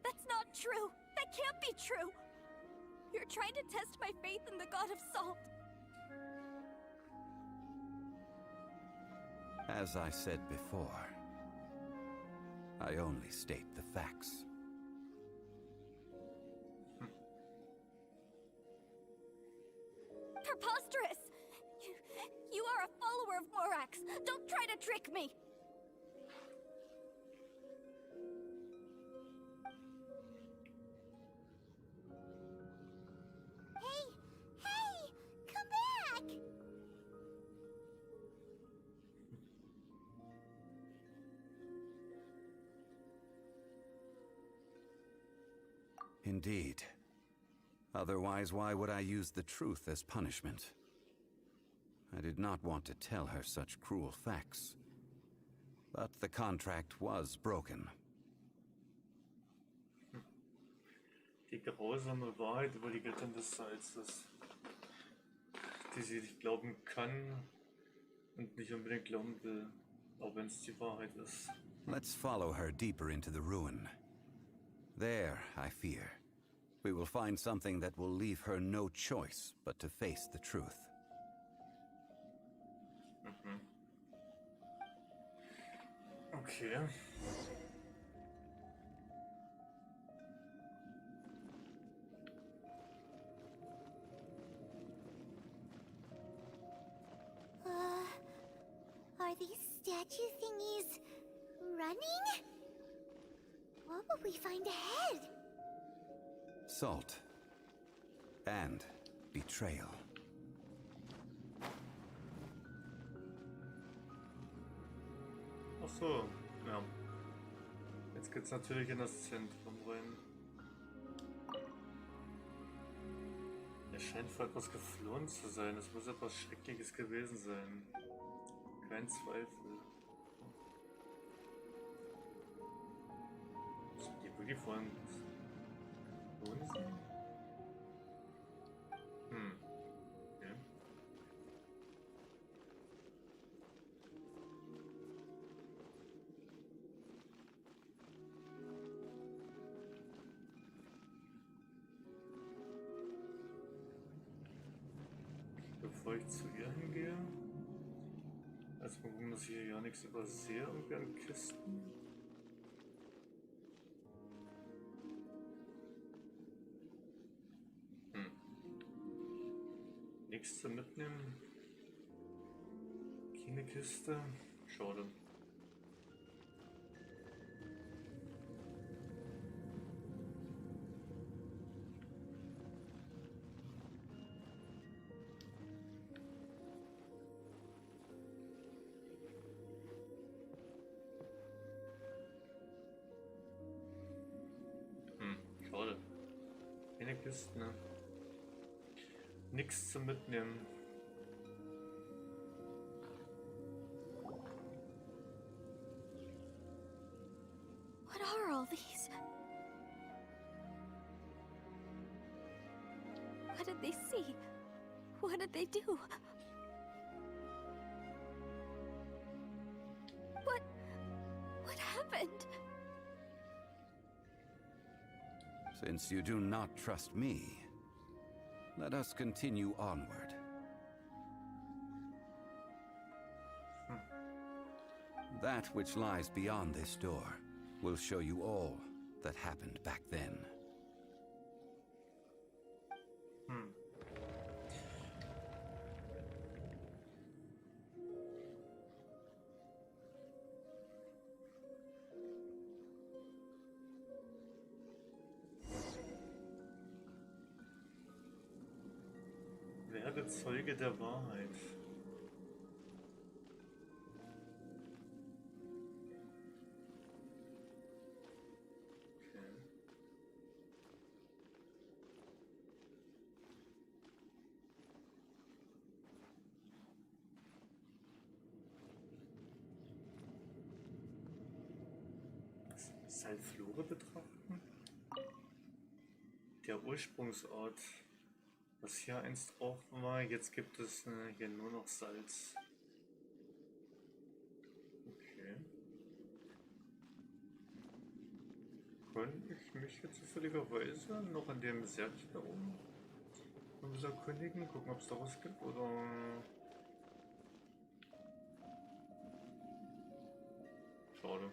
That's not true! That can't be true! You're trying to test my faith in the god of salt! As I said before, I only state the facts. Preposterous! You are a follower of Morax! Don't try to trick me! Hey! Come back! Indeed. Otherwise, why would I use the truth as punishment? I did not want to tell her such cruel facts. But the contract was broken. Die grausame Wahrheit über die Göttin des Salzes, die sie nicht glauben kann und nicht unbedingt glauben will, auch wenn es die Wahrheit ist. Let's follow her deeper into the ruin. There, I fear, we will find something that will leave her no choice but to face the truth. Okay. these statue thingies running? What will we find ahead? Salt. And betrayal. Ach so, ja. Jetzt geht's natürlich in das Zentrum rein. Er scheint vor etwas geflohen zu sein. Es muss etwas Schreckliches gewesen sein. Kein Zweifel. Sind die wirklich vorhin geflohen sind? Okay. Bevor ich zu ihr hingehe, erstmal gucken, dass ich hier ja nichts übersehe, irgendwie an Kisten. Nichts zu mitnehmen. Keine Kiste. Schade. Schade. Keine Kisten, ne? Nichts zum Mitnehmen. What are all these? What did they see? What did they do? What happened? Since you do not trust me, let us continue onward. That which lies beyond this door will show you all that happened back then. Werde Zeuge der Wahrheit. Okay. Soll Flore betrachten? Der Ursprungsort. Was hier einst drauf war, jetzt gibt es hier nur noch Salz. Okay. Könnte ich mich jetzt zufälligerweise noch an dem Särchen da oben erkundigen, gucken, ob es da was gibt, oder? Schade.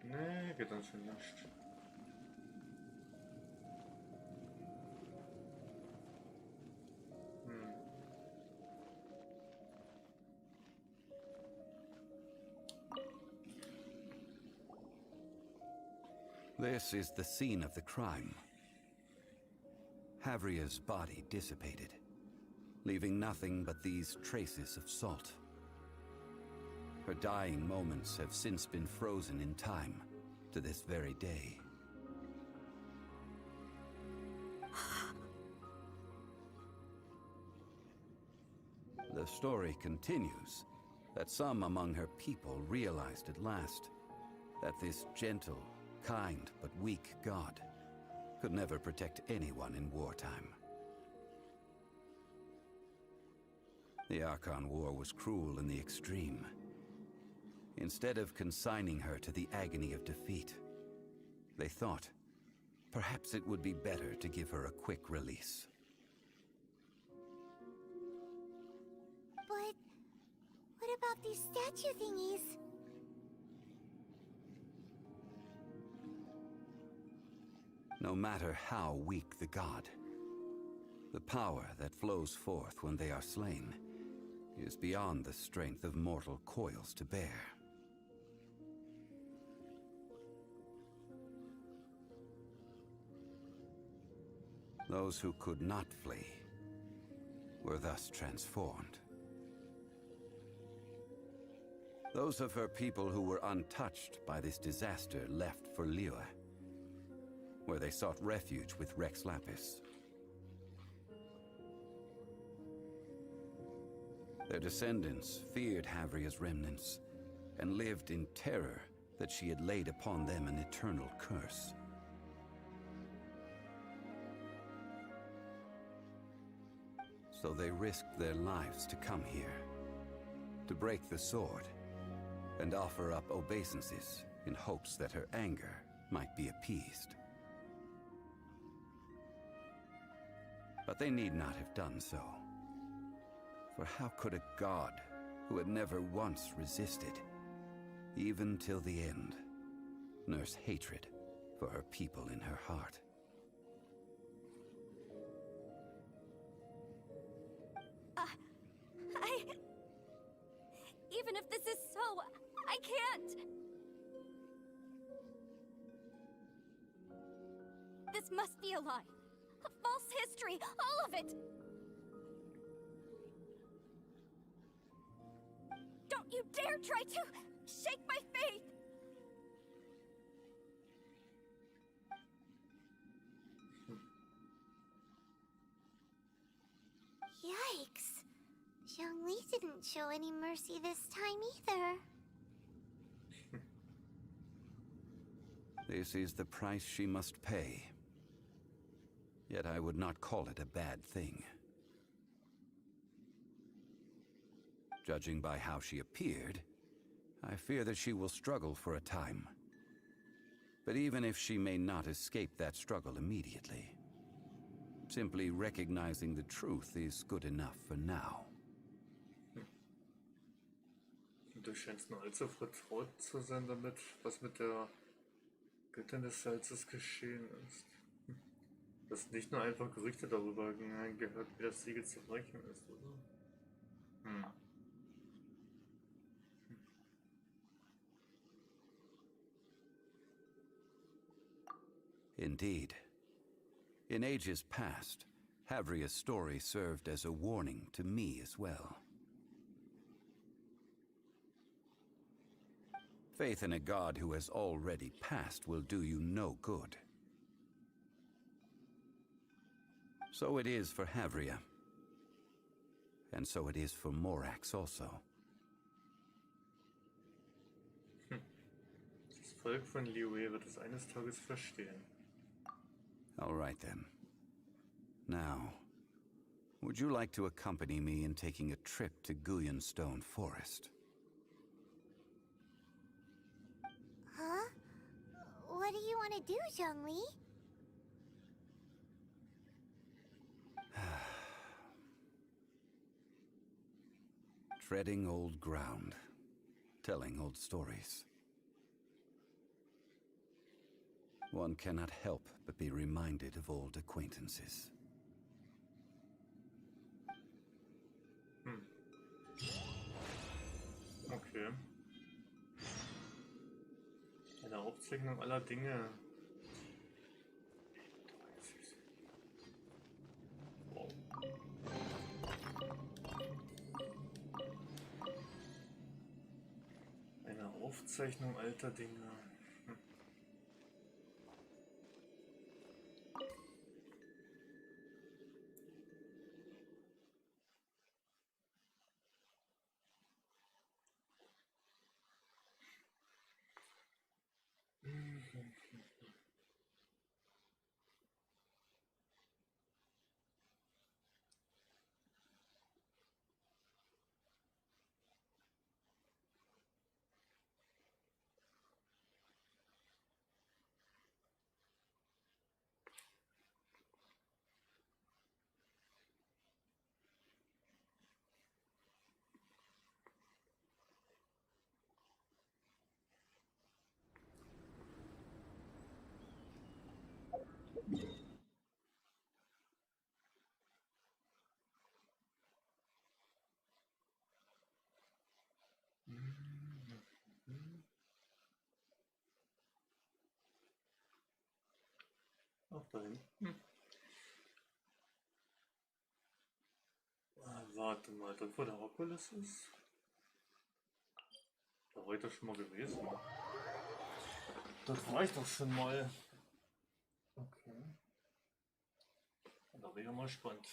Nee, geht dann schon nicht. This is the scene of the crime. Havria's body dissipated, leaving nothing but these traces of salt. Her dying moments have since been frozen in time to this very day. The story continues that some among her people realized at last that this gentle, kind but weak god could never protect anyone in wartime. The Archon War was cruel in the extreme. Instead of consigning her to the agony of defeat, they thought perhaps it would be better to give her a quick release. But what about these statue thingies? No matter how weak the god, the power that flows forth when they are slain is beyond the strength of mortal coils to bear. Those who could not flee were thus transformed. Those of her people who were untouched by this disaster left for Liyue, where they sought refuge with Rex Lapis. Their descendants feared Havria's remnants and lived in terror that she had laid upon them an eternal curse. So they risked their lives to come here, to break the sword, and offer up obeisances in hopes that her anger might be appeased. But they need not have done so. For how could a god who had never once resisted, even till the end, nurse hatred for her people in her heart? Even if this is so, I can't! This must be a lie. A false history, all of it! Don't you dare try to shake my faith! Yikes. Zhongli didn't show any mercy this time either. This is the price she must pay. Yet I would not call it a bad thing. Judging by how she appeared, I fear that she will struggle for a time. But even if she may not escape that struggle immediately, simply recognizing the truth is good enough for now. Du scheinst nur allzu vertraut zu sein damit, was mit der Göttin des Salzes geschehen ist. Du hast nicht nur einfach Gerüchte darüber gehört, wie das Siegel zu brechen ist, oder? Indeed. In ages past, Havria's story served as a warning to me as well. Faith in a god who has already passed will do you no good. So it is for Havria. And so it is for Morax also. Das Volk von Liyue wird es eines Tages verstehen. All right then. Now, would you like to accompany me in taking a trip to Guyonstone Forest? Huh? What do you want to do, Zhongli? Treading old ground, telling old stories. One cannot help but be reminded of old acquaintances. Okay. Eine Aufzeichnung aller Dinge. Wow. Eine Aufzeichnung alter Dinge. da hinten. Warte mal, dort wo der Oculus ist? Da war ich doch schon mal gewesen. Dort war ich doch schon mal. Okay. Da bin ich ja mal gespannt.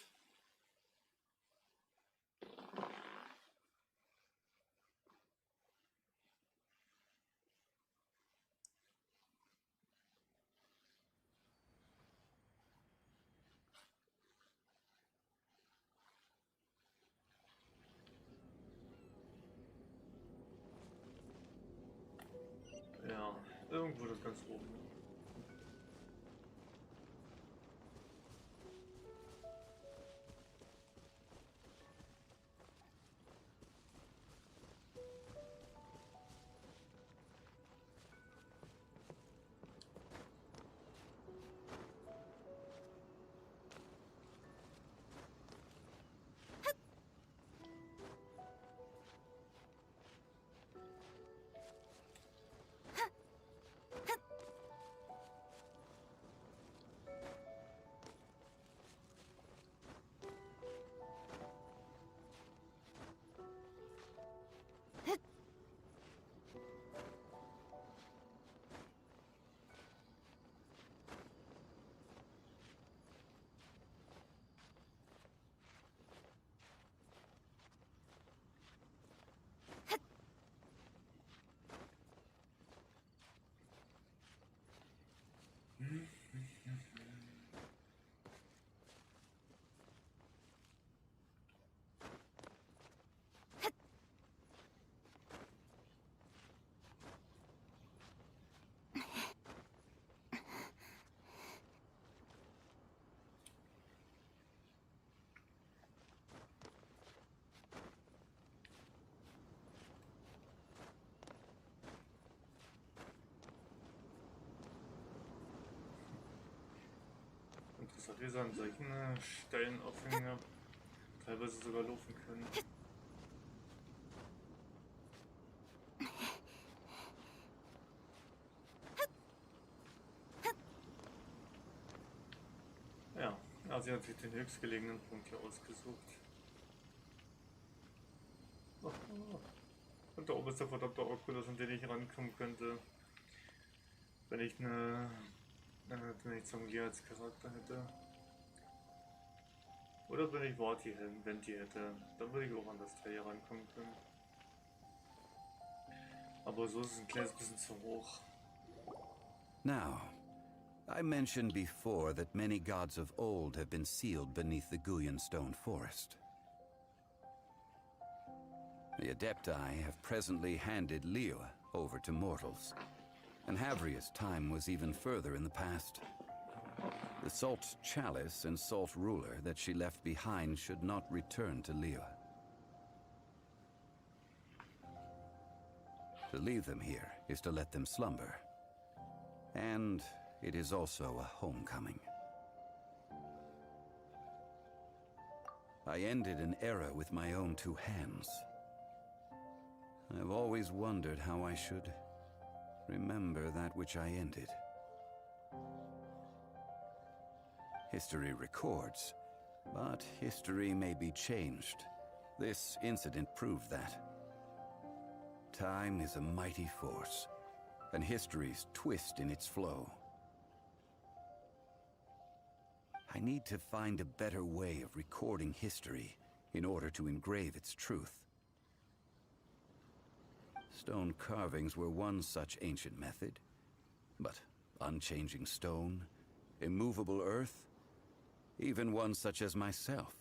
Ja, irgendwo das ganz oben. Interessant, wie sie an solchen Stellen Aufhänger teilweise sogar laufen können. Ja, sie hat sich den höchstgelegenen Punkt hier ausgesucht. Oh, oh. Und da oben ist der verdammte Oculus, an den ich rankommen könnte, wenn ich wenn ich Zhongli als Charakter hätte. Oder wenn ich Venti hätte, dann würde ich auch an das Teil hier rankommen können. Aber so ist es ein kleines bisschen zu hoch. Now, I mentioned before that many gods of old have been sealed beneath the Guyan stone forest. The Adepti have presently handed Liyue over to mortals, and Havria's time was even further in the past. The Salt Chalice and Salt Ruler that she left behind should not return to Liyue. To leave them here is to let them slumber. And it is also a homecoming. I ended an era with my own two hands. I've always wondered how I should remember that which I ended. History records, but history may be changed. This incident proved that. Time is a mighty force, and history's twist in its flow. I need to find a better way of recording history in order to engrave its truth. Stone carvings were one such ancient method, but unchanging stone, immovable earth, even one such as myself.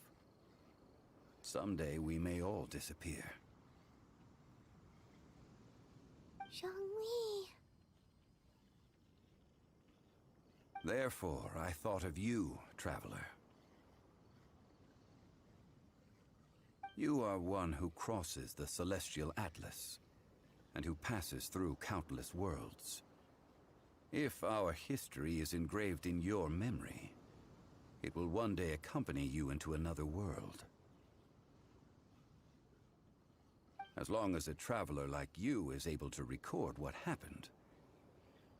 Someday we may all disappear. Zhongli. Therefore, I thought of you, traveler. You are one who crosses the celestial atlas, and who passes through countless worlds. If our history is engraved in your memory, it will one day accompany you into another world. As long as a traveler like you is able to record what happened,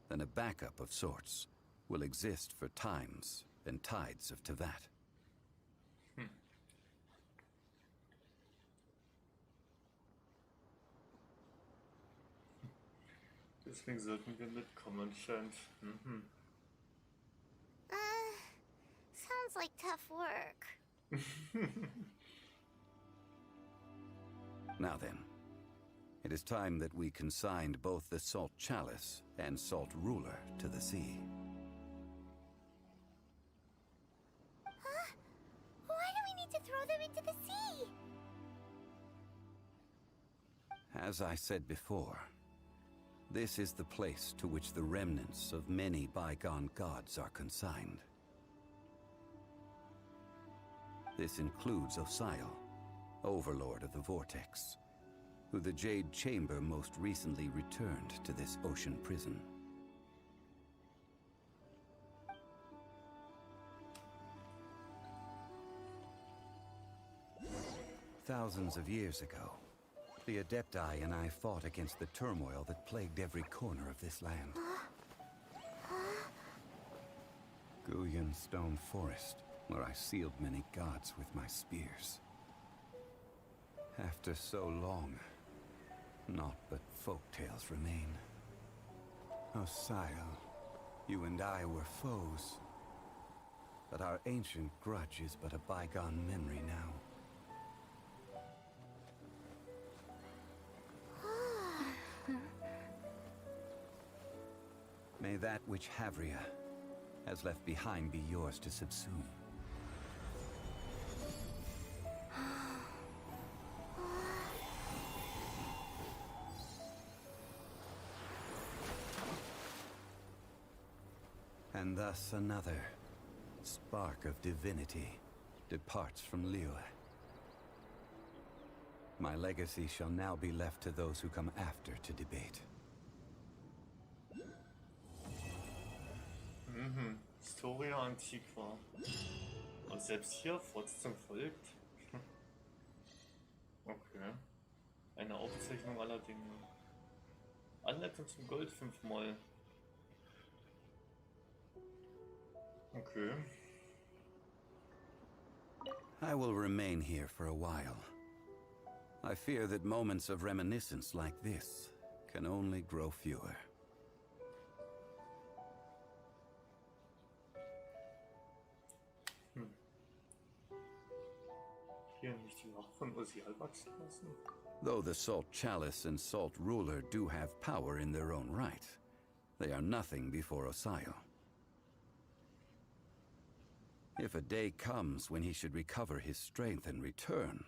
then a backup of sorts will exist for times and tides of Tevat. Deswegen sollten wir mitkommen anscheinend. Sounds like tough work. Now then, it is time that we consigned both the Salt Chalice and Salt Ruler to the sea. Huh? Why do we need to throw them into the sea? As I said before, this is the place to which the remnants of many bygone gods are consigned. This includes Osial, Overlord of the Vortex, who the Jade Chamber most recently returned to this ocean prison. Thousands of years ago, the Adepti and I fought against the turmoil that plagued every corner of this land. Guyan Stone Forest, where I sealed many gods with my spears. After so long, naught but folktales remain. Osial, you and I were foes. But our ancient grudge is but a bygone memory now. May that which Havria has left behind be yours to subsume. And thus another spark of divinity departs from Liyue. My legacy shall now be left to those who come after to debate. Historia Antiqua. Und selbst hier trotzdem folgt. Okay. Eine Aufzeichnung aller Dinge. Anleitung zum Gold 5-mal. Okay. I will remain here for a while. I fear that moments of reminiscence like this can only grow fewer. Hier nicht die Macht von Osial wachsen lassen. Though the Salt Chalice and Salt Ruler do have power in their own right, they are nothing before Osial. If a day comes when he should recover his strength and return,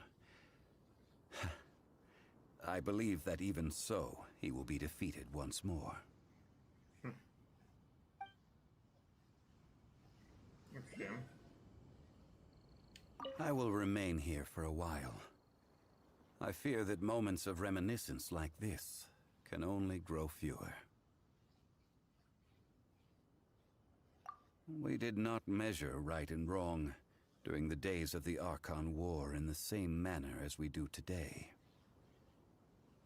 I believe that even so, he will be defeated once more. Okay. I will remain here for a while. I fear that moments of reminiscence like this can only grow fewer. We did not measure right and wrong during the days of the Archon War in the same manner as we do today.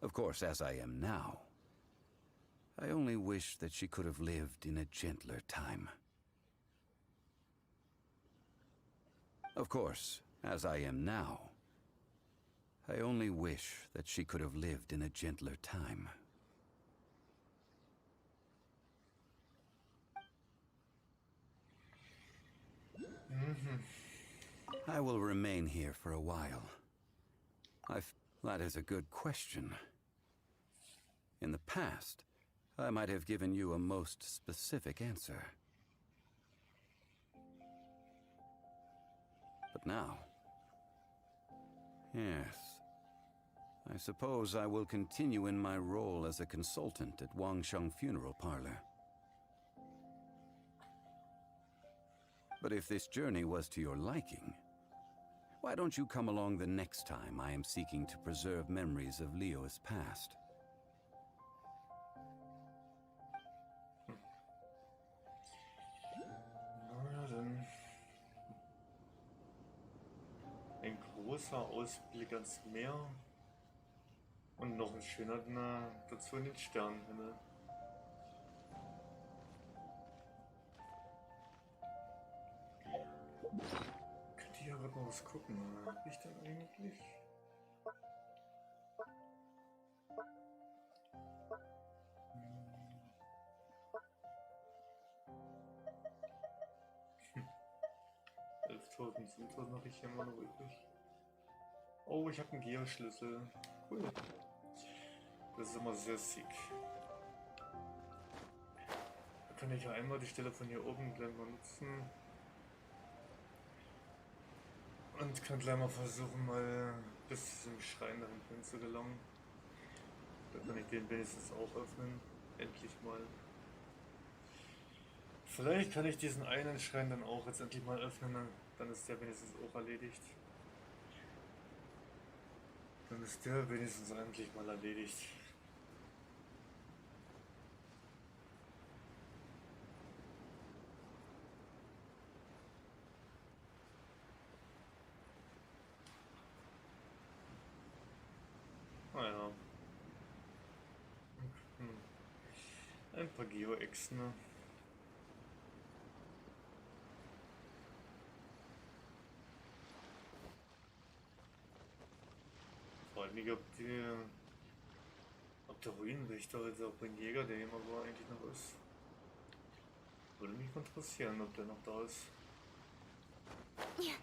Of course, as I am now, I only wish that she could have lived in a gentler time. Of course, as I am now, I only wish that she could have lived in a gentler time. I will remain here for a while. That is a good question. In the past, I might have given you a most specific answer. But now... Yes. I suppose I will continue in my role as a consultant at Wangsheng Funeral Parlor. But if this journey was to your liking, why don't you come along the next time I am seeking to preserve memories of Liyue's past? Na dann. Ein großer Ausblick ans Meer. Und noch ein schöner dazu in den Sternenhimmel. Könnte ich ja gerade mal was gucken. Hab ich denn eigentlich? Hm. 11.000, 10.000 habe ich hier immer noch übrig. Oh, ich habe einen Gear-Schlüssel. Cool. Das ist immer sehr sick. Da kann ich ja einmal die Stelle von hier oben gleich mal nutzen. Und kann gleich mal versuchen, mal bis zum Schrein da hinten zu gelangen. Da kann ich den wenigstens auch öffnen. Endlich mal. Vielleicht kann ich diesen einen Schrein dann auch jetzt endlich mal öffnen. Dann ist der wenigstens auch erledigt. Dann ist der wenigstens endlich mal erledigt. Naja. Ein paar Geo-Echsen. Ne? Vor allem nicht, ob der Ruinenwächter, also ob ein Jäger, der immer war, eigentlich noch ist. Würde mich interessieren, ob der noch da ist. Ja.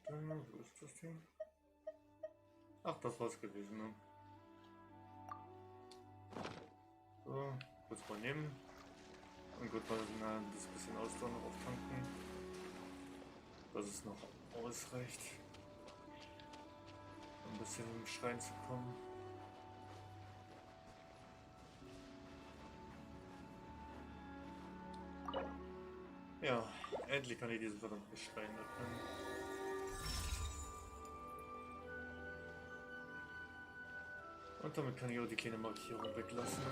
Wo ist das Ding? Ach, das war's gewesen, ne? So, kurz mal nehmen. Und gut, mal das bisschen Ausdauer noch auftanken. Dass es noch ausreicht, um ein bisschen im Schrein zu kommen. Ja, endlich kann ich diesen verdammten Schrein öffnen. Und damit kann ich auch die kleine Markierung weglassen.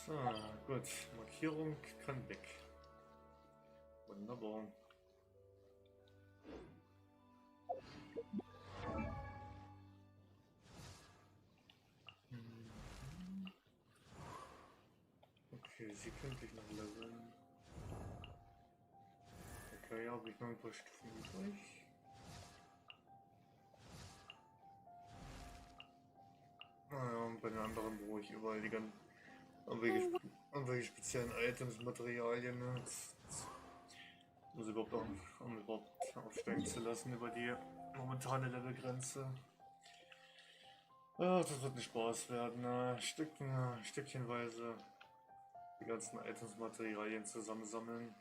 So, gut. Markierung kann weg. Wunderbar. Okay, sie könnte ich noch leveln. Okay, ja, habe ich noch ein paar Stufen übrig. Naja, und bei den anderen brauche ich überall die ganzen irgendwelche speziellen Items, Materialien. Ne? Das muss überhaupt auch, um überhaupt aufsteigen zu lassen über die momentane Levelgrenze. Ach, das wird ein Spaß werden. Ne? Stückchenweise die ganzen Items, Materialien zusammensammeln.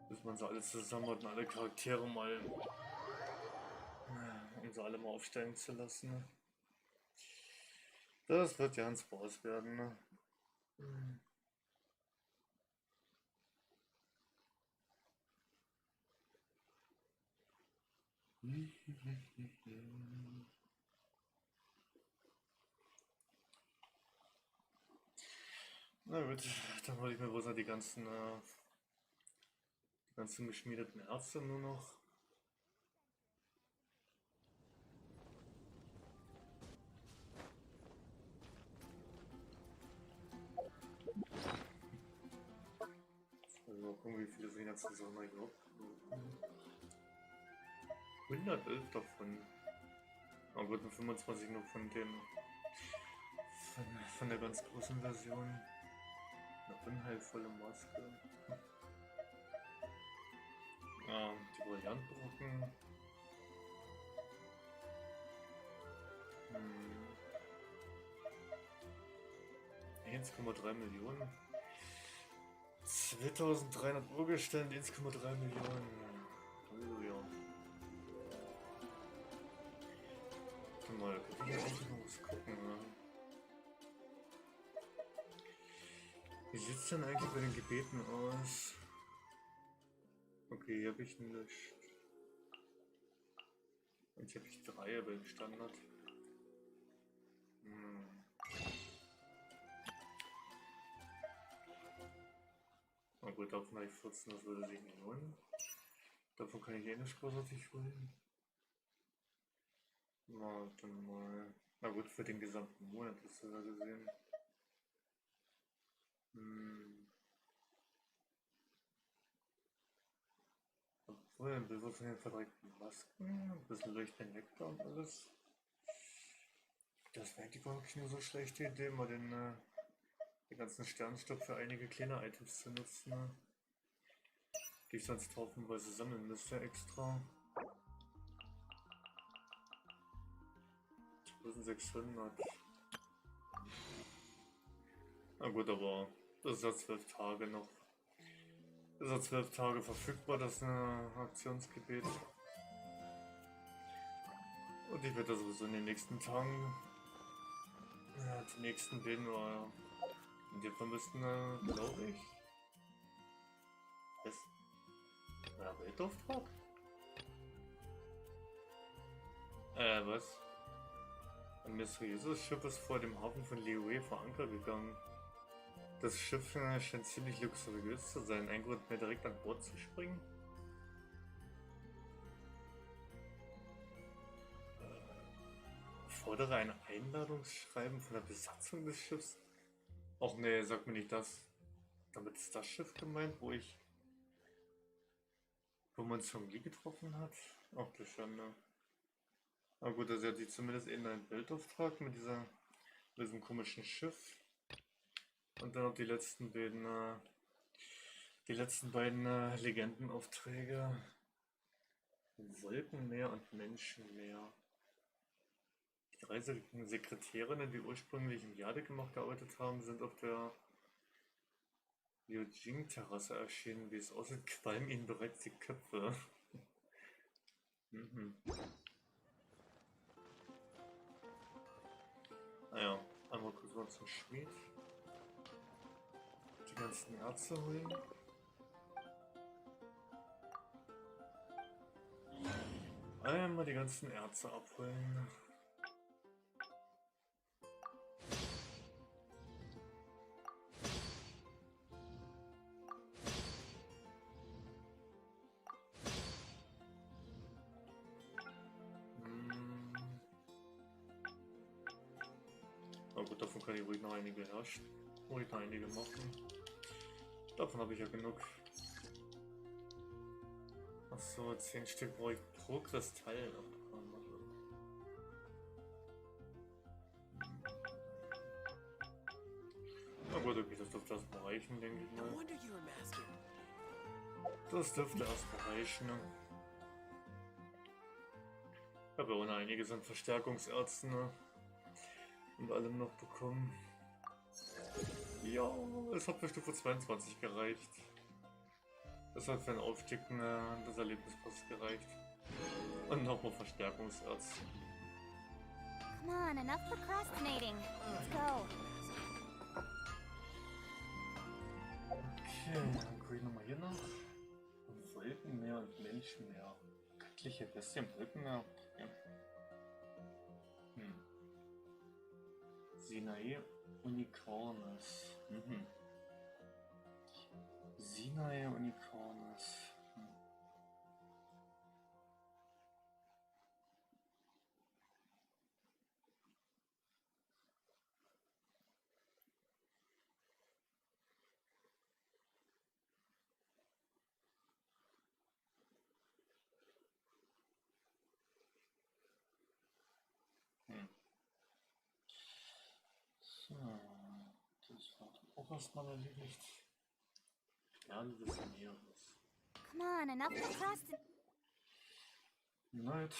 Bis man sie alle zusammen hat und alle Charaktere mal, um sie alle mal aufsteigen zu lassen. Das wird ja ein Spaß werden. Ne? Na gut, dann hole ich mir bloß noch die ganzen geschmiedeten Ärzte nur noch. Mal gucken, wie viele sind jetzt zusammen überhaupt. 111 davon. Aber gut, nur 25 nur von von der ganz großen Version. Eine unheilvolle Maske. Die Brillantbrocken. 1,3 Millionen. 2300 Urgesteine, 1,3 Millionen. Halleluja. Warte mal, kann ich eigentlich noch was gucken, ne? Wie sieht es denn eigentlich bei den Gebeten aus? Okay, hier habe ich nichts. Und hier habe ich 3 beim Standard. Na gut, davon habe ich 14, das würde sich nicht lohnen. Davon kann ich eh nicht großartig holen. Warte mal. Na gut, für den gesamten Monat ist das ja gesehen. Obwohl, ein bisschen von den verdreckten Masken, ein bisschen durch den Nektar und alles. Das wäre eigentlich gar nicht nur so schlechte Idee, mal den ganzen Sternstoff für einige kleine Items zu nutzen, ne? Die ich sonst haufenweise sammeln müsste extra. 1600. Na gut, aber das ist ja 12 Tage noch. Das ist ja 12 Tage verfügbar, das Aktionsgebet. Und ich werde das sowieso in den nächsten Tagen, die nächsten Bilden oder in dem Fall müssten, glaube ich. Was? Ja, Weltauftrag? Was? Ein mysteriöses Schiff ist vor dem Hafen von Liyue vor Anker gegangen. Das Schiff scheint ziemlich luxuriös zu sein. Ein Grund mehr direkt an Bord zu springen. Fordere ein Einladungsschreiben von der Besatzung des Schiffs. Och nee, sag mir nicht das. Damit ist das Schiff gemeint, wo man Zhongli getroffen hat. Ach du Schande. Na gut, also hat sie zumindest in einen Weltauftrag mit diesem komischen Schiff. Und dann noch die letzten beiden Legendenaufträge. Wolkenmeer und Menschenmeer. Die 3 Sekretärinnen, die ursprünglich im Jade gearbeitet haben, sind auf der Liujing-Terrasse erschienen. Wie es aussieht, qualmen ihnen bereits die Köpfe. Naja, einmal kurz mal zum Schmied. Die ganzen Erze holen. Einmal die ganzen Erze abholen. Aber gut, davon kann ich ruhig noch einige herrschen. Ruhig noch einige machen. Davon habe ich ja genug. Achso, 10 Stück brauche ich pro Kristall. Na gut, okay, das dürfte erstmal reichen, denke ich mal. Das dürfte erstmal reichen. Ich habe ja auch noch einiges an Verstärkungsärzten und allem noch bekommen. Ja, es hat für Stufe 22 gereicht. Das hat für den Aufstieg des Erlebnispass gereicht. Und nochmal Verstärkungserz. Come on, enough procrastinating. Let's go. Okay, dann gucke ich nochmal hier nach. Wolkenmeer und Menschenmeer. Göttliche Bestien, Wolkenmeer. Okay. Sinai Unicornis. Sinai Unicornis. So, das war auch erstmal erledigt. Sterne des Meeres. Come on, enough procrastinating. Night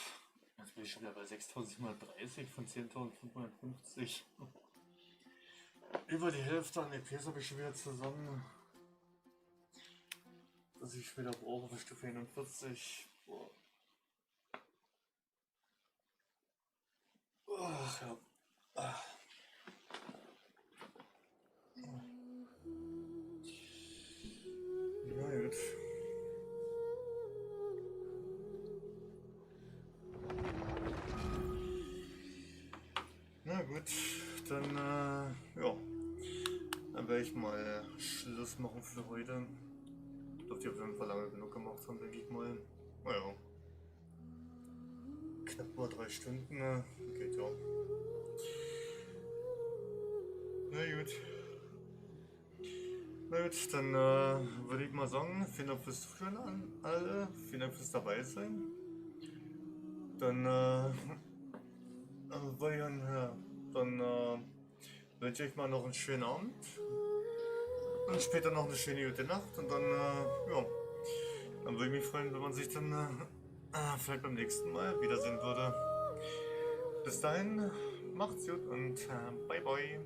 Jetzt bin ich schon wieder bei 6.730 von 10.550. Über die Hälfte an EPs habe ich schon wieder zusammen. Dass ich wieder brauche für Stufe 41. Boah. Ach ja. Ach. Na gut. Na gut, dann ja. Dann werde ich mal Schluss machen für heute. Dürfte ich auf jeden Fall lange genug gemacht haben, denke ich mal. Naja. Knapp mal 3 Stunden, ne? Geht ja. Na gut. Na gut, dann würde ich mal sagen, vielen Dank fürs Zuhören an alle. Vielen Dank fürs dabei sein. Dann wünsche ich mal noch einen schönen Abend. Und später noch eine schöne gute Nacht. Und dann, ja. Dann würde ich mich freuen, wenn man sich dann vielleicht beim nächsten Mal wiedersehen würde. Bis dahin, macht's gut und bye bye.